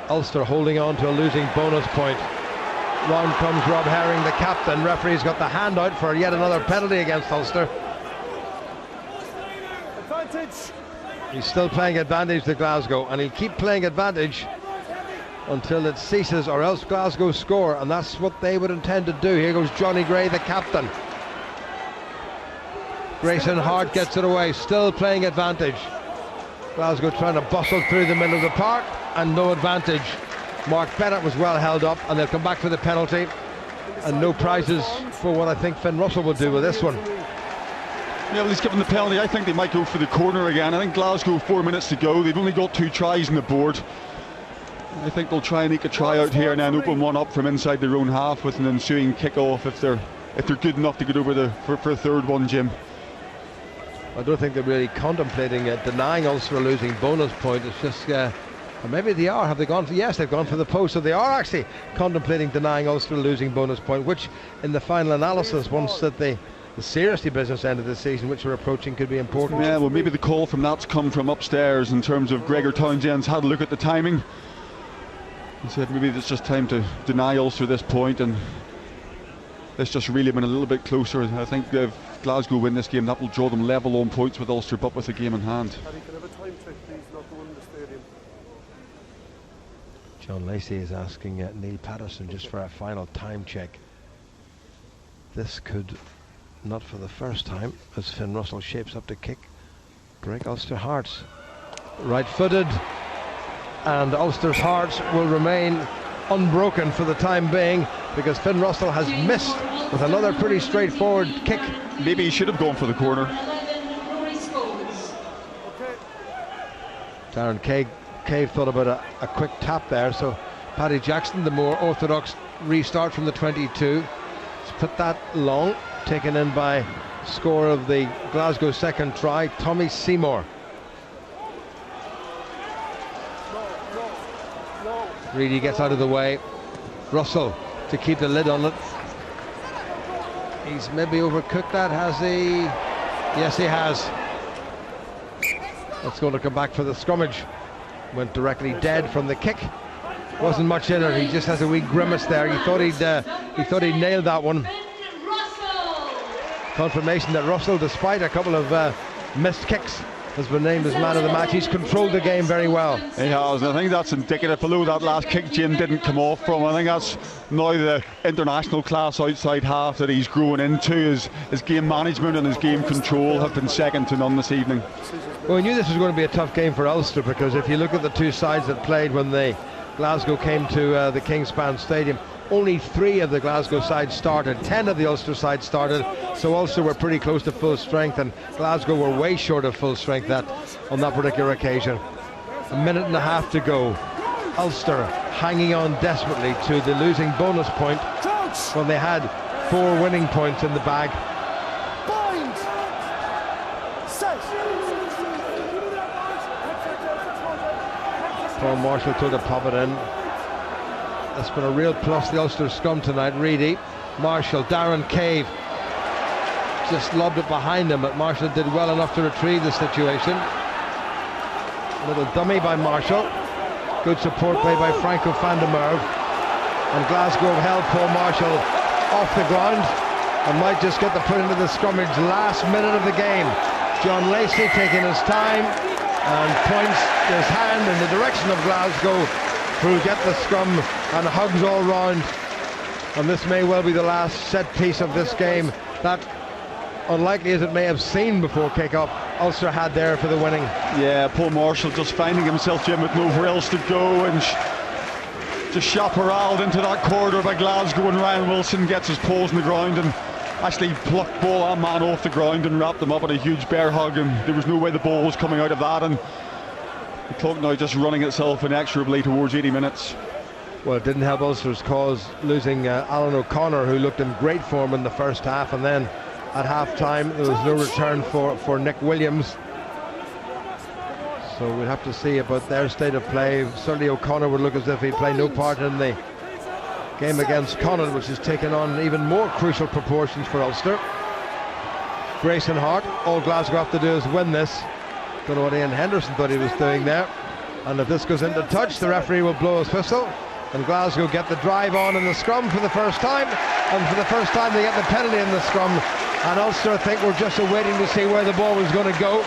Speaker 2: Ulster holding on to a losing bonus point. Round comes Rob Herring, the captain. Referee's got the hand out for yet another penalty against Ulster.
Speaker 6: Advantage.
Speaker 2: He's still playing advantage to Glasgow, and he'll keep playing advantage until it ceases, or else Glasgow score, and that's what they would intend to do. Here goes Johnny Gray, the captain. Grayson Hart gets it away, still playing advantage. Glasgow trying to bustle through the middle of the park, and no advantage. Mark Bennett was well held up, and they'll come back for the penalty, and no prizes for what I think Finn Russell will do with this one.
Speaker 5: Yeah, well, he's given the penalty. I think they might go for the corner again. I think Glasgow, 4 minutes to go. They've only got 2 tries on the board. I think they'll try and eke a try out here and then open one up from inside their own half with an ensuing kick-off if they're good enough to get over for a third one, Jim.
Speaker 2: I don't think they're really contemplating denying Ulster a losing bonus point. It's just, or maybe they are. Have they gone for? Yes, they've gone for the post. So they are actually contemplating denying Ulster a losing bonus point, which, in the final analysis, once that the seriously business end of the season, which we're approaching, could be important.
Speaker 5: Yeah, well, maybe the call from that's come from upstairs in terms of Gregor Townsend's had a look at the timing. He said maybe it's just time to deny Ulster this point, and let's just reel them in a little bit closer. I think if Glasgow win this game, that will draw them level on points with Ulster, but with a game in hand.
Speaker 6: Paddy, can I have a time check, please, not going in the stadium?
Speaker 2: John Lacey is asking Neil Patterson just for a final time check. This could, not for the first time, as Finn Russell shapes up to kick, break Ulster hearts. Right-footed, and Ulster's hearts will remain unbroken for the time being, because Finn Russell has missed with another pretty straightforward kick.
Speaker 5: Maybe he should have gone for the corner.
Speaker 2: Darren Cave thought about a quick tap there, so Paddy Jackson, the more orthodox restart from the 22. Let's put that long, taken in by scorer of the Glasgow second try, Tommy Seymour. Reedy gets out of the way. Russell to keep the lid on it. He's maybe overcooked that, has he? Yes, he has. That's going to come back for the scrummage. Went directly dead from the kick. Wasn't much in it. He just has a wee grimace there. He thought he'd nailed that one. Confirmation that Russell, despite a couple of missed kicks, has been named as man of the match. He's controlled the game very well.
Speaker 5: He has, and I think that's indicative. Below that last kick Jim didn't come off from. I think that's now the international class outside half that he's growing into. His game management and his game control have been second to none this evening.
Speaker 2: Well, we knew this was going to be a tough game for Ulster, because if you look at the two sides that played when Glasgow came to the Scotstoun Stadium, only 3 of the Glasgow side started, 10 of the Ulster side started, so Ulster were pretty close to full strength and Glasgow were way short of full strength on that particular occasion. A minute and a half to go. Ulster hanging on desperately to the losing bonus point when they had 4 winning points in the bag. Paul Marshall took to pop it in. That's been a real plus, the Ulster scrum tonight. Reedy, Marshall, Darren Cave just lobbed it behind him, but Marshall did well enough to retrieve the situation. A little dummy by Marshall. Good support play by Franco van der Merwe. And Glasgow held Paul Marshall off the ground and might just get the put into the scrummage last minute of the game. John Lacey taking his time and points his hand in the direction of Glasgow, who get the scrum and hugs all round. And this may well be the last set piece of this game that, unlikely as it may have seemed before kick-off, Ulster had there for the winning.
Speaker 5: Yeah, Paul Marshall just finding himself, Jim, with nowhere else to go, and just chaparraled into that corridor by Glasgow, and Ryan Wilson gets his paws on the ground and actually plucked ball and man off the ground and wrapped them up in a huge bear hug, and there was no way the ball was coming out of that, and the clock now just running itself inexorably towards 80 minutes.
Speaker 2: Well, it didn't help Ulster's cause losing Alan O'Connor, who looked in great form in the first half, and then at half-time there was no return for Nick Williams. So we'll have to see about their state of play. Certainly O'Connor would look as if he'd play no part in the game against Connacht, which has taken on even more crucial proportions for Ulster. Grayson Hart, all Glasgow have to do is win this. Don't know what Ian Henderson thought he was doing there. And if this goes into touch, the referee will blow his whistle, and Glasgow get the drive on in the scrum for the first time, and for the first time they get the penalty in the scrum. And Ulster, I think, we're just waiting to see where the ball was going to go,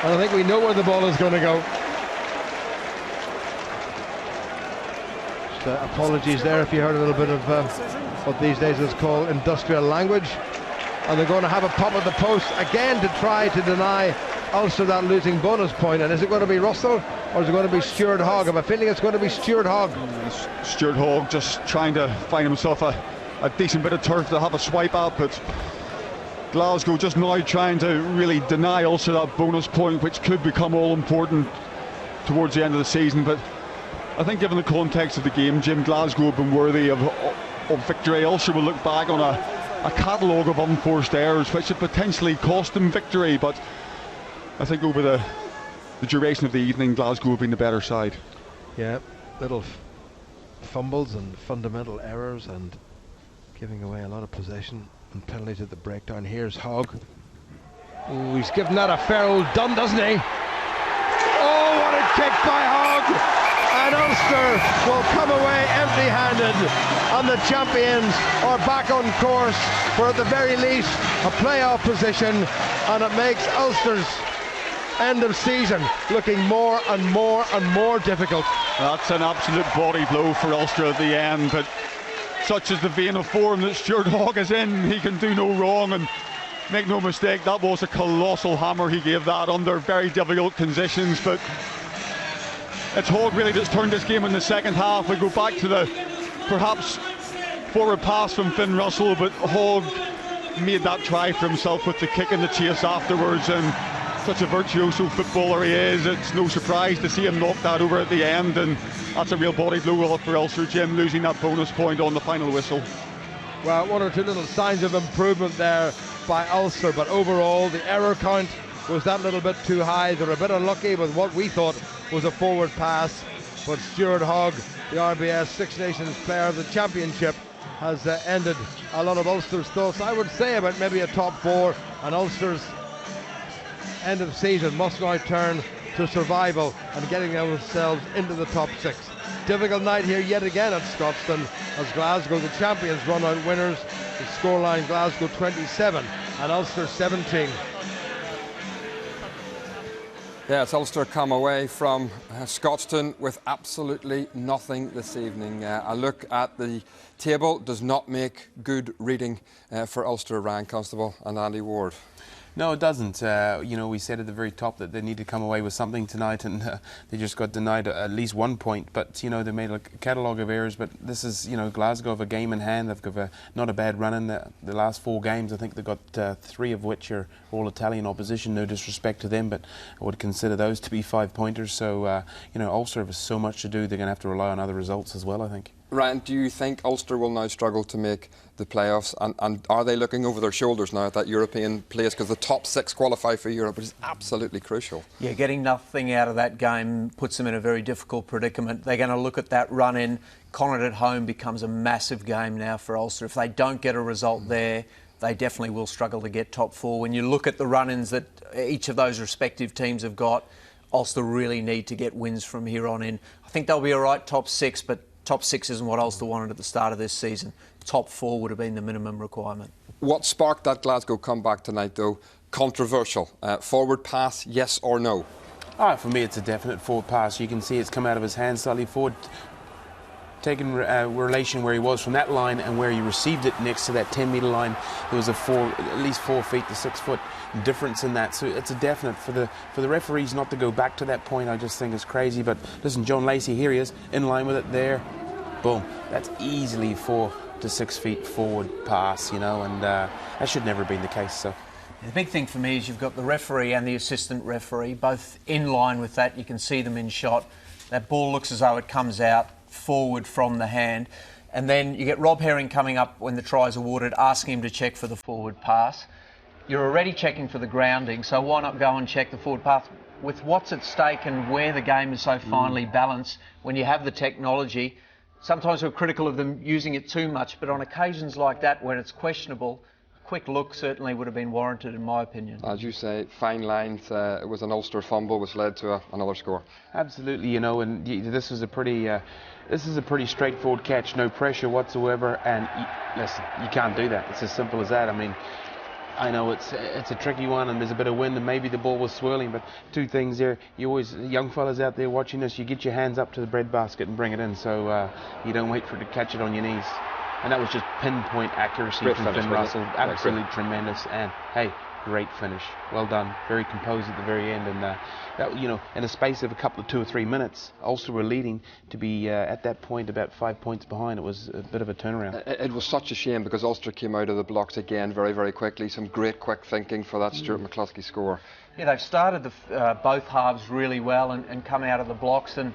Speaker 2: and I think we know where the ball is going to go. Just, apologies there if you heard a little bit of what these days is called industrial language. And they're going to have a pop at the post again to try to deny Ulster that losing bonus point. And is it going to be Russell or is it going to be Stuart Hogg? I have a feeling it's going to be Stuart Hogg.
Speaker 5: Stuart Hogg just trying to find himself a decent bit of turf to have a swipe at, but Glasgow just now trying to really deny Ulster that bonus point, which could become all important towards the end of the season. But I think given the context of the game, Jim, Glasgow have been worthy of victory. Ulster will look back on a catalogue of unforced errors which had potentially cost them victory, but I think over the duration of the evening, Glasgow have been the better side.
Speaker 2: Yeah, little fumbles and fundamental errors and giving away a lot of possession and penalties at the breakdown. Here's Hogg. Ooh, he's given that a fair old done, doesn't he? Oh, what a kick by Hogg! And Ulster will come away empty-handed, and the champions are back on course for, at the very least, a playoff position, and it makes Ulster's end of season looking more and more and more difficult.
Speaker 5: That's an absolute body blow for Ulster at the end, but such is the vein of form that Stuart Hogg is in, he can do no wrong, and make no mistake, that was a colossal hammer he gave that under very difficult conditions. But it's Hogg really that's turned this game in the second half. We go back to the perhaps forward pass from Finn Russell, but Hogg made that try for himself with the kick and the chase afterwards, and such a virtuoso footballer he is, it's no surprise to see him knock that over at the end, and that's a real body blow for Ulster, Jim, losing that bonus point on the final whistle.
Speaker 2: Well, one or two little signs of improvement there by Ulster, but overall the error count was that little bit too high. They were a bit unlucky with what we thought was a forward pass, but Stuart Hogg, the RBS Six Nations Player of the Championship, has ended a lot of Ulster's thoughts. I would say about maybe a top four, and Ulster's end of season must now turn to survival and getting themselves into the top six. Difficult night here yet again at Scotstoun as Glasgow, the champions, run out winners. The scoreline: Glasgow 27 and Ulster 17.
Speaker 1: Yes, Ulster come away from Scotstoun with absolutely nothing this evening. A look at the table does not make good reading for Ulster, Ryan Constable and Andy Ward.
Speaker 3: No, it doesn't. You know, we said at the very top that they need to come away with something tonight, and they just got denied at least 1 point. But, you know, they made a catalogue of errors. But this is, you know, Glasgow have a game in hand. They've got not a bad run in the last 4 games. I think they've got 3 of which are all Italian opposition. No disrespect to them, but I would consider those to be 5-pointers. So, you know, Ulster have so much to do. They're going to have to rely on other results as well, I think.
Speaker 1: Ryan, do you think Ulster will now struggle to make the playoffs, and are they looking over their shoulders now at that European place, because the top 6 qualify for Europe, which is absolutely crucial?
Speaker 4: Yeah, getting nothing out of that game puts them in a very difficult predicament. They're going to look at that run in. Connacht at home becomes a massive game now for Ulster. If they don't get a result there, they definitely will struggle to get top 4. When you look at the run-ins that each of those respective teams have got, Ulster really need to get wins from here on in. I think they'll be all right top 6, but top 6 isn't what Ulster wanted at the start of this season. Top 4 would have been the minimum requirement.
Speaker 1: What sparked that Glasgow comeback tonight, though? Controversial. Forward pass, yes or no?
Speaker 3: For me, it's a definite forward pass. You can see it's come out of his hands slightly forward, taking relation where he was from that line and where he received it next to that 10-metre line. There was at least 4 feet to 6 foot difference in that. So it's a definite for the referees not to go back to that point. I just think it's crazy. But listen, John Lacey, here he is in line with it there. Boom. That's easily 4 to 6 feet forward pass, you know, and that should never have been the case. So
Speaker 4: the big thing for me is you've got the referee and the assistant referee both in line with that. You can see them in shot. That ball looks as though it comes out forward from the hand, and then you get Rob Herring coming up when the try is awarded, asking him to check for the forward pass. You're already checking for the grounding, so why not go and check the forward pass? With what's at stake and where the game is so finely balanced, when you have the technology, sometimes we're critical of them using it too much, but on occasions like that, when it's questionable, a quick look certainly would have been warranted, in my opinion.
Speaker 1: As you say, fine lines. It was an Ulster fumble which led to another score.
Speaker 3: Absolutely, you know, and this is a pretty straightforward catch, no pressure whatsoever, and listen, you can't do that. It's as simple as that. I mean, I know it's a tricky one, and there's a bit of wind, and maybe the ball was swirling, but 2 things there. You always, young fellas out there watching this, you get your hands up to the breadbasket and bring it in, so you don't wait for it to catch it on your knees. and that was just pinpoint accuracy
Speaker 1: Great
Speaker 3: from
Speaker 1: finish,
Speaker 3: Finn
Speaker 1: wasn't
Speaker 3: Russell.
Speaker 1: it? Yeah,
Speaker 3: Absolutely
Speaker 1: great.
Speaker 3: tremendous, and hey, great finish. Well done. Very composed at the very end, and that, you know, in a space of a couple of 2 or 3 minutes, Ulster were leading. To be at that point about 5 points behind, it was a bit of a turnaround.
Speaker 1: It was such a shame because Ulster came out of the blocks again very, very quickly. Some great quick thinking for that Stuart McCluskey score.
Speaker 4: Yeah, they've started both halves really well and come out of the blocks, and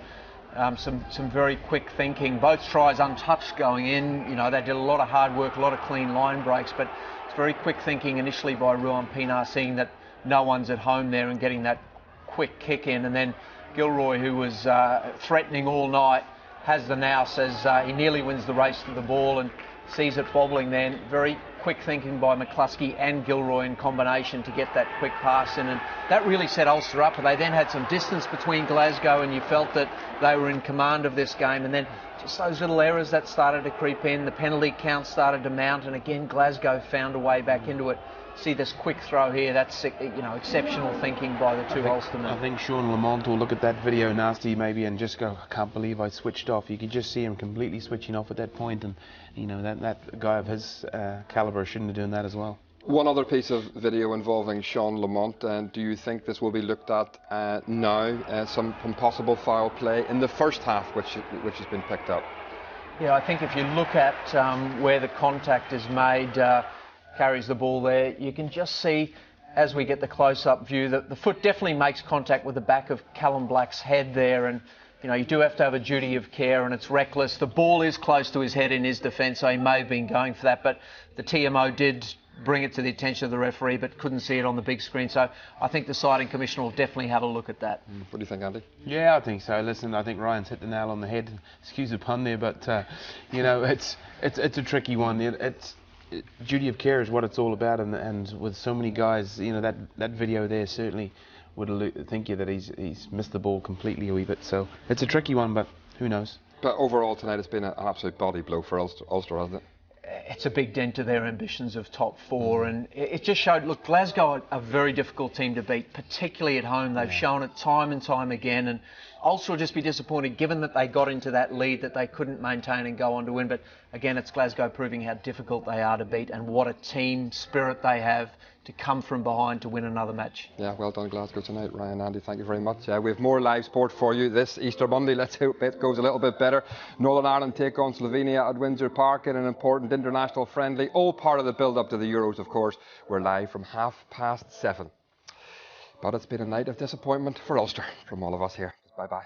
Speaker 4: some very quick thinking. Both tries untouched going in. You know, they did a lot of hard work, a lot of clean line breaks, but it's very quick thinking initially by Ruan Pinar, seeing that no one's at home there and getting that quick kick in, and then Gilroy, who was threatening all night, has the nous as he nearly wins the race to the ball and sees it bobbling then. Very quick thinking by McCluskey and Gilroy in combination to get that quick pass in, and that really set Ulster up. They then had some distance between Glasgow, and you felt that they were in command of this game, and then just those little errors that started to creep in, the penalty count started to mount, and again Glasgow found a way back into it. See this quick throw here, that's, you know, exceptional thinking by the two Ulstermen.
Speaker 3: I think Sean Lamont will look at that video nasty maybe and just go, I can't believe I switched off. You could just see him completely switching off at that point, and you know, that guy of his calibre shouldn't have done that as well.
Speaker 1: One other piece of video involving Sean Lamont, and do you think this will be looked at now, some possible foul play in the first half which has been picked up?
Speaker 4: Yeah, I think if you look at where the contact is made, carries the ball there, you can just see as we get the close-up view that the foot definitely makes contact with the back of Callum Black's head there, and you know, you do have to have a duty of care, and it's reckless. The ball is close to his head in his defence, so he may have been going for that, but the TMO did bring it to the attention of the referee but couldn't see it on the big screen, so I think the citing commissioner will definitely have a look at that.
Speaker 1: What do you think, Andy?
Speaker 3: Yeah, I think so. Listen, I think Ryan's hit the nail on the head. Excuse the pun there, but you know, it's a tricky one. It's duty of care is what it's all about, and with so many guys, you know, that video there certainly would think you that he's missed the ball completely a wee bit. So it's a tricky one, but who knows?
Speaker 1: But overall tonight it's been an absolute body blow for Ulster, hasn't it?
Speaker 4: It's a big dent to their ambitions of top four, and it just showed, look, Glasgow are a very difficult team to beat, particularly at home. They've shown it time and time again, and Ulster will just be disappointed given that they got into that lead that they couldn't maintain and go on to win. But again, it's Glasgow proving how difficult they are to beat and what a team spirit they have to come from behind to win another match.
Speaker 1: Yeah, well done Glasgow tonight, Ryan, Andy, thank you very much. We have more live sport for you this Easter Monday. Let's hope it goes a little bit better. Northern Ireland take on Slovenia at Windsor Park in an important international friendly, all part of the build-up to the Euros, of course. We're live from 7:30. But it's been a night of disappointment for Ulster from all of us here. Bye-bye.